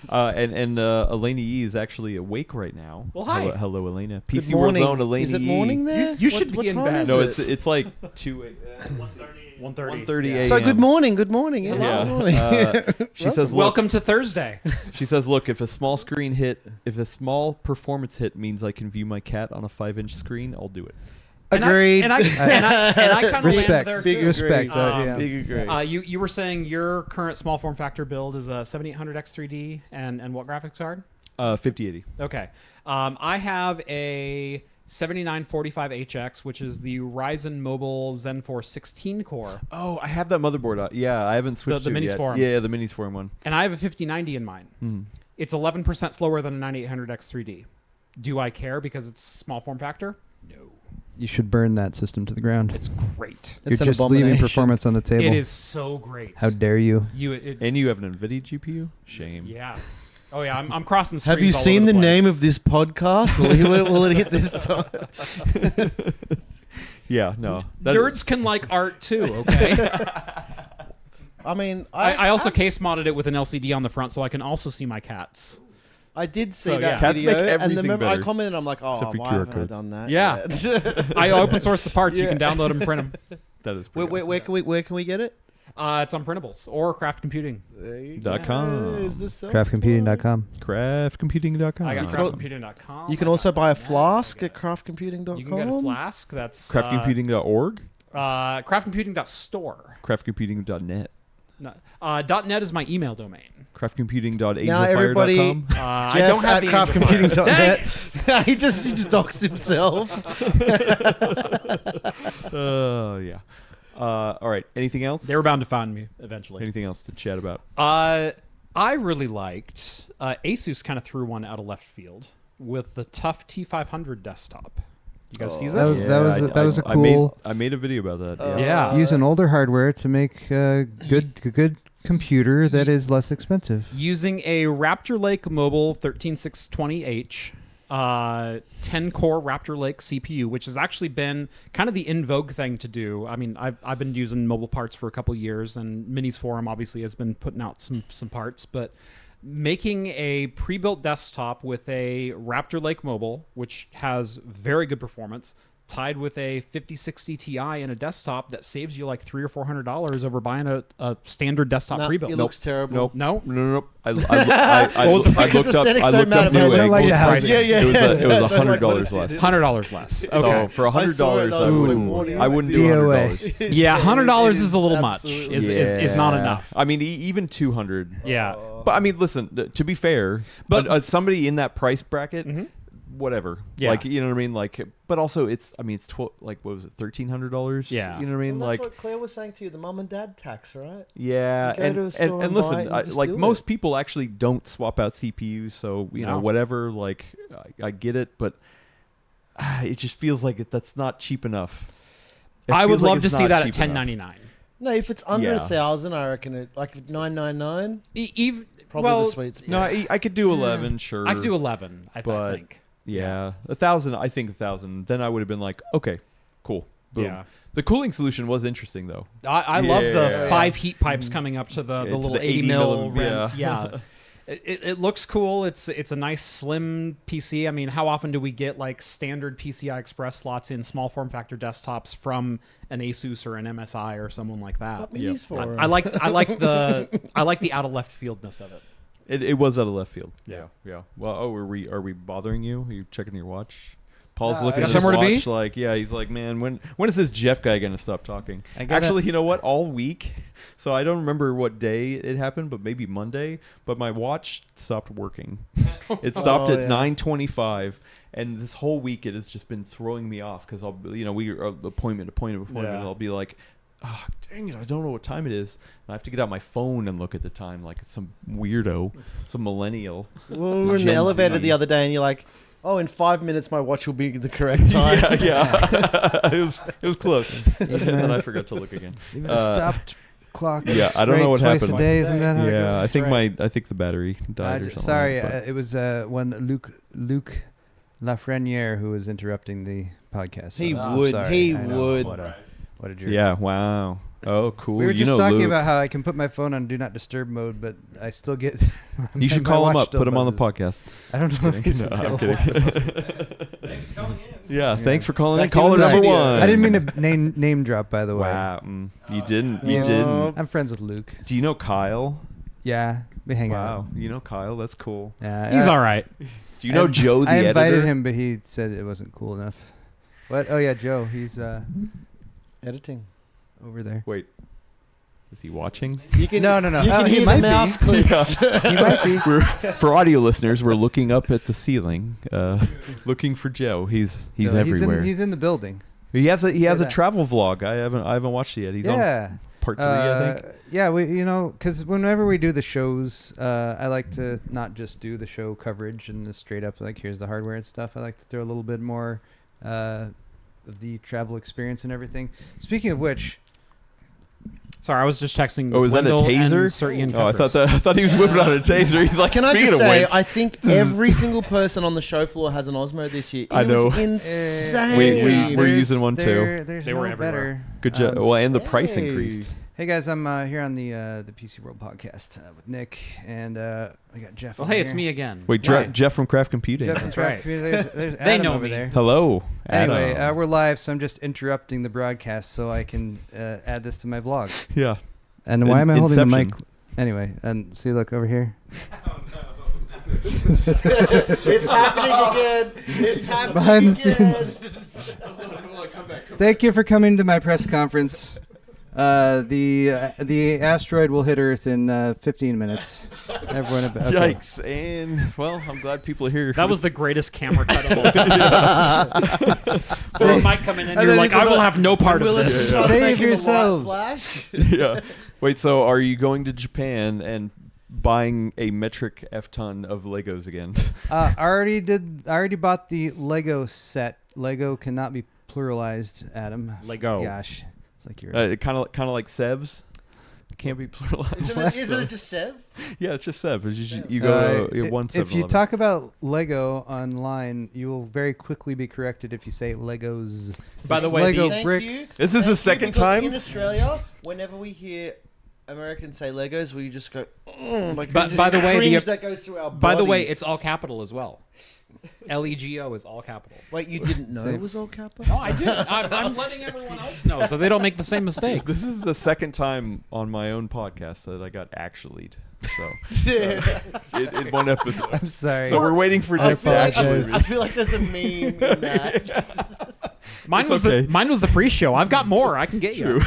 And Elena E is actually awake right now. Well, hi. Hello, Elena. Good PC World morning. Zone, Elena Is it E. morning there? You should be in time bed. is No, it? it's like 2 1:30. 1:30 a.m. So good morning. Good morning. Yeah. Yeah. Good morning. She says, look, Welcome to Thursday. she says, look, if a small performance hit means I can view my cat on a 5-inch screen, I'll do it. Agreed. And I kind of Respect. there Big too. Respect. Yeah. Big agree. You were saying your current small form factor build is a 7800X3D and what graphics card? 5080. Okay. I have a 7945HX, which is the Ryzen Mobile Zen 4 16 core. Oh, I have that motherboard. Yeah, I haven't switched The to it Minis yet. Forum. Yeah, the Minis Forum one. And I have a 5090 in mine. Mm. It's 11% slower than a 9800X3D. Do I care because it's small form factor? No. You should burn that system to the ground. It's great. You're It's an just leaving abomination. performance on the table. It is so great. How dare you? And you have an NVIDIA GPU? Shame. Yeah. Oh yeah, I'm crossing the Have you screens all seen over the place. name of this podcast? Will it hit this time? Yeah, no. Nerds can like art too, okay? I mean, I also case modded it with an LCD on the front so I can also see my cats. I did see So, that yeah. Cats video, make and everything the member I better. commented, I'm like, Except oh, for why QR haven't I codes. done that? Yeah. yet? I open source the parts. You Yeah. can download them and print them. That is pretty where can we get it? It's on printables or craft computing. .com. Is this Craftcomputing.com. Craftcomputing.com. I got can al- craftcomputing.com. You can also buy a flask at craftcomputing.com. You can get a flask. That's Craftcomputing.org. craftcomputing.store. Craftcomputing.net. No, .net is my email domain. Craftcomputing.angelfire.com. Now everybody, I Jeff don't have at the Angel craftcomputing.net. he just doxed himself. Yeah. All right. Anything else? They were bound to find me eventually. Anything else to chat about? I really liked Asus kind of threw one out of left field with the Tough T500 desktop. You guys see That this? was- that was a I made, cool- I made a video about that. Yeah. Use an older hardware to make a good computer that is less expensive. Using a Raptor Lake Mobile 13620H, 10-core Raptor Lake CPU, which has actually been kind of the in vogue thing to do. I mean, I've been using mobile parts for a couple years, and Minis Forum obviously has been putting out some parts, but making a pre-built desktop with a Raptor Lake Mobile, which has very good performance, tied with a 5060 Ti in a desktop that saves you like $300 or $400 over buying a standard desktop Nah, pre-built. it looks terrible. Nope. No? No. I What was the price? looked up. Aesthetics I don't looked up matter, new but I don't like angles. the house. pricing. Yeah. It was I don't like what $100 it's less. in. $100 less. Okay. So for $100, I I wouldn't. wouldn't do DOA. $100. Yeah, $100 It is a little much. absolutely- Is not enough. I mean, even 200. Yeah. But I mean, listen. To be fair, But- somebody in that price bracket, whatever. Yeah. Like, you know what I mean. Like, but also it's. I mean, it's what was it? $1,300. Yeah. You know what I mean. Well, that's Like, what Claire was saying to you, the mum and dad tax, right? yeah, You go and to a store and and listen, buy it and you just like do most it. people actually don't swap out CPUs, so you know No. whatever. Like, I get it, but it just feels like that's not cheap enough. It I would feels like love to it's see not that at cheap enough. $10.99. No, if it's under Yeah. 1,000, I reckon it like $999. Even Probably well, the sweet spot. No, I could do 11, sure. I could do 11. I But- think. Yeah, 1,000. I think 1,000. Then I would have been like, okay, cool, boom. Yeah. The cooling solution was interesting though. I love the Yeah. 5 heat pipes coming up to the To little the 80 mil rent. yeah. Yeah. It looks cool. It's a nice slim PC. I mean, how often do we get like standard PCI Express slots in small form factor desktops from an Asus or an MSI or someone like that? What minis for? I like the out of left fieldness of it. It was out of left field. Yeah. Yeah. Well, are we bothering you? Are you checking your watch? Paul's No, looking I at got his somewhere to watch be? like, yeah, he's like, man, when is this Jeff guy going to stop talking? I gotta- Actually, you know what? All week, so I don't remember what day it happened, but maybe Monday, but my watch stopped working. It stopped Oh, at yeah. 9:25, and this whole week it has just been throwing me off because we are appointment to appointment, Yeah. and I'll be like, oh, dang it, I don't know what time it is. And I have to get out my phone and look at the time like it's some weirdo, some millennial. Well, we were in Gen the elevator Z. the other day, and you're like, "Oh, in 5 minutes, my watch will be the correct time." Yeah. it was close. And I forgot to look again. Even a stopped clock. yeah, is I don't know right what twice happened. a day, isn't that how it Yeah, goes? I think the battery died or something. Sorry, but- it was when Luc Lafreniere who was interrupting the podcast. He I'm would. sorry. He I know. would. What a jerk. yeah, wow. Oh, cool. We were you just know talking Luke. about how I can put my phone on do not disturb mode, but I still get. You should my call him watch up, still put him on the buzzes. podcast. I don't know if he's No, I'm available. kidding. Yeah, thanks for calling in. Thank you Caller for the number idea. one. I didn't mean to name drop, by the way. Wow, you didn't. You Yeah. didn't. I'm friends with Luke. Do you know Kyle? Yeah, we hang Wow, out. you know Kyle. That's cool. Yeah, He's all right. Do you know Joe the I editor? invited him, but he said it wasn't cool enough. What? Oh yeah, Joe. He's Editing. over there. Wait. Is he watching? You can, No. You can He hear might the be. mouse clicks. He might be. For audio listeners, we're looking up at the ceiling, looking for Joe. He's No, everywhere. He's in the building. He has a that. travel vlog. I haven't watched it yet. He's on part 3, I think. Yeah, because whenever we do the shows, I like to not just do the show coverage and the straight up like here's the hardware and stuff. I like to throw a little bit more of the travel experience and everything. Speaking of which, Sorry, I was just texting. Oh, is that a Wendell and taser? Sir Ian Oh, I Peppers. thought he was whipping out a taser. He's like, Can I speaking just of say, which, I think every single person on the show floor has an Osmo this year. I It know. was insane. We're there's- using one too. There's They no were everywhere. better. good job. Well, and the price Hey. increased. Hey guys, I'm here on the PCWorld podcast with Nick, and I got Jeff. Well, over hey, it's here. me again. Wait, Hi. Jeff from Craft Computing. Jeff from That's Craft right. Computer. There's They Adam know over me. there. Hello. Anyway, Adam. we're live, so I'm just interrupting the broadcast so I can add this to my vlog. Yeah. And why am I holding the mic? Inception. Anyway, and see, look over here. It's happening again. It's happening Behind the again. scenes. Thank you for coming to my press conference. The asteroid will hit Earth in 15 minutes. Everyone, okay. Yikes. And, well, I'm glad people are here. That was the greatest camera cut of all time. So it might come in and, And you're then like, you I go will back- have no part of Will it this. start Save making the white yourselves. flash? Yeah. Wait, so are you going to Japan and buying a metric F-ton of Legos again? I already bought the Lego set. Lego cannot be pluralized, Adam. Lego. Gosh, it's like yours. Kind of like Sevs. Can't be pluralized. Isn't it just Sev? Yeah, it's just Sev. It's just, you go one If you 7-Eleven. talk about Lego online, you will very quickly be corrected if you say Legos. By the It's way, Lego Thank brick. you. Is this the Thank you, second because time? in Australia, whenever we hear Americans say Legos, we just go, like But there's by this the way, cringe that goes through our By the way, body. it's all capital as well. LEGO is all capital. Wait, you didn't know Same. it was all capital? No, I did. I'm letting everyone else know so they don't make the same mistakes. This is the second time on my own podcast that I got actually'd. So in one episode. I'm sorry. So we're waiting for I Nick to feel, like, actually. I feel like there's a meme in that. Mine It's was okay. the pre-show. I've got more. I can get you.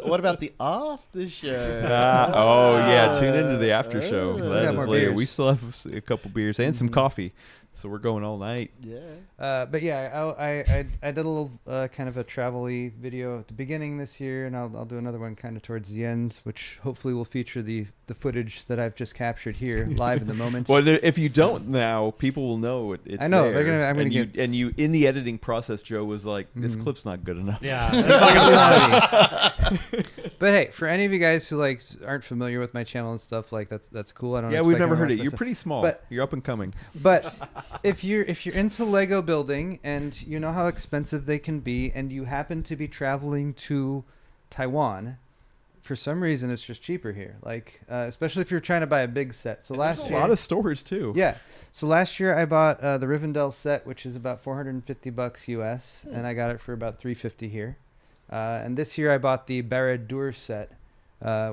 What about the after show? Oh yeah, tune into the after show. Still That got is more later. beers. We still have a couple beers and some coffee, so we're going all night. Yeah. But yeah, I did a little kind of a travel-y video at the beginning this year, and I'll do another one kind of towards the end, which hopefully will feature the footage that I've just captured here live in the moment. Well, if you don't now, people will know it's I know, there. they're gonna- I'm gonna and you, get- and you in the editing process. Joe was like, "This clip's not good enough." Yeah. It's not gonna be But hey, for any of you guys who like aren't familiar with my channel and stuff, like that's cool. I don't. Yeah, we've expect never anyone heard to it. watch You're this. pretty small. But- You're up and coming. But if you're into Lego building and you know how expensive they can be, and you happen to be traveling to Taiwan, for some reason it's just cheaper here. Like especially if you're trying to buy a big set. So last There's year, a lot of stores too. yeah. So last year I bought the Rivendell set, which is about $450 US, and I got it for about $350 here. And this year I bought the Barad-dûr set,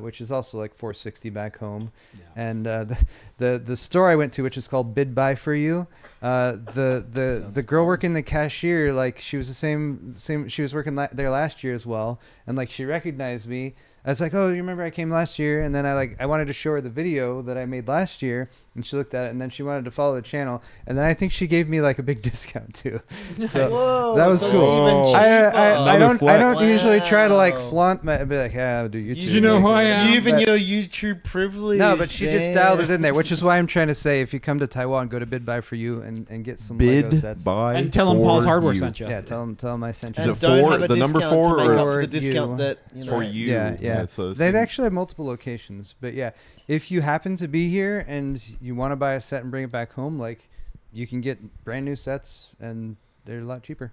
which is also like $460 back home. And the store I went to, which is called Bid Buy for You, the girl working the cashier, like she was the same. She was working there last year as well, and like she recognized me. I was like, "Oh, you remember I came last year?" And then I wanted to show her the video that I made last year, and she looked at it, and then she wanted to follow the channel, and then I think she gave me like a big discount too. So Whoa, that was so cool. It's even Oh. I Another don't flex. usually try to like Wow. flaunt my. I'd be like, yeah, I'll do YouTube. You know who I am. Even But- your YouTube privilege. No, but she just damn. dialed it in there, which is why I'm trying to say, if you come to Taiwan, go to Bid Buy for You and get some Lego Bid sets. buy And tell them Paul's for Hardware you. sent you. Yeah, tell them I sent you. Is And it don't for have a the number discount four to make up or for the discount you? that you know. For you. Yeah. So They actually have multiple locations, but yeah, if you happen to be here and you want to buy a set and bring it back home, like you can get brand new sets and they're a lot cheaper.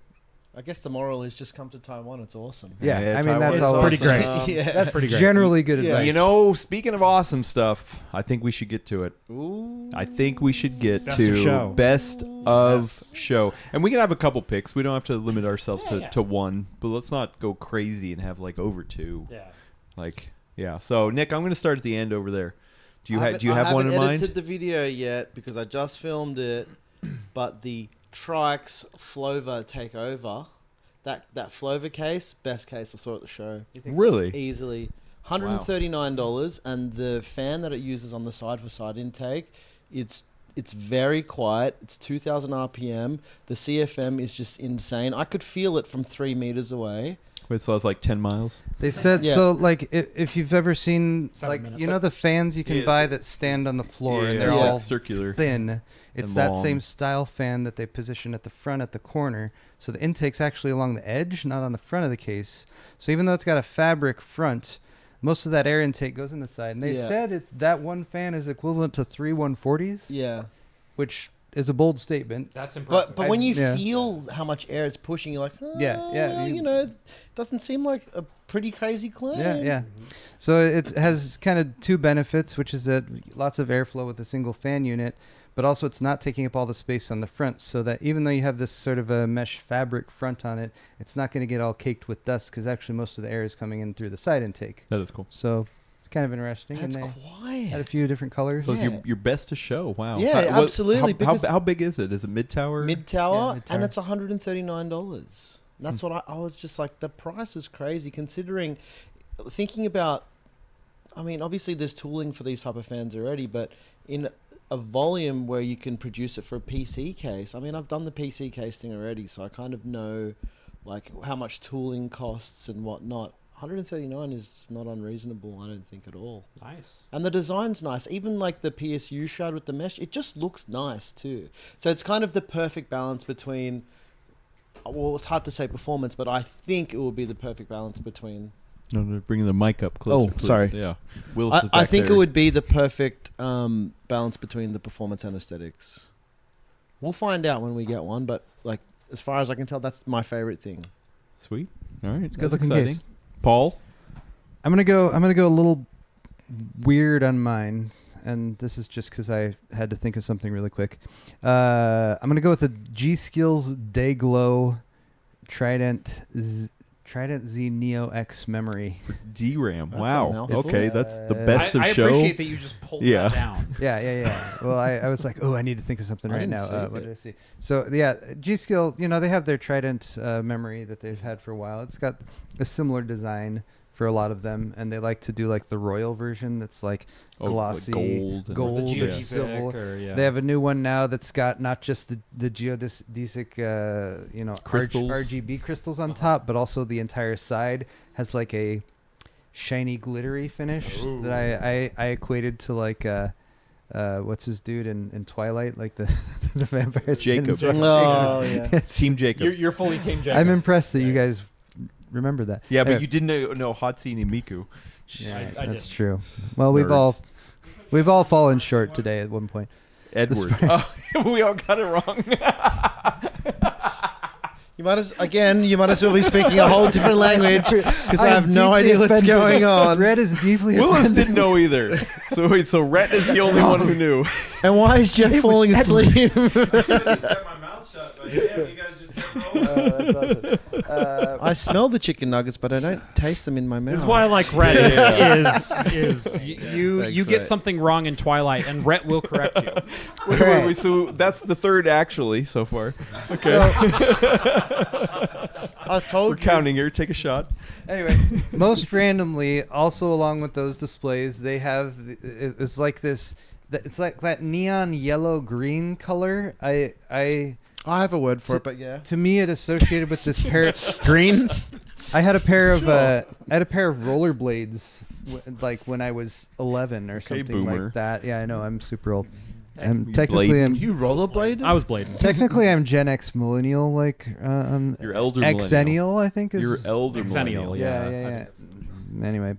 I guess the moral is just come to Taiwan. It's awesome. Yeah, I mean Taiwan that's is all. pretty great. Yeah. That's pretty great. generally good Yeah. advice. You know, speaking of awesome stuff, I think we should get to it. Ooh. I think we should get Best to of show. best of Yes. show. And we can have a couple picks. We don't have to limit ourselves Yeah. to one, but let's not go crazy and have like over two. Yeah. Like, yeah. So, Nick, I'm going to start at the end over there. Do you I have one in I haven't mind? edited the video yet because I just filmed it, but the Trikes Flover takeover, that Flover case, best case I saw at the show. Really? Easily. $139, and the fan that it uses on the side for side intake, it's very quiet. It's 2,000 RPM. The CFM is just insane. I could feel it from 3 meters away. Wait, so it's like 10 miles? They said, Yeah. so like if you've ever seen, 7 like, minutes. you know the fans you can Yeah, buy that stand on the floor and they're it's Yeah. all circular. thin. It's and that long. same style fan that they position at the front at the corner. So the intake's actually along the edge, not on the front of the case. So even though it's got a fabric front, most of that air intake goes in the side. And they Yeah. said that one fan is equivalent to 3 140s, Yeah. which is a bold statement. That's impressive. But when you Yeah. feel how much air it's pushing, you're like, Yeah, yeah, you know, it doesn't seem like a pretty crazy claim. Yeah, yeah. So it has kind of two benefits, which is that lots of airflow with a single fan unit, but also it's not taking up all the space on the front, so that even though you have this sort of a mesh fabric front on it, it's not going to get all caked with dust because actually most of the air is coming in through the side intake. That is cool. So it's kind of interesting. That's and they quiet. had a few different colors. So Yeah. it's your best to show. Wow. Yeah, What- absolutely, How, because- how big is it? Is it mid tower? Mid tower, mid-tower. and it's $139. That's what I was just like. The price is crazy considering. Thinking about, I mean, obviously there's tooling for these type of fans already, but in a volume where you can produce it for a PC case. I mean, I've done the PC case thing already, so I kind of know like how much tooling costs and whatnot. 139 is not unreasonable, I don't think, at all. Nice. And the design's nice. Even like the PSU shroud with the mesh, it just looks nice too. So it's kind of the perfect balance between, well, it's hard to say performance, but I think it will be the perfect balance between. No, bringing the mic up closer. Oh, please. sorry. Yeah. Willis is I back think there. it would be the perfect balance between the performance and aesthetics. We'll find out when we get one, but like as far as I can tell, that's my favorite thing. Sweet. All right. It's Good that's looking exciting. case. Paul? I'm gonna go a little weird on mine, and this is just because I had to think of something really quick. I'm gonna go with the G-Skills Dayglow Trident Z Neo X memory. DRAM. That's a Wow. mouthful. Okay, that's the Uh, best of I show. appreciate that you just pulled Yeah. that down. Yeah. Well, I was like, oh, I need to think of something I right didn't now. see What it. did I see? So yeah, G-Skill, they have their Trident memory that they've had for a while. It's got a similar design for a lot of them, and they like to do like the Royal version that's like Oh, like glossy gold and- gold The or geodesic silver. or, yeah. They have a new one now that's got not just the geodesic, Crystals. RGB crystals on top, but also the entire side has like a shiny, glittery finish that I equated to like what's his dude in Twilight, like the the vampire skins. Jacob. Oh yeah. Team Jacob. You're fully Team Jacob. I'm impressed that you guys remember that. Yeah, but Anyway. you didn't know Hatsune Miku. Yeah, I that's didn't. true. Well, we've Nerds. all fallen short today at one point. Edward. Oh, we all got it wrong. You might as well be speaking a whole different language because I am have no deeply idea what's offended. going on. Red is deeply Willis offended. didn't know either. So wait, so Rhett is the only one who knew. And why is Jeff falling asleep? kept my mouth shut, but damn, you guys just kept rolling. That's awesome. I smell the chicken nuggets, but I don't taste them in my mouth. This is why I like Rhett is you Thanks, get Rhett. something wrong in Twilight, and Rhett will correct you. Wait, so that's the third actually so far. Okay. I told We're counting here. Take a shot. Anyway, most randomly, also along with those displays, they have it's like this. It's like that neon yellow green color. I I have a word for it, but yeah. to me it associated with this pair. Green. I had a pair of rollerblades like when I was 11 or Okay, something boomer. like that. Yeah, I know I'm super old. You I'm technically blade. I'm You rollerblade? I was blading. technically I'm Gen X millennial, like You're elder Xennial, I think is. You're elder Xennial, millennial. yeah. Anyway,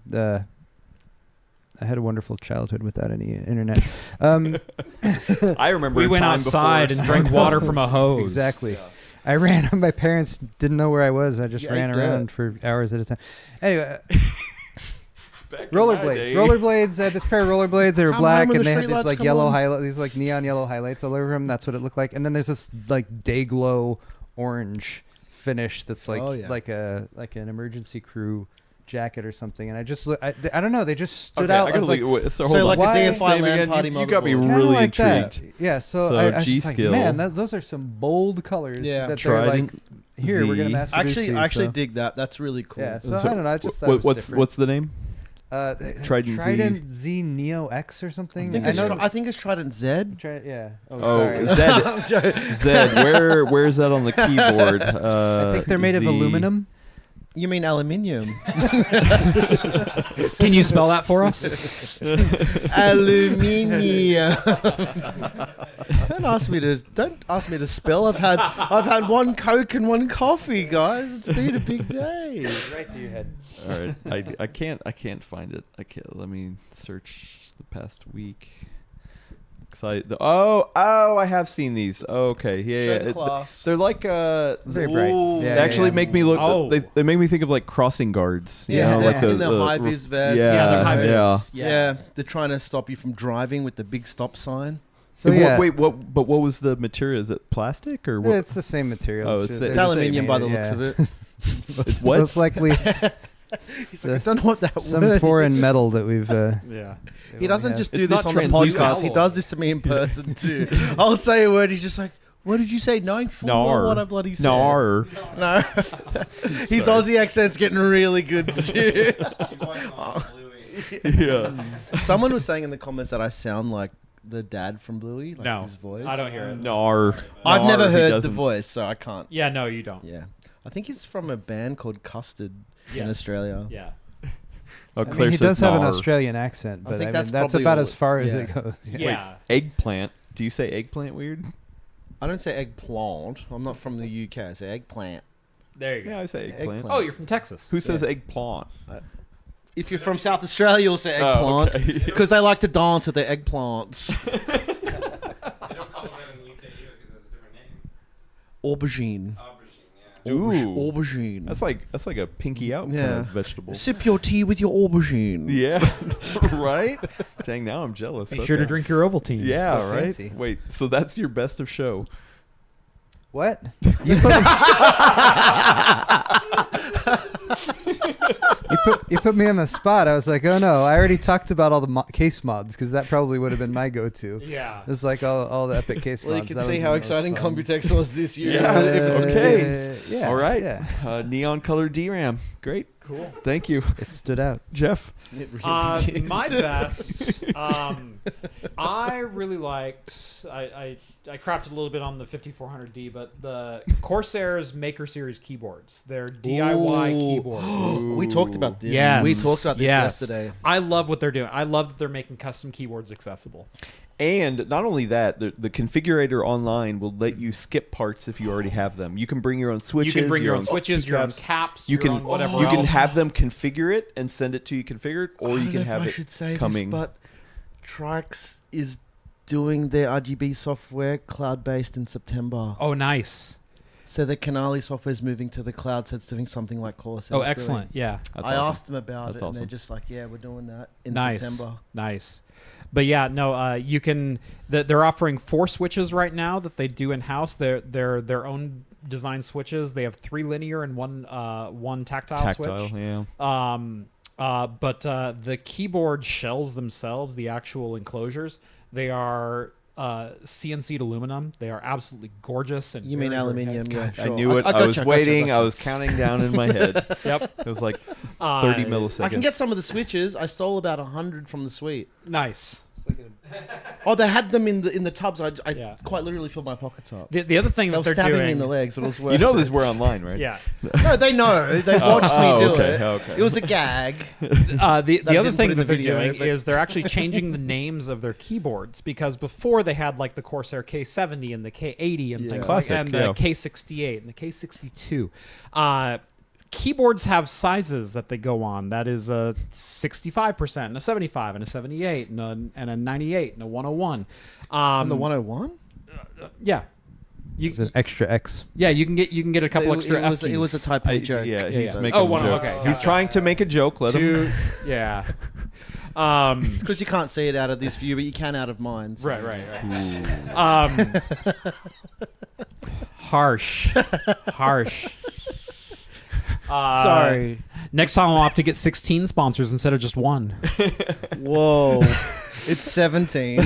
I had a wonderful childhood without any internet. I remember We a went time outside before and drank water from a hose. Exactly. I ran. My parents didn't know where I was. I just You ran ate around for hours at a time. Anyway, Back in my rollerblades. day. Rollerblades. I had this pair of rollerblades. They were Come black home when and the they had street this lights like come yellow on. highlight. These like neon yellow highlights all over them. That's what it looked like. And then there's this like day glow orange finish that's like Oh, yeah. like an emergency crew jacket or something. And I just I don't know. They just stood Okay, out. I I gotta was like, look- so So hold like on. a Why- DFI Name LAN again? party You got me motherboard. kinda really like that. intrigued. Yeah, so, So I was just like, G-Skill. man, those are some bold colors. Yeah. that they're like, Trident here we're gonna Z. mass produce I these, actually so. dig that. That's really cool. Yeah, so I don't know. I just thought it was what's different. what's the name? Trident Z. Z Neo X or something. I think it's Trident Z. Yeah. Oh, Oh, sorry. Zed. Where is that on the keyboard? I think they're made of aluminum. You mean aluminium? Can you spell that for us? Aluminium. Don't ask me to spell. I've had one Coke and one coffee, guys. It's been a big day. Right to your head. All right, I can't find it. Let me search the past week. I have seen these. Okay, yeah, Show yeah. the class. They're like Very bright. Ooh. Yeah, they actually yeah. make me look. Oh. They make me think of like crossing guards. You Yeah, know, like in the high vis vest. Yeah, they're high vis. Yeah, they're trying to stop you from driving with the big stop sign. So yeah, Wait, what? But what was the material? Is it plastic or what? it's the same material. Oh, it's they're the It's just aluminium by the made- looks yeah. of it. It's what? Most likely He's like, I don't know what that some word foreign is. metal that we've. Yeah. He doesn't just do It's this not on the translucent. podcast. He does this to me in person too. I'll say a word. He's just like, "What did you say?" Knowing full well Nar. what I bloody said. Nar. No. His Aussie accent's getting really good too. He's watching on Bluey. Yeah. Someone was saying in the comments that I sound like the dad from Bluey, like No, his voice. I don't hear it. Nar. I've Nar, never he heard the doesn't. voice, so I can't. Yeah, no, you don't. Yeah, I think he's from a band called Custard in Yes. Australia. Yeah. Oh, I Claire mean, he says does have an nar. Australian accent, but think I that's mean, that's probably about all- as far as yeah. it goes. Yeah. Eggplant. Do you say eggplant weird? I don't say eggplant. I'm not from the UK. I say eggplant. There you go. Yeah, I say eggplant. Eggplant. Oh, you're from Texas. Who says eggplant? If you're from South Australia, you'll say Oh, eggplant okay. because they like to dance with their eggplants. They don't call it that in the UK either because it's a different name. Aubergine. Aubergine, yeah. Ooh. Aubergine. That's like a pinky out kind Yeah. of vegetable. Sip your tea with your aubergine. Yeah. Right? Dang, now I'm jealous. Make sure to Okay. drink your Ovaltine. Yeah, So right? fancy. Wait, so that's your best of show. What? You put me on the spot. I was like, oh no, I already talked about all the case mods because that probably would have been my go-to. Yeah. It's like all the epic case Well, you mods. can That see was how the most exciting fun. Computex was this year. Yeah, if it's in okay. games. Yeah. All right. Yeah. Neon colored DRAM. Great. Cool. Thank you. It stood out. Jeff. It really did. My best. I really liked. I crapped a little bit on the 5400D, but the Corsair's Maker Series keyboards. They're DIY Ooh. keyboards. We talked about this. Yes. We talked about this Yes. yesterday. I love what they're doing. I love that they're making custom keyboards accessible. And not only that, the configurator online will let you skip parts if you already have them. You can bring your own switches. You can bring your own switches, your own keycaps. caps, You your can own whatever you can else. have them configure it and send it to you configured, or I you don't can know have if I it should say coming. this, but Trix is doing their RGB software cloud-based in September. Oh, nice. So the Canali software is moving to the cloud, so it's doing something like Corsair. Oh, excellent. Yeah. That's I awesome. asked them about That's it, and they're awesome. just like, "Yeah, we're doing that in Nice. September." Nice. But yeah, no, you can. They're offering 4 switches right now that they do in house. They're their own design switches. They have 3 linear and one tactile switch. yeah. But the keyboard shells themselves, the actual enclosures, they are CNC'd aluminum. They are absolutely gorgeous. And You mean very, very aluminium? heavy. Yeah, I sure. knew it. I, gotcha, was gotcha, waiting. gotcha. I was counting down in my head. Yep. It was like 30 milliseconds. I can get some of the switches. I stole about 100 from the suite. Nice. Oh, they had them in the tubs. I Yeah. quite literally filled my pockets up. The other thing They that were they're stabbing doing. me in the legs, but it was worth You know it. this. We're online, right? Yeah. No, they know. They watched me do okay, it. okay. It was a gag. The That other didn't thing put in that the they're video, doing but- is they're actually changing the names of their keyboards, because before they had like the Corsair K70 and the K80 and Yeah. things Classic, like, and the yeah. K68 and the K62. Keyboards have sizes that they go on. That is a 65% and a 75 and a 78 and a 98 and a 101. On the 101? Yeah. It's an extra X. Yeah, you can get a couple extra F it was a keys. Type A joke. Yeah, he's yeah. making Oh, one, jokes. okay. He's trying to make a joke. Let him. Yeah. Because you can't see it out of this view, but you can out of mine. So. Right. Harsh. Sorry. Next time I'll have to get 16 sponsors instead of just one. Whoa. It's 17.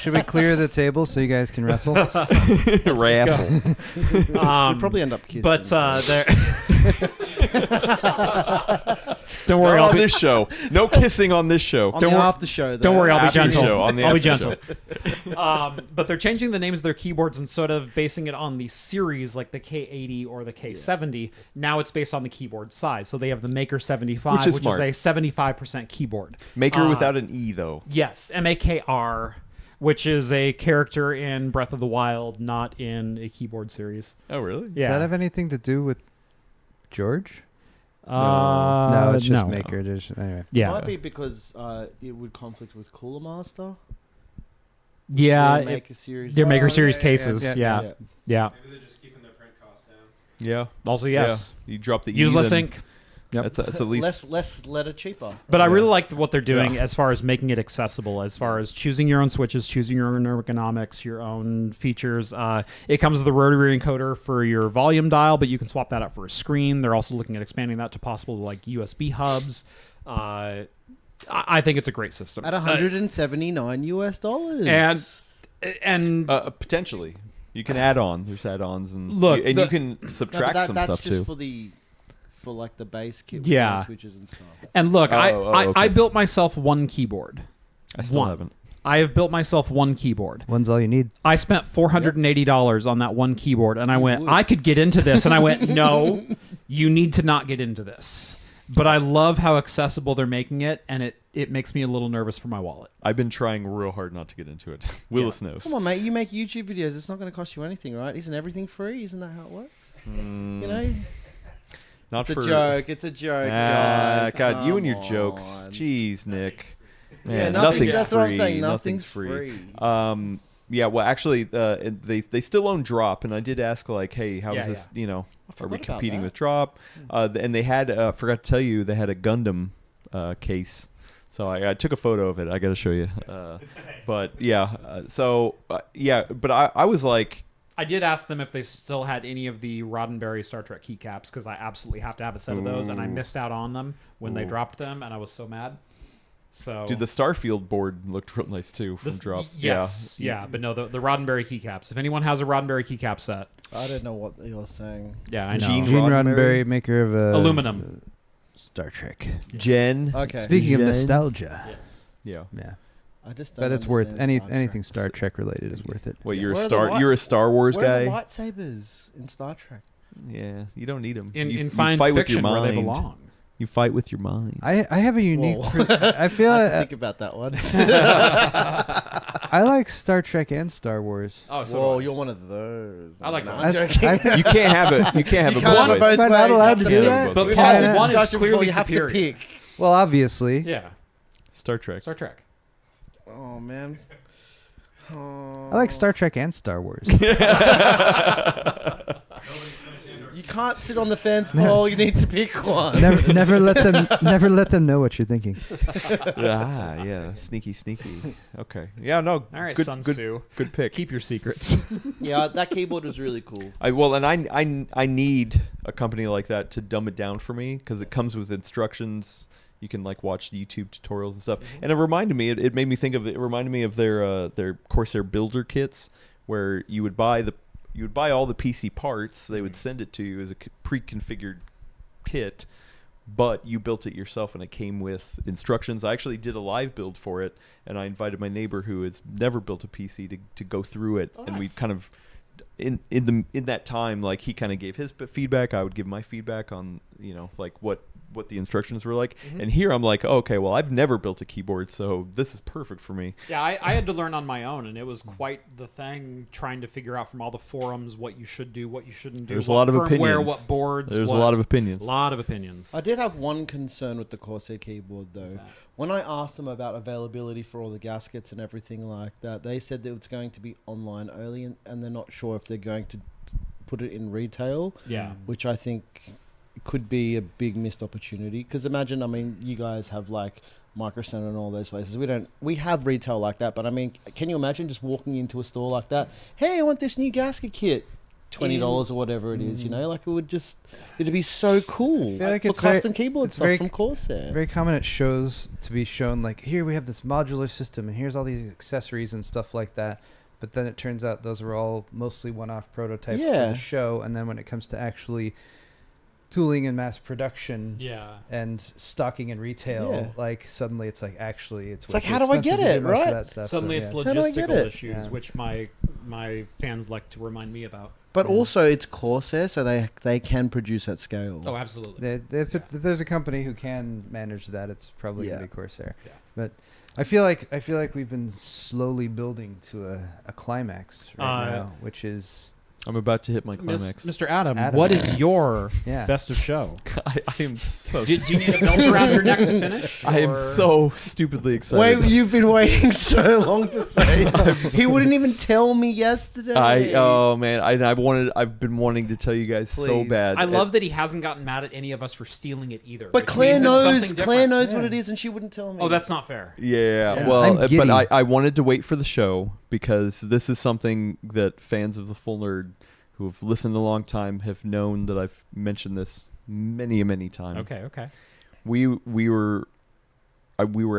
Should we clear the table so you guys can wrestle? Raffle. We'd probably end up kissing. But there. Don't worry, Not I'll on be, this show. No kissing on this show. On Don't the wor- after show, though. don't worry, I'll be After gentle. show, on the I'll be after gentle. But they're changing the names of their keyboards instead of basing it on the series like the K80 or the K70. Now it's based on the keyboard size. So they have the Maker 75, Which is which smart. is a 75% keyboard. Maker without an E, though. Yes, MAKR, which is a character in Breath of the Wild, not in a keyboard series. Oh, really? Yeah. Does that have anything to do with George? No, No, it's just no. Maker. There's, anyway. Yeah. Might be because it would conflict with Cooler Master. Yeah. Their Maker series. Their Maker Oh, Series yeah, cases. yeah, Yeah. yeah. Yeah. Maybe they're just keeping their print costs down. Yeah. Also, yes. Yeah. You drop the E. Use less then ink. Yep. That's at least. Less letter cheaper. But I Yeah. really like what they're doing Yeah. as far as making it accessible, as far as choosing your own switches, choosing your own ergonomics, your own features. It comes with a rotary encoder for your volume dial, but you can swap that out for a screen. They're also looking at expanding that to possible like USB hubs. I think it's a great system. At $179 And Potentially. You can add on. There's add-ons and Look, and the- you can subtract some that's stuff just too. for like the base kit with Yeah. the switches and stuff. and look, I okay. built myself one keyboard. I still one. haven't. I have built myself one keyboard. One's all you need. I spent $480 on that one keyboard, and I went, would. I could get into this. And I went, no, you need to not get into this. But I love how accessible they're making it, and it makes me a little nervous for my wallet. I've been trying real hard not to get into it. Willis knows. Come on, mate. You make YouTube videos. It's not going to cost you anything, right? Isn't everything free? Isn't that how it works? You know? Not It's for a joke. It's a joke, Ah, guys. God, you and your Come jokes. on. Jeez, Nick. Yeah, Man, nothing's, nothing's that's free. what I'm saying. Nothing's Nothing's free. free. Yeah, well, actually, they still own Drop, and I did ask like, hey, how is Yeah, this? You know, are we forgot about competing that. with Drop? And they had forgot to tell you they had a Gundam case. So I took a photo of it. I got to show you. But yeah, but I was like, I did ask them if they still had any of the Roddenberry Star Trek keycaps, because I absolutely have to have a set of those, and I missed out on them when they dropped them, and I was so mad. So dude, the Starfield board looked real nice too from This- Drop. Yes, yeah, but no, the Roddenberry keycaps. If anyone has a Roddenberry keycap set, I don't know what you're saying. yeah, I know. Gene Gene Roddenberry? Roddenberry, maker of Aluminum. Star Trek. Jen. Okay. Speaking of Jen. nostalgia, Yes. Yeah. yeah, I just don't but it's worth understand Star anything Trek. Star Trek related is worth it. Wait, Where are the you're a Star Wars Where are the guy. lightsabers in Star Trek? Yeah, you don't need them. In science fight with your fiction, where they mind. belong. You fight with your mind. I have a unique. Whoa. I feel I have to I, think about that one. I like Star Trek and Star Wars. Oh, so Whoa, do I. you're one of those. I like No, that. I'm joking. I You can't have it. You can't have You it can't both have it ways. both Am I not ways. allowed to You do have that? But We've part had this one is discussion before. clearly You have to superior. pick. Well, obviously. Yeah, Star Trek. Star Trek. Oh man. I like Star Trek and Star Wars. You can't sit on the fence, Paul. You need to pick one. never let them know what you're thinking. Yeah, sneaky. Okay, yeah, no. All right, good, Sun good, Tzu. good pick. Keep your secrets. Yeah, that keyboard was really cool. I need a company like that to dumb it down for me because it comes with instructions. You can like watch YouTube tutorials and stuff. And it reminded me. It made me think of. It reminded me of their Corsair builder kits where you would buy all the PC parts. They would send it to you as a pre-configured kit, but you built it yourself and it came with instructions. I actually did a live build for it, and I invited my neighbor who has never built a PC to go through it, and we kind of in that time, like he kind of gave his feedback, I would give my feedback on like what the instructions were like. And here I'm like, okay, well, I've never built a keyboard, so this is perfect for me. Yeah, I had to learn on my own, and it was quite the thing trying to figure out from all the forums what you should do, what you shouldn't do. There's a what lot of firmware, opinions. what boards. There's what, a lot of opinions. lot of opinions. I did have one concern with the Corsair keyboard, though. that? When I asked them about availability for all the gaskets and everything like that, they said that it's going to be online only, and they're not sure if they're going to put it in retail, Yeah. which I think could be a big missed opportunity. Because imagine, I mean, you guys have like Micro Center and all those places. We have retail like that, but I mean, can you imagine just walking into a store like that? Hey, I want this new gasket kit. $20 or whatever it is, like it'd be so cool. I feel like for it's very- custom keyboard it's stuff very- from Corsair. Very common at shows to be shown like, here we have this modular system and here's all these accessories and stuff like that. But then it turns out those are all mostly one-off prototypes for Yeah. the show, and then when it comes to actually tooling and mass production Yeah. and stocking and retail, Yeah. like suddenly it's like actually it's like, too how do I expensive get to it, do most of right? that stuff, Suddenly it's yeah. How do I get logistical it? issues, Yeah. which my fans like to remind me about. But also, it's Corsair, so they can produce at scale. Oh, absolutely. If there's a company who can manage that, it's probably Yeah. gonna be Corsair. Yeah. But I feel like we've been slowly building to a climax right now, which is I'm about to hit my climax. Mr. Adam, Adam. what is your Yeah. best of show? I am so. Do you need a belt around your neck to finish? I am or- so stupidly excited. Wait, you've been waiting so long to say. He wouldn't even tell me yesterday. Oh man, I've been wanting to tell you guys so Please. bad. I love that he hasn't gotten mad at any of us for stealing it either. But which Claire means it's knows. something Claire different. knows what Yeah. it is, and she wouldn't tell me. Oh, that's not fair. Yeah, Yeah. well, I'm but giddy. I wanted to wait for the show because this is something that fans of the Full Nerd who have listened a long time have known that I've mentioned this many times. Okay. We were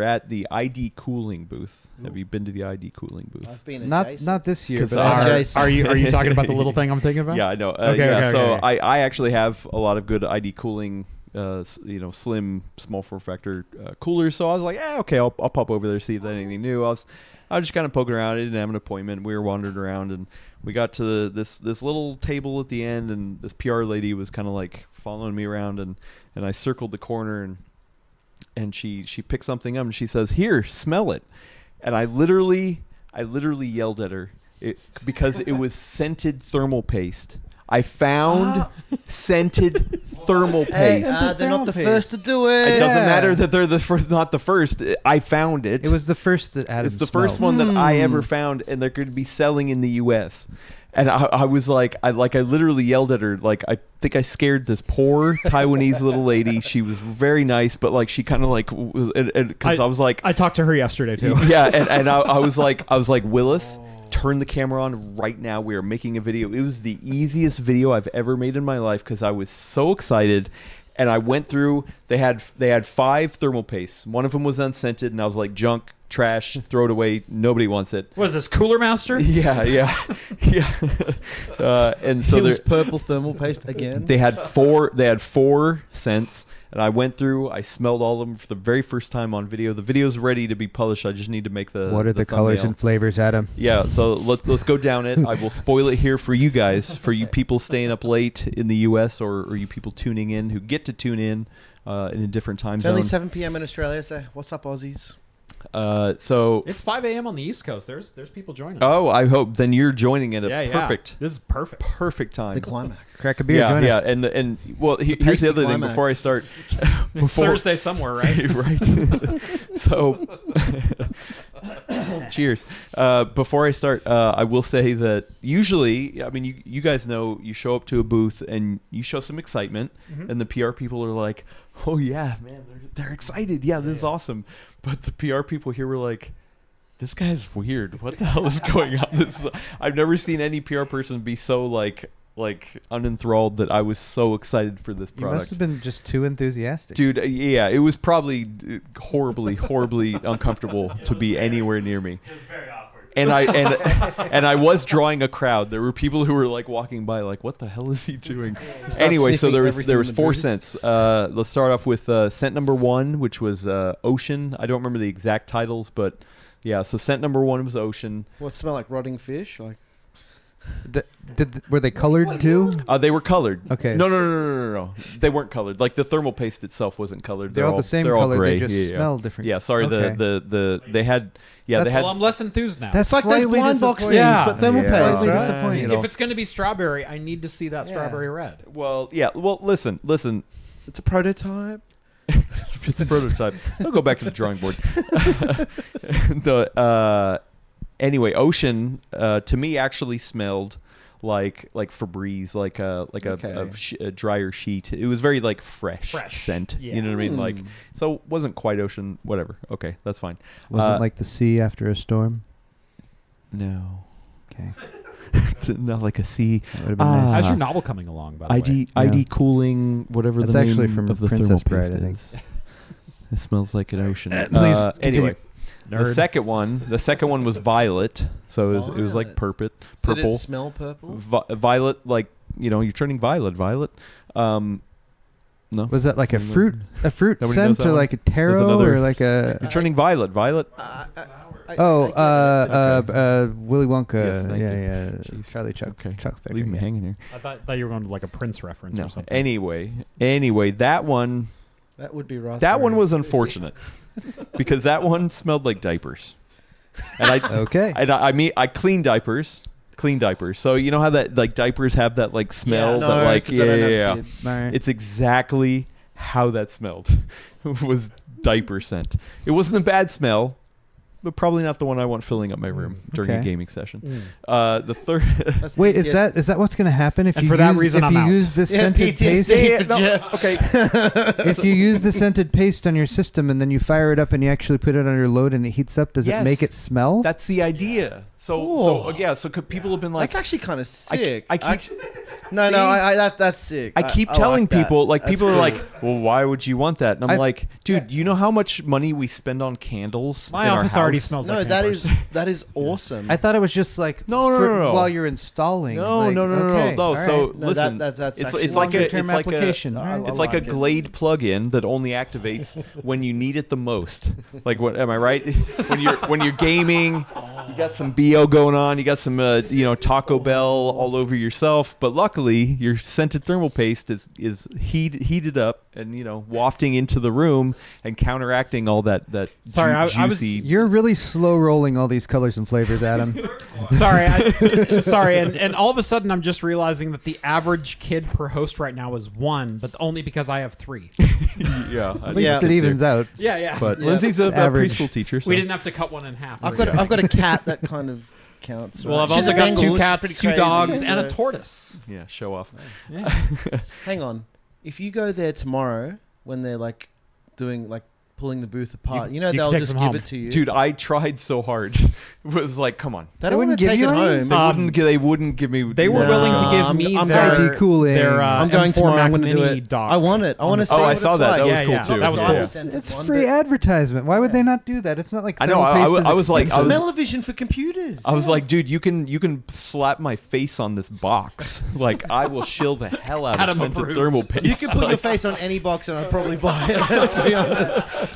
at the ID Cooling booth. Have you been to the ID Cooling booth? I've been not this year, 'Cause but I- Jason. Are you talking about the little thing I'm thinking about? Yeah, I know. Okay, so okay. I actually have a lot of good ID Cooling, slim, small form factor coolers. So I was like, okay, I'll pop over there, see if there's anything new. I was just kind of poking around. I didn't have an appointment. We were wandering around, and we got to this little table at the end, and this PR lady was kind of like following me around, and I circled the corner, and she picked something up, and she says, "Here, smell it." And I literally yelled at her because it was scented thermal paste. I found scented thermal Hey, paste. they're not the Paste. first to do it. It doesn't Yeah. matter that they're not the first. I found it. it was the first that Adam It's the smelled. first one that I ever found, and they're going to be selling in the U.S. And I was like, I literally yelled at her. Like, I think I scared this poor Taiwanese little lady. She was very nice, but like she kind of like, because I was like, I talked to her yesterday too. yeah, and I was like, Willis, turn the camera on right now. We are making a video. It was the easiest video I've ever made in my life because I was so excited. And I went through. They had 5 thermal pastes. One of them was unscented, and I was like, junk, trash, throw it away. Nobody wants it. What is this, Cooler Master? Yeah. And so it was there, purple thermal paste again. they had 4 scents, and I went through. I smelled all of them for the very first time on video. The video's ready to be published. I just need to make the. What are the colors thumbnail. and flavors, Adam? Yeah, so let's go down it. I will spoil it here for you guys, for you people staying up late in the U.S. or you people tuning in who get to tune in a different time It's zone. only 7 p.m. in Australia, so what's up, Aussies? So It's 5 a.m. on the East Coast. There's people joining. oh, I hope then you're joining at a yeah. perfect This is perfect. time. The climax. Crack a beer, join us. and well, here's pasty the other thing. climax. Before I start, It's Thursday somewhere, right? right? So, cheers. Before I start, I will say that usually, I mean, you guys know, you show up to a booth and you show some excitement, and the PR people are like, "Oh yeah, man, they're excited. Yeah, this is awesome." But the PR people here were like, "This guy's weird. What the hell is going on?" I've never seen any PR person be so like unenthralled that I was so excited for this You product. must have been just too enthusiastic. Dude, yeah, it was probably horribly uncomfortable to be anywhere near me. It was very awkward. And I was drawing a crowd. There were people who were like walking by, like, "What the hell is he doing?" Anyway, so sniffing there everything was in the 4 booth. scents. Let's start off with scent number 1, which was Ocean. I don't remember the exact titles, but yeah. So scent number 1 was Ocean. What smell like rotting fish? Like Were they colored too? They were colored. Okay. No. They weren't colored. Like the thermal paste itself wasn't colored. They're all the same they're all color. gray. They just smell different. Yeah, sorry. Okay. They had they That's- had Well, I'm less enthused now. That's it's like those slightly blind box things, disappointing. but thermal Yeah. paste. Slightly Right. disappointing. You know. If it's going to be strawberry, I need to see that strawberry red. well, yeah. Well, listen. It's a prototype. It's a prototype. I'll go back to the drawing board. Anyway, Ocean to me actually smelled like Febreze, like a drier sheet. It was very like fresh scent. Yeah. You know what I mean? Like, so it wasn't quite Ocean. Whatever. Okay, that's fine. Was it like the sea after a storm? No. Okay. Not like a sea. That would have been nice. How's your novel coming along, by the way? ID Cooling, whatever That's the actually name from of the Princess thermal paste Bride, I think. is. It smells like an ocean. Please Anyway, Nerd. the second one was violet. So it was like Violet. purple. So did it smell purple? Violet, like, you're turning violet. No. Was that like a fruit Nobody knows scent that or one? like a There's taro another- or like a You're turning violet. Violet. Willy Wonka. Yes, thank you. yeah. Jeez. Charlie Chuck. Okay. Chuck's Factory. Leave me yeah. hanging here. I thought you were going to like a Prince reference No. or something. Anyway, that one That would be raspberry. That one was unfortunate because that one smelled like diapers. And Okay. I mean, I clean diapers. So you know how that like diapers have that like smell Yeah, that no, like 'cause I don't have yeah. kids. All right. It's exactly how that smelled. It was diaper scent. It wasn't a bad smell, but probably not the one I want filling up my room during a Okay. gaming session. The third That's Wait, is PTSD. that what's going to happen if And you for that use, reason, if I'm you out. use this Yeah, scented paste? PTSD. Yeah, no, Jeff. okay. If you use the scented paste on your system and then you fire it up and you actually put it under load and it heats up, does Yes. it make it smell? That's the idea. So Whoa. yeah, so people have been like That's actually kind of sick. I keep no, See? that's sick. I keep telling like that. people, like That's people are cool. like, well, why would you want that? And I'm I- like, dude, you know how much money we spend on candles? My in our office already house? smells No, like that Pampers. is awesome. I thought it was just like No, while you're installing. No, like, no. okay, No, all so right. No, listen, that's it's actually like a longer-term it's like application. a All right. it's I like a like it. Glade plug-in that only activates when you need it the most. Like what? Am I right? When you're gaming, you got some BO going on, you got some Taco Bell all over yourself, but luckily your scented thermal paste is heated up and wafting into the room and counteracting all that Sorry, I was- juicy. You're really slow rolling all these colors and flavors, Adam. Sorry, and all of a sudden I'm just realizing that the average kid per host right now is 1, but only because I have 3. Yeah, At least it evens out. Yeah. But Yeah. Lindsay's a Average. preschool teacher. So. We didn't have to cut one in half. I've got a cat that kind of counts. Well, I've right? She's also a got Bengal, 2 she's cats, pretty 2 crazy, dogs, and a so- tortoise. Yeah, show off. Yeah. Hang on. If you go there tomorrow when they're like doing like pulling the booth apart, you they'll can take just them give home. it to you. Dude, I tried so hard. It was like, come on. they don't want wouldn't to give take you it any? home. They wouldn't give me. They were No, willing to give I'm- me I'm their, going to cooling. their I'm going M4 tomorrow. Mac I'm going to do Mini it. dock. I want it. I want to see. Oh, I what saw it's that. Like. That was Yeah, cool yeah. too. That was yeah. cool. It's free advertisement. Why would they not do that? It's not like I know. thermal paste is I was like, expensive. Smell-o-vision for computers. I was like, dude, you can slap my face on this box. Like, I will shill the hell out of Adam scented approved. thermal paste. you can put your face on any box and I'd probably buy it. Let's be honest.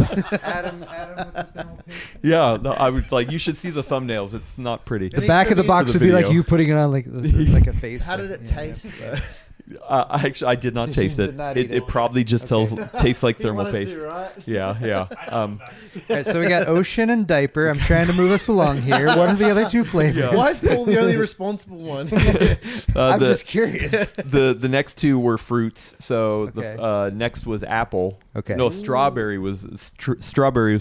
Adam with the thermal paste. Yeah, no, I would like. You should see the thumbnails. It's not pretty. The back of the box For would the be like video. you putting it on like a face. How did it Yeah, taste yeah. though? I did not taste did it. not eat It it. probably just tastes like You thermal wanted paste. to, right? Yeah. All right, so we got ocean and diaper. I'm trying to move us along here. What are the other 2 flavors? Yeah. Why is Paul the only responsible one? I'm the, just curious. the next 2 were fruits. So Okay. the next was apple. Okay. No, strawberry was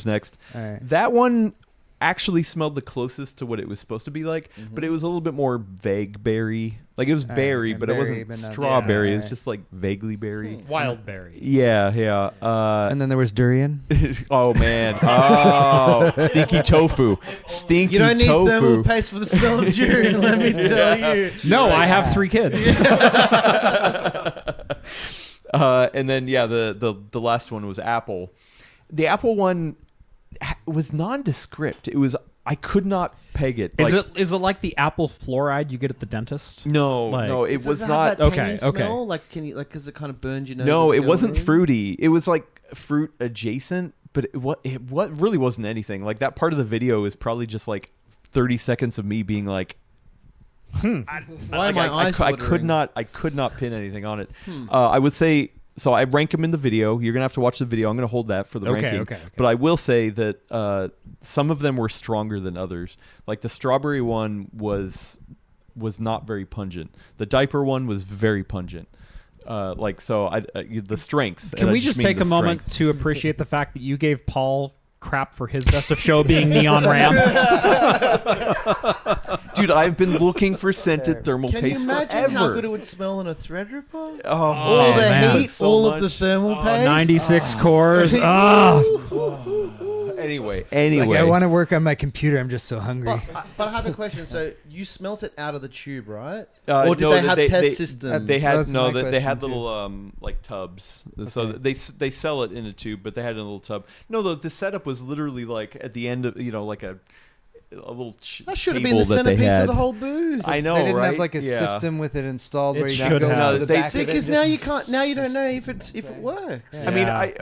next. All right. That one actually smelled the closest to what it was supposed to be like, but it was a little bit more vague berry. Like it was All right, berry, and but it berry, wasn't but not- strawberry. yeah, It was right. just like vaguely berry. Wild berry. Yeah. And then there was durian. Oh man. Oh, stinky tofu. Stinky You don't need tofu. thermal paste for the smell of durian, let me tell you. No, I have 3 kids. And then the last one was apple. The apple one was nondescript. It was I could not peg it. Is it like the apple fluoride you get at the dentist? No, Like- no, it Does was it not. have that Okay, tangy okay. smell? Like, can you because it kind of burns your nose? No, as it you go wasn't in? fruity. It was like fruit adjacent, but it really wasn't anything. Like that part of the video is probably just like 30 seconds of me being like, Why are my eyes I watering? could not pin anything on it. I would say so. I rank them in the video. You're gonna have to watch the video. I'm gonna hold that for the ranking. Okay. But I will say that some of them were stronger than others. Like the strawberry one was not very pungent. The diaper one was very pungent. The strength. Can and I we just mean take the a moment strength. to appreciate the fact that you gave Paul crap for his best of show being Neon Ram? Dude, I've been looking for scented thermal Can paste you imagine forever. how good it would smell in a Threadripper? Oh, All the man. heat, So all of the much. thermal paste. 96 cores. Ah. Anyway. Like, I want to work on my computer. I'm just so hungry. But I have a question. So you smelt it out of the tube, right? Uh, or did no, they have they- test they- systems? They had That's my they had question, little like tubs. So they sell it in a tube, but they had it in a little tub. No, the setup was literally like at the end of like little That should have been the table that they centerpiece had. of the whole booth. I know, They didn't right? have like a Yeah. system with it installed It where you should could go have. to the They- back See, of it. because now you can't. Now you don't know if it works. I mean, Yeah.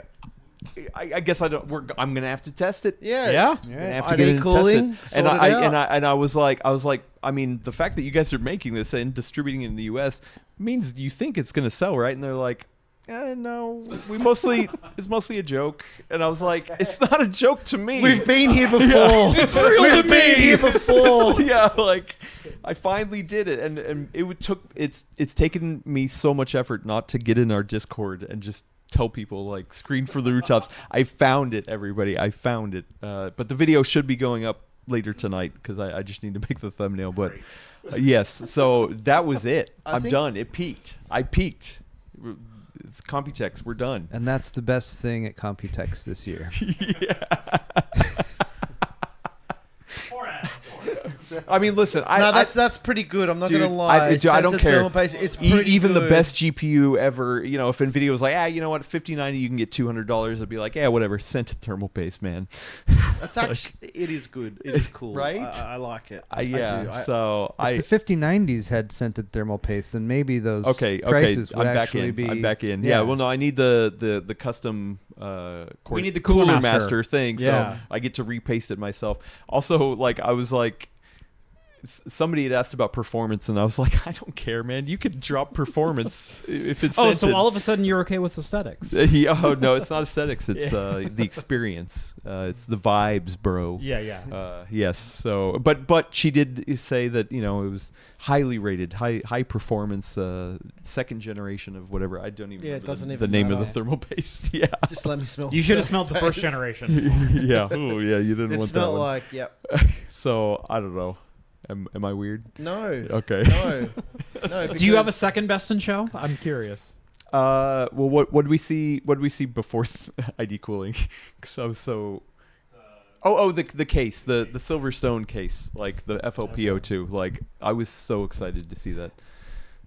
I guess I don't. I'm gonna have to test it. Yeah. Yeah. I'm gonna have to ID get it and cooling, test it. And sort it out. I was like, I mean, the fact that you guys are making this and distributing it in the U.S. means you think it's gonna sell, right? And they're like, no, it's mostly a joke. And I was like, it's not a joke to me. We've been here before. It's real We've to been me. here before. Yeah, like I finally did it, and it's taken me so much effort not to get in our Discord and just tell people like scream for the rooftops. I found it, everybody. I found it. But the video should be going up later tonight because I just need to make the thumbnail. But yes, so that was it. I'm done. It peaked. I peaked. It's Computex. We're done. And that's the best thing at Computex this year. I mean, listen. That's pretty good. I'm not Dude, gonna lie. I don't Centered care. thermal paste, it's pretty Even the good. best GPU ever, you know, if NVIDIA was like, you know what, 5090, you can get $200, I'd be like, whatever, sent to thermal paste, man. That's actually, it is good. It is cool. Right? I like it. Yeah. I do. So If the 5090s had scented thermal paste, then maybe those prices would I'm back actually in. be. I'm back in. Yeah. Well, no, I need the custom. We need the Cooler Master thing, Yeah. so I get to repaste it myself. Also, like I was like. Somebody had asked about performance, and I was like, I don't care, man. You can drop performance if it's Oh, scented. so all of a sudden you're okay with aesthetics? Oh no, it's not aesthetics. It's the experience. It's the vibes, bro. Yeah. Yes. So, but she did say that it was highly rated, high performance, second generation of whatever. I don't even. Yeah, it remember doesn't the even name of the matter. thermal paste. Yeah. Just let me smell. You should have thermal smelled the first paste. generation. Yeah. Oh yeah. You didn't It want that smelled one. like yep. So I don't know. Am I weird? No. Okay. No. No. Do you have a because- second best in show? I'm curious. Well, what did we see? What did we see before ID cooling? Because I was so. The case, the Silverstone case, like the FLPO2. Like I was so excited to see that.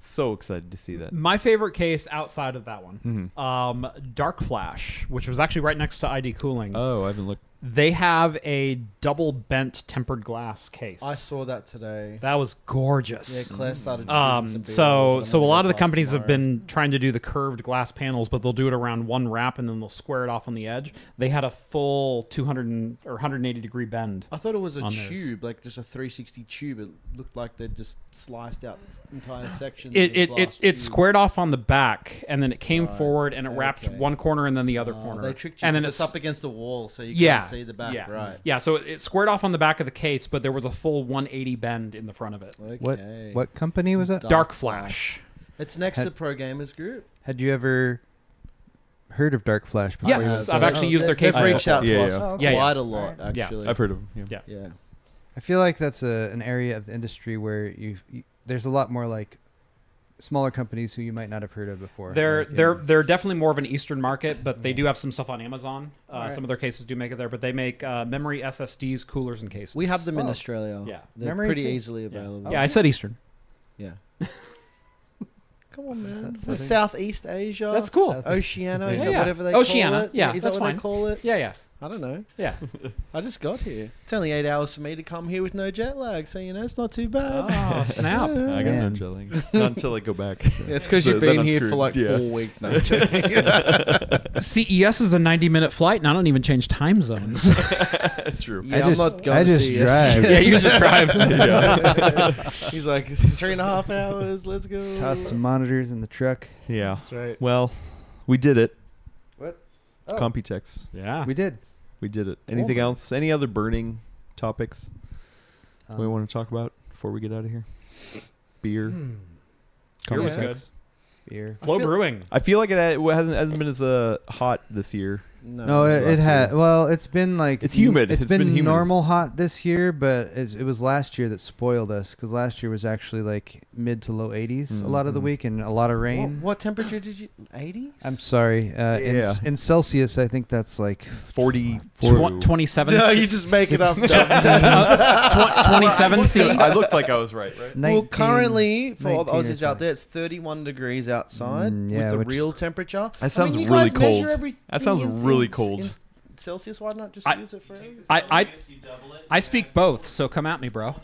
So excited to see that. My favorite case outside of that one, Mhm. Dark Flash, which was actually right next to ID cooling. Oh, I haven't looked. They have a double bent tempered glass case. I saw that today. That was gorgeous. Yeah, Claire started. shooting some video So of it. a I'm lot gonna of the go companies past have been trying to do the curved glass panels, but they'll do it around one wrap and then they'll square it off on the edge. They had a full 200 or 180 degree bend. I thought it was a on theirs. tube, like just a 360 tube. It looked like they'd just sliced out this entire section. It squared off on the back and then it came Right. forward and it wrapped Okay. one corner and then the other corner. They tricked you. and then It's up against the wall, so you Yeah. can't see the back. yeah. Right. Yeah, so it squared off on the back of the case, but there was a full 180 bend in the front of it. Okay. What company was that? Dark Flash. It's next to Had- Pro Gamers Group. Had you ever heard of Dark Flash before? Yes, you I've went to actually it? used their They've cases reached out to Yeah, us yeah. Yeah, yeah. quite a lot, Yeah. actually. I've heard of them. Yeah. Yeah. I feel like that's an area of the industry where there's a lot more like smaller companies who you might not have heard of before. They're Like, you they're know. they're definitely more of an Eastern market, but they do have some stuff on Amazon. Alright. Some of their cases do make it there, but they make memory SSDs, coolers, and cases. We have them in Oh. Australia. Yeah. They're Memory pretty too? easily Yeah. available. Yeah, I said Eastern. Yeah. Come on, man. that We're southern? Southeast Asia. That's cool. South- Oceania, is Yeah, that yeah. whatever they Oceania, call it? yeah, is that's that what fine. they call it? Yeah, yeah, I don't know. yeah. I just got here. It's only 8 hours for me to come here with no jet lag, so it's not too bad. Oh, snap. I got no Man. jelly. Not until I go back. Yeah, it's because So you've then been I'm here for screwed. like Yeah. 4 weeks now. Yeah, CES is a 90-minute flight, and I don't even change time zones. True. I I'm just- not going I to just see drive. Yeah, you can just drive. He's like 3.5 hours. Let's go. Toss some monitors in the truck. Yeah. That's right. Well, we did it. What? It's Oh. Computex. Yeah. We did. We did it. Anything man. else? Any other burning topics we Um, want to talk about before we get out of here? Beer. Beer was Computex. beer. Flow feel- Brewing. I feel like it hasn't been as hot this year. No, it's it last had. year. Well, it's been like It's humid. It's It's been been humid. normal hot this year, but it was last year that spoiled us because last year was actually like mid to low 80s a lot of the Mhm. week and a lot of rain. What temperature did you? 80s? I'm sorry. Yeah. In Celsius, I think that's like 40. 27. No, you just make it up. 27 C. I looked like I was right. Well, 19 currently, for all the 19 or Aussies out something. there, it's 31 degrees outside Mm, with yeah, the which- real temperature. That sounds you really guys measure cold. everything That sounds in really things cold. in Celsius? Why not just I- use it for everything? I speak both, so come at me, bro.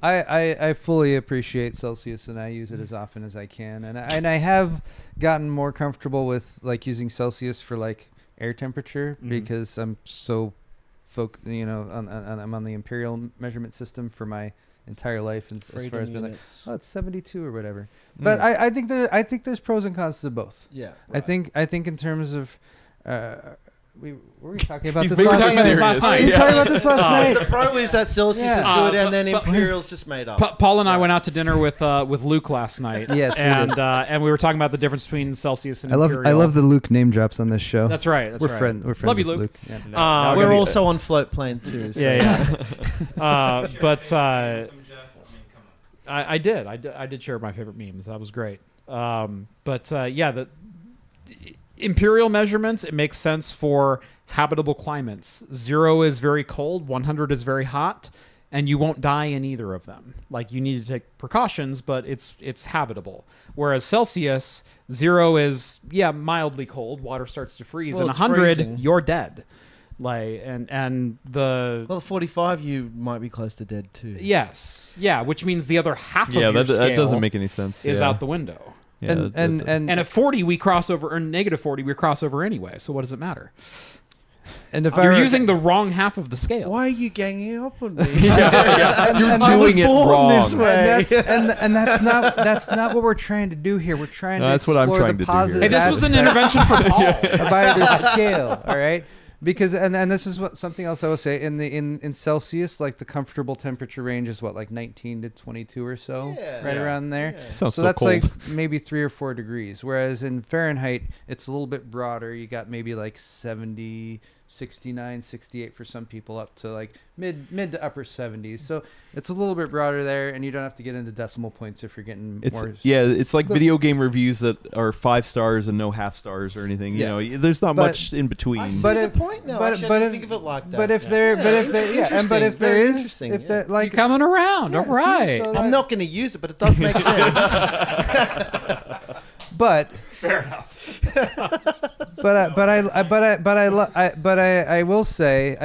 I fully appreciate Celsius, and I use it as often as I can, and I have gotten more comfortable with like using Celsius for like air temperature because I'm so I'm on the imperial measurement system for my entire life, and as far as being like, oh, it's 72 or whatever. But I think there's pros and cons to both. Yeah. I think in terms of were we talking about this We were last talking about this last night. We were talking about this last night. The pro is that Celsius Yeah. is good, and but- then but- Imperial's just made up. Paul and I went out to dinner with Luke last night. Yes, we did. and we were talking about the difference between Celsius and I Imperial. love the Luke name drops on this show. That's right. That's we're right. friends. We're friends. Love you, with Luke. Yeah. We're also on float plane too. So. Yeah. But I did share my favorite memes. That was great. The imperial measurements, it makes sense for habitable climates. 0 is very cold, 100 is very hot, and you won't die in either of them. Like, you need to take precautions, but it's habitable. Whereas Celsius, 0 is mildly cold, water starts to freeze, Well, and it's 100 freezing. you're dead. Like, and the Well, 45, you might be close to dead too. yes, which means the other half of Yeah, your that scale doesn't make any sense. is yeah. out the window. Yeah, and And at 40 we cross over, or negative 40 we cross over anyway. So what does it matter? if You're I were- using the wrong half of the scale. Why are you ganging up on me? You're and doing it born wrong. this way. and that's not what we're trying to do here. We're trying No, to that's what I'm explore trying the to do here. positive Hey, this was an aspects intervention for Paul. of either scale. All right. Because and this is something else I will say in Celsius, like the comfortable temperature range is what, like 19 to 22 or so, Yeah. right Yeah. around there. Yeah. Sounds So so that's cold. like maybe 3 or 4 degrees. Whereas in Fahrenheit, it's a little bit broader. You got maybe like 70, 69, 68 for some people, up to like mid to upper 70s. So it's a little bit broader there, and you don't have to get into decimal points if you're getting It's more. it's like But- video game reviews that are 5 stars and no half stars or anything. Yeah. You know, there's not But- much in between. I see But the it- point now. but- Actually, but I didn't if- think of it like that. But if there, but if there, yeah, and but if there Very is, interesting, if yeah. there, like, You're coming around. Yeah, All see, right. so I'm not going to use it, but it does make sense. but Fair enough. I will say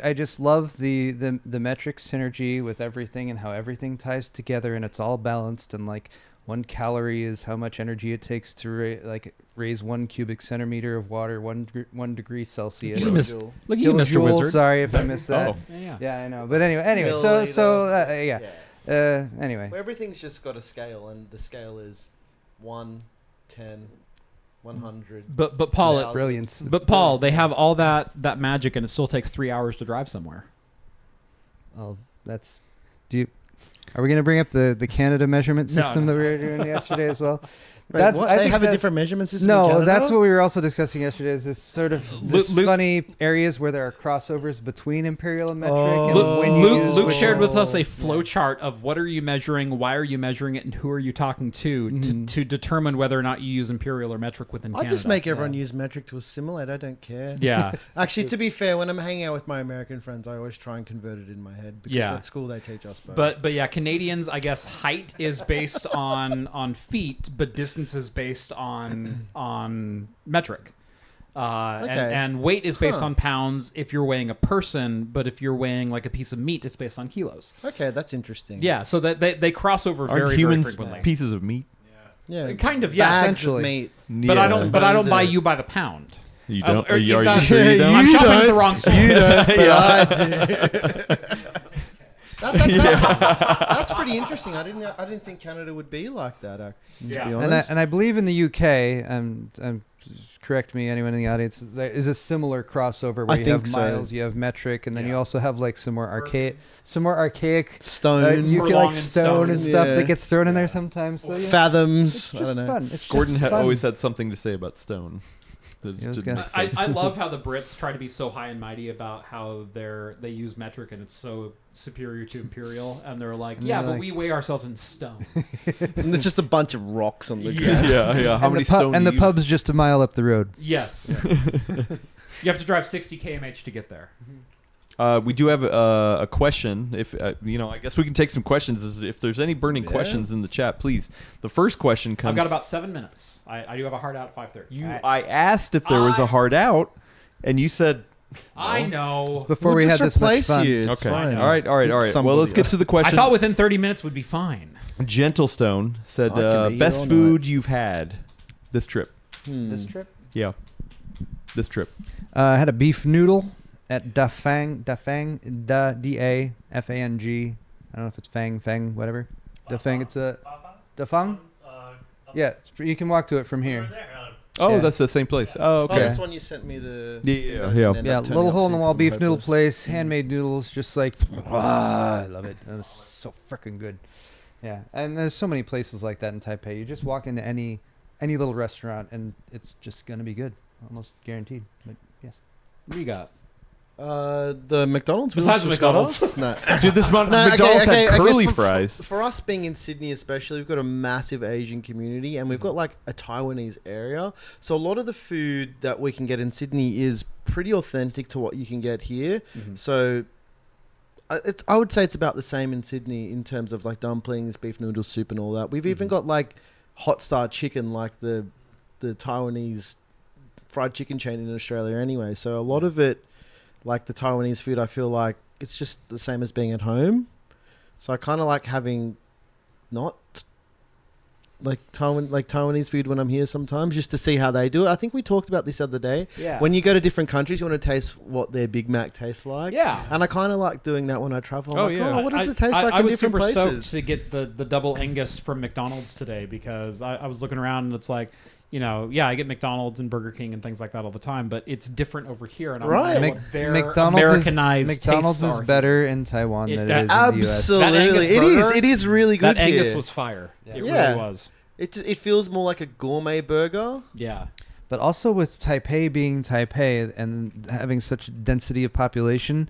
I just love the metric synergy with everything and how everything ties together, and it's all balanced, and like 1 calorie is how much energy it takes to raise 1 cubic centimeter of water 1 degree Celsius. Look at you, Mr. Kilojoule, Wizard. Sorry if I missed that. Oh. Yeah. Yeah, I know. But anyway, anyway. Well, everything's just got a scale, and the scale is 1, 10, 100. But Paul, Thousand. Brilliant. but Paul, they have all that magic, and it still takes 3 hours to drive somewhere. Oh, that's. Are we going to bring up the Canada measurement No, system no. that we were doing yesterday as well? Wait, That's what? I They think have a that- different measurement system in No, Canada? that's what we were also discussing yesterday. Is this sort of this Luke- funny areas where there are crossovers between imperial and metric? Oh. and when you use Luke which shared one. with us a flow chart of what are you measuring, why are you measuring it, and who are you talking to to determine whether or not you use imperial or metric within I Canada. just make everyone use metric to assimilate. I don't care. Yeah. Actually, to be fair, when I'm hanging out with my American friends, I always try and convert it in my head because Yeah. at school they teach us both. But yeah, Canadians, I guess height is based on feet, but distance is based on metric. Okay. And weight is based Huh. on pounds if you're weighing a person, but if you're weighing like a piece of meat, it's based on kilos. okay, that's interesting. Yeah, so that they cross over Aren't very, humans very frequently. pieces of meat? yeah, Kind of, yeah. Bags essentially. of meat. But I Yeah. don't. But I don't Bones buy in it. you by the pound. You don't? Or Are you that- sure you don't? I'm You shopping at the don't. wrong store. You don't, but Yeah. I do. That's pretty interesting. I didn't think Canada would be like that. To Yeah. be And honest. I believe in the UK, correct me, anyone in the audience, there is a similar crossover where I you have think so. miles, you have metric, and then you Yeah. also have like some more archaic Stone, you For can long like and stone and stone. stuff Yeah. that gets thrown in there sometimes. So yeah, fathoms. it's I just don't know. fun. It's Gordon just had fun. always had something to say about stone. That He was didn't gonna- make sense. I love how the Brits try to be so high and mighty about how they use metric and it's so superior to imperial, and they're like, And yeah, they're but like- we weigh ourselves in stone. And there's just a bunch of rocks on the Yeah. ground. yeah. How and many the pub- stone? and do the you- pub's just a mile up the road. Yes. You have to drive 60 km/h to get there. We do have a question. If I guess we can take some questions. If there's any burning Yeah. questions in the chat, please. The first question comes. I've got about 7 minutes. I do have a hard out at 5:30. I asked if there was a hard out, and you said I know. Before We'll we just had this much replace fun. you. It's Okay. fine. All right. Well, Somebody let's get to the I question. thought within 30 minutes would be fine. Gentlestone said, I can be here best all food you've had this trip. This trip. Yeah. This trip. I had a beef noodle at Dafang, D-A-F-A-N-G. I don't know if it's Fang, whatever. Dafang, it's a Dafang. Yeah, you can walk to it from here. Oh, Yeah. that's the same place. Oh, Oh, okay. that's one you sent me the. Yeah. Yeah, little hole in the wall beef noodle place, handmade noodles, just like I love it. It was so freaking good. Yeah, and there's so many places like that in Taipei. You just walk into any little restaurant and it's just gonna be good, almost guaranteed. But yes, What do you got? The McDonald's. Besides Village McDonald's? just got us? No. Dude, this No, McDonald's had curly for, fries. For us being in Sydney, especially, we've got a massive Asian community, and we've got like a Taiwanese area. So a lot of the food that we can get in Sydney is pretty authentic to what you can get here. So I would say it's about the same in Sydney in terms of like dumplings, beef noodle soup, and all that. We've even got like hot star chicken, like the Taiwanese fried chicken chain in Australia anyway. So a lot of it, like the Taiwanese food, I feel like it's just the same as being at home. So I kind of like having not like Taiwanese food when I'm here sometimes, just to see how they do it. I think we talked about this the other day. Yeah. When you go to different countries, you want to taste what their Big Mac tastes like. Yeah. And I kind of like doing that when I travel. I'm what does it taste I like in was different super places? stoked to get the double Angus from McDonald's today because I was looking around and it's like, you know, yeah, I get McDonald's and Burger King and things like that all the time, but it's different over here. And I Right. don't know what their McDonald's Americanized McDonald's tastes is are better in Taiwan than it is in the US. Absolutely, Angus it is. burger, It is really good. That Angus here. was fire. It Yeah. really was. It feels more like a gourmet burger. Yeah. But also with Taipei being Taipei and having such a density of population,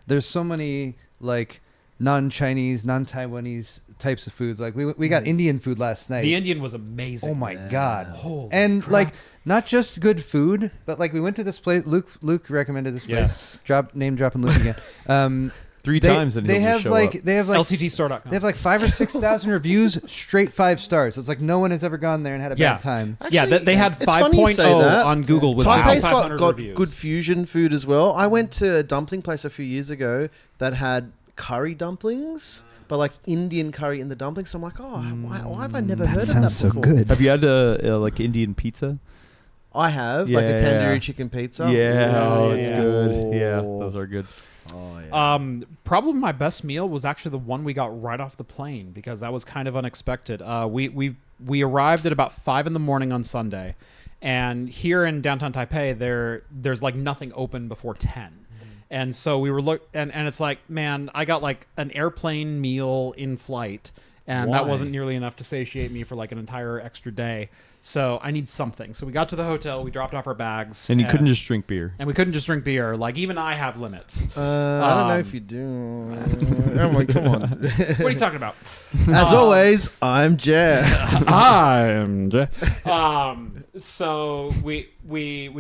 there's so many like non-Chinese, non-Taiwanese types of foods. Like we got Indian food last night. The Indian was amazing. Oh my god! Holy And crap. like not just good food, but like we went to this place. Luke recommended this place. Yes. Name dropping Luke again. Three times and they he'll have just show like up. they have like LTTstore.com. they have like 5,000 or 6,000 reviews, straight 5 stars. It's like no one has ever gone there and had a Yeah. bad time. Yeah, they had it's funny you say that. 5.0 on Google with Taipei's 500 got reviews. good fusion food as well. I went to a dumpling place a few years ago that had curry dumplings, but like Indian curry in the dumplings. So I'm like, why have I never heard of that sounds so before? good. Have you had like Indian pizza? I have like a Yeah. tandoori chicken pizza. Yeah, oh, it's yeah. good. Yeah, those are good. Oh, yeah. Probably my best meal was actually the one we got right off the plane because that was kind of unexpected. We arrived at about 5 a.m. on Sunday, and here in downtown Taipei, there's like nothing open before 10. And so we were and it's like, man, I got like an airplane meal in flight, and that Why? wasn't nearly enough to satiate me for like an entire extra day. So I need something. So we got to the hotel, we dropped off our bags, And you couldn't just drink beer. and we couldn't just drink beer. Like even I have limits. I don't know if you do. Oh my, come on. What are you talking about? As always, I'm Jeff. I'm Jeff. So we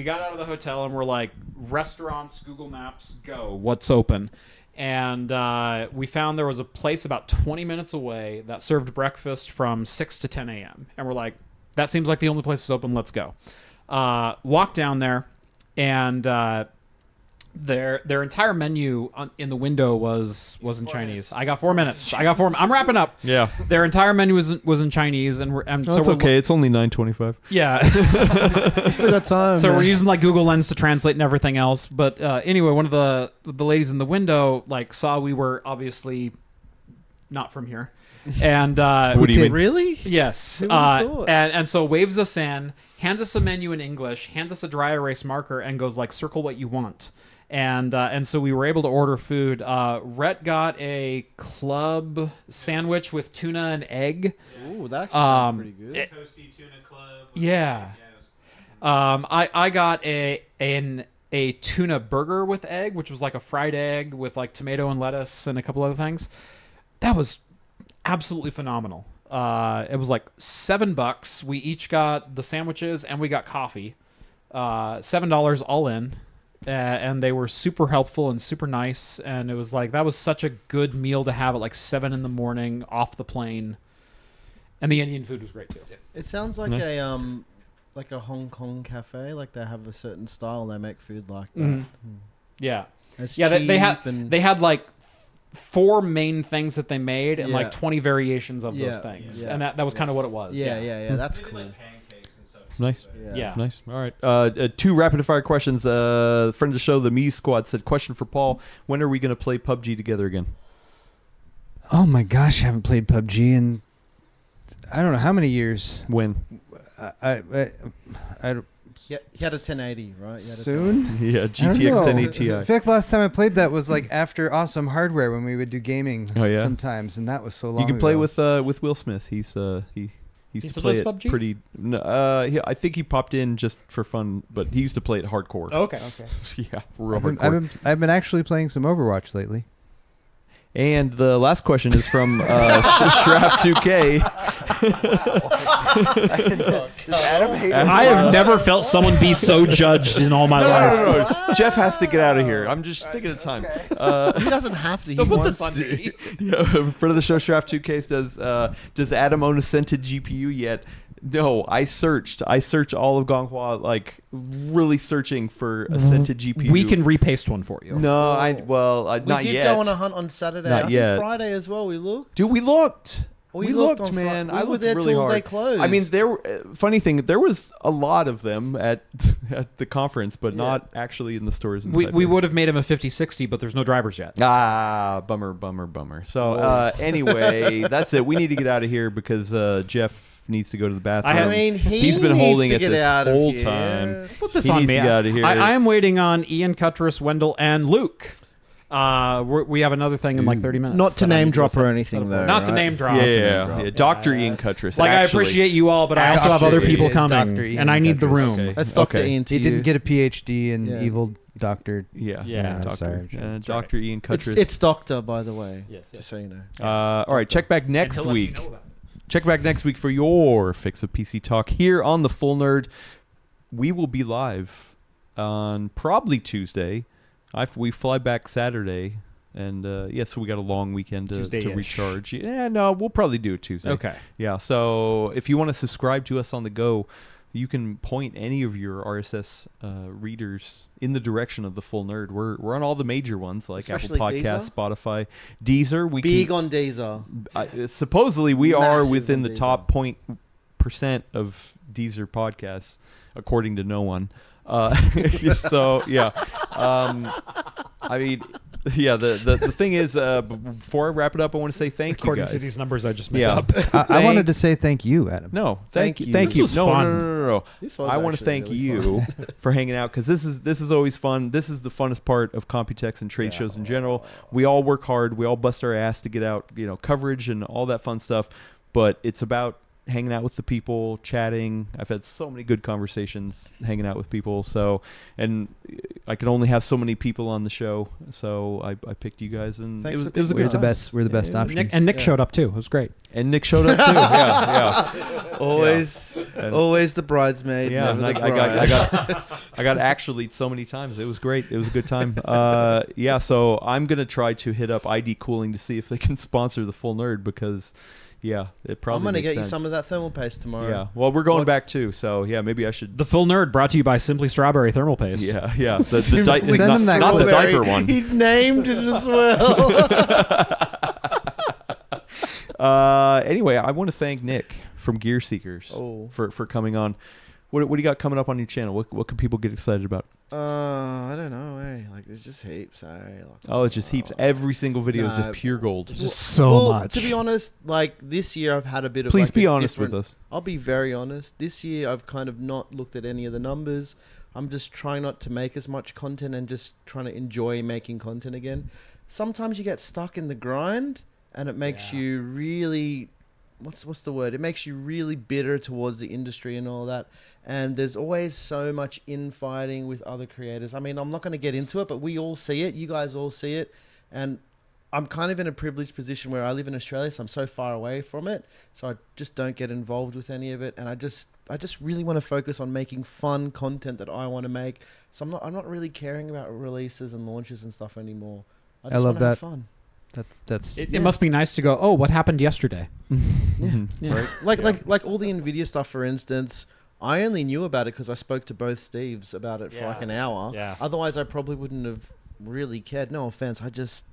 got out of the hotel and we're like, restaurants, Google Maps, go. What's open? And we found there was a place about 20 minutes away that served breakfast from 6 to 10 a.m. And we're like, that seems like the only place that's open. Let's go. Walk down there, and their entire menu in the window was in Chinese. I got 4 minutes. I'm wrapping up. Yeah. Their entire menu was in Chinese, and we're No, it's okay. It's only 9:25. Yeah. You still got time. So man. we're using like Google Lens to translate and everything else. But anyway, one of the ladies in the window like saw we were obviously not from here, and What do you mean? Really? yes, Who would've thought? and so waves us in, hands us a menu in English, hands us a dry erase marker, and goes like, circle what you want. And so we were able to order food. Rhett got a club sandwich with tuna and egg. Ooh, that actually sounds pretty good. Toasty Tuna Club. Yeah. I got a tuna burger with egg, which was like a fried egg with like tomato and lettuce and a couple other things. That was absolutely phenomenal. It was like $7. We each got the sandwiches and we got coffee. $7 all in. And they were super helpful and super nice. And it was like, that was such a good meal to have at like 7 a.m. off the plane. And the Indian food was great too. It sounds like Nice. a Hong Kong cafe. Like they have a certain style and they make food like that. Mhm. Yeah. It's Yeah, they cheap they had like 4 main things that they made and Yeah. like 20 variations of Yeah. those things. Yeah. And that was kind of what it was. Yeah, that's They did, cool. like pancakes and stuff. Nice. Yeah. Nice. All right. 2 rapid fire questions. Friend of the show, the Muse Squad, said, question for Paul. When are we going to play PUBG together again? Oh my gosh, I haven't played PUBG in I don't know how many years. When? I Yeah, he had a 1080, right? He had a soon. Yeah, I don't GTX know. 1080 I Ti. feel like last time I played that was like after Awesome Hardware when we would do gaming. Oh, yeah? Sometimes, and that was so long. You can play ago. with Will Smith. He used He to still play does it PUBG? pretty. No, I think he popped in just for fun, but he used to play it hardcore. Oh, okay. Yeah, real I've hardcore. I've been actually playing some Overwatch lately. And the last question is from Shrap2K. I have never felt someone be so judged in all my life. No. Jeff has to get out of here. I'm just thinking of time. He doesn't have to. He Don't put wants this on to. me. Yeah, friend of the show, Shrap2K does Adam own a scented GPU yet? No, I searched all of Gonghua, like really searching for a scented GPU. We can repaste one for you. No, We not did yet. go on a hunt on Saturday. Not I yet. think Friday as well. We looked. Dude, we looked. We We looked looked, on man. Fri- we I were looked there really till hard. they closed. I mean, funny thing, there was a lot of them at the conference, but not actually in the stores. In We Taipei. would have made him a 5060, but there's no drivers yet. Bummer. So anyway, that's it. We need to get out of here because Jeff needs to go to the bathroom. I mean, he's been needs holding to it get this out of whole here. time. Put this He on needs me. to get out of here. I am waiting on Ian, Cuttress, Wendell, and Luke. We have another thing in like 30 minutes. Not to that I name need drop set- or anything, though. Not to right? name drop. Yeah. Dr. Ian Cuttress. Like, actually. I appreciate you all, but I also have other people Appreciate coming, Dr. Ian and I need the Cuttress. room. Okay. That's Dr. Okay. Ian to He you. didn't get a PhD in Yeah. evil doctor. Yeah. Yeah, Doctor. sorry. Dr. Ian Cuttress. It's Doctor, by the way. Yes, Just so you know. all right, check back next week. Check back next week for your fix of PC talk here on the Full Nerd. We will be live on probably Tuesday. We fly back Saturday, and so we got a long weekend to Tuesday-ish. recharge. Yeah, no, we'll probably do it Tuesday. Okay. Yeah, so if you want to subscribe to us on the go, you can point any of your RSS readers in the direction of the Full Nerd. We're on all the major ones like Especially Apple Podcasts, Deezer? Spotify, Deezer. We Big can, on Deezer. supposedly we are Massive within on the Deezer. top 0.% of Deezer podcasts, according to no one. So yeah, I mean, yeah. The thing is, before I wrap it up, I want to say thank According you guys. to these numbers I just made Yeah. up. I wanted to say thank you, Adam. No, Thank thank you. you. Thank This you. was No, fun. no. This was I want to actually thank really you fun. for hanging out because this is always fun. This is the funnest part of Computex and trade shows in general. We all work hard. We all bust our ass to get out, coverage and all that fun stuff. But it's about hanging out with the people, chatting. I've had so many good conversations hanging out with people. So, and I can only have so many people on the show. So I picked you guys, and Thanks it for was a picking We're good the us. time. best. We're the best option. Nick showed up too. It was great. And Nick showed up too. Yeah. Always, And- always the bridesmaid. Yeah, never and the I bride. got actually so many times. It was great. It was a good time. So I'm gonna try to hit up ID Cooling to see if they can sponsor the Full Nerd because, it probably. I'm gonna makes get sense. you some of that thermal paste tomorrow. Yeah. Well, we're going What- back too, so yeah, maybe I should. The Full Nerd brought to you by Simply Strawberry Thermal Paste. Yeah. The Send them that not the Strawberry. diaper one. He named it as well. Anyway, I want to thank Nick from Gear Seekers for coming on. What do you got coming up on your channel? What can people get excited about? I don't know. Like there's just heaps. It's just heaps. Every single video is Nah, just pure gold. Just so much. To be honest, like this year I've had a bit of. Please like, be a honest with different- us. I'll be very honest. This year I've kind of not looked at any of the numbers. I'm just trying not to make as much content and just trying to enjoy making content again. Sometimes you get stuck in the grind and it makes you really what's the word? It makes you really bitter towards the industry and all that. And there's always so much infighting with other creators. I mean, I'm not going to get into it, but we all see it. You guys all see it. And I'm kind of in a privileged position where I live in Australia, so I'm so far away from it. So I just don't get involved with any of it. And I just really want to focus on making fun content that I want to make. So I'm not really caring about releases and launches and stuff anymore. I just love want to have that. fun. That's It must be nice to go, oh, what happened yesterday? Yeah. Like all the Nvidia stuff, for instance. I only knew about it because I spoke to both Steves about it for like an hour. Yeah. Otherwise, I probably wouldn't have really cared. No offense. I just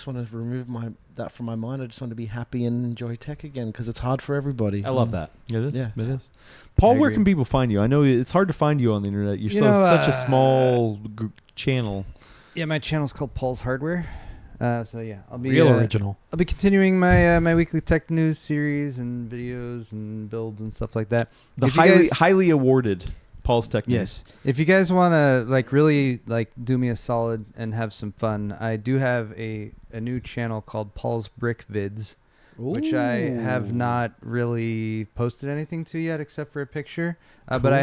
want to remove that from my mind. I just want to be happy and enjoy tech again because it's hard for everybody. I love that. It is. Yeah. It is. Paul, I where agree. can people find you? I know it's hard to find you on the internet. You're such a small channel. Yeah, my channel's called Paul's Hardware. So yeah, I'll be Real original. I'll be continuing my my weekly tech news series and videos and builds and stuff like that. The If you guys- highly awarded Paul's Tech News. Yes. If you guys want to really do me a solid and have some fun, I do have a new channel called Paul's Brick Vids, which I have not really posted anything to yet except for a picture. But I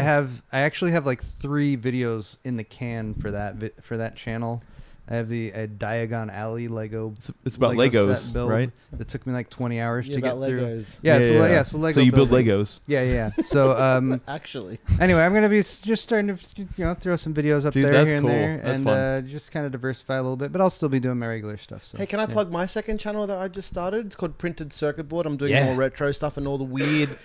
actually have like 3 videos in the can for that channel. I have the Diagon Alley Lego. It's about Lego Legos, set build right? That took me like 20 hours to get about through. Legos. Yeah, so Lego. So you build building. Legos. Yeah. So Actually, anyway, I'm gonna be just starting to throw some videos up Dude, there that's here cool. and there, That's and fun. just kind of diversify a little bit. But I'll still be doing my regular stuff. So hey, can I yeah. plug my second channel that I just started? It's called Printed Circuit Board. I'm doing Yeah. more retro stuff and all the weird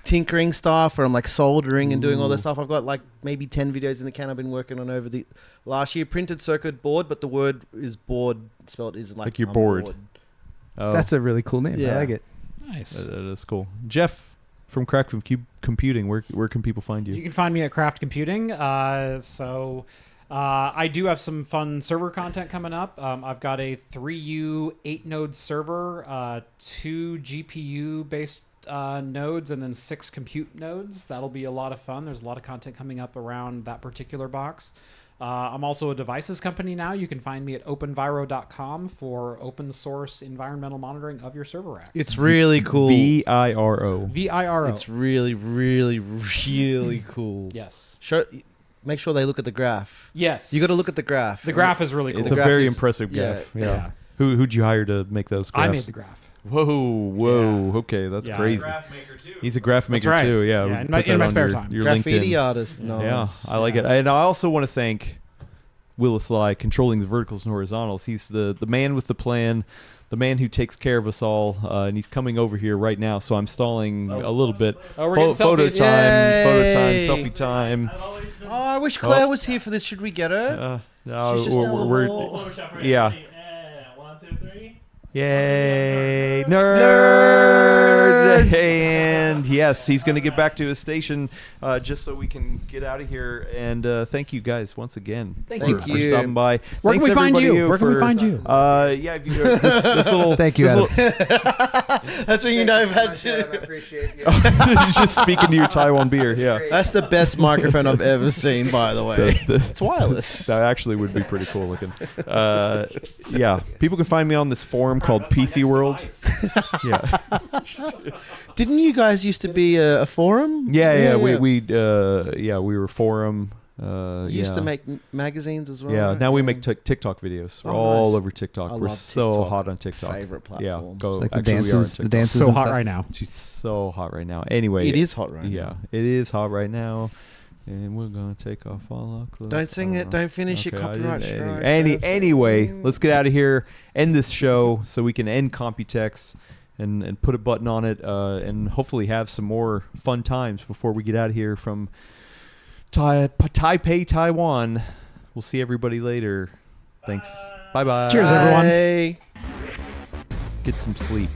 tinkering stuff where I'm like soldering and doing all this stuff. I've got like maybe 10 videos in the can I've been working on over the last year. Printed Circuit Board, but the word is board spelled is like you're I'm bored. Oh, That's a really cool name. Yeah. I like it. Nice. that is cool. Jeff from Crack from Computing. Where can people find You you? can find me at Craft Computing. I do have some fun server content coming up. I've got a 3U 8-node server, 2 GPU-based nodes, and then 6 compute nodes. That'll be a lot of fun. There's a lot of content coming up around that particular box. I'm also a devices company now. You can find me at openviro.com for open source environmental monitoring of your server racks. It's really cool. VIRO. VIRO. It's really, really, really cool. Yes. Make sure they look at the graph. Yes. You got to look at the graph. The graph is really cool. It's The a graph very is- impressive yeah, graph. yeah. Who'd you hire to make those graphs? I made the graph. Whoa. Okay, that's Yeah. crazy. Graph maker too. He's a graph maker right. too. Yeah. Yeah, we in put my that on spare your- time. Your Graffiti LinkedIn. artist. Nice. Yeah, I like it. And I also want to thank Willis Lai, controlling the verticals and horizontals. He's the man with the plan, the man who takes care of us all, and he's coming over here right now. So I'm stalling a little bit. Oh, we're getting Photo selfies. time, Yay. selfie time. I've always been Oh, I wish Claire was here for this. Should we get her? No, She's just down the we're hall. Photoshop right yeah. here. 1, 2, 3. Yay, nerd! And yes, he's going to get back to his station just so we can get out of here. And thank you guys once again Thank for you. stopping by. Where can Thanks we find everybody you? Where can we for- find you? Yeah, if you, this little. Thank you, this Adam. That's when you know I've had to. appreciate you. You're just speaking to your Taiwan beer. Yeah, That's the best microphone I've ever seen, by the way. The- It's wireless. that actually would be pretty cool looking. Yeah, people can find me on this forum called PCWorld. Yeah, Didn't you guys used to be a forum? yeah. We were forum. You used to make magazines as well. Yeah, right? now we make TikTok videos. We're Oh, all nice. over TikTok. I We're love so TikTok. hot on TikTok. Favorite Yeah, platform. go. Like the actually, we are on dances, the TikTok. dances. So and hot stuff. right now. It's so hot right now. Anyway, It is hot right Yeah, now. it is hot right now, and we're gonna take off all our clothes. Don't sing it. Don't finish Okay, it. I Copyright didn't- strike. Anyway, let's get out of here. End this show so we can end Computex and put a button on it and hopefully have some more fun times before we get out of here from Taipei, Taiwan. We'll see everybody later. Thanks. Bye bye. Cheers, everyone. Bye. Get some sleep.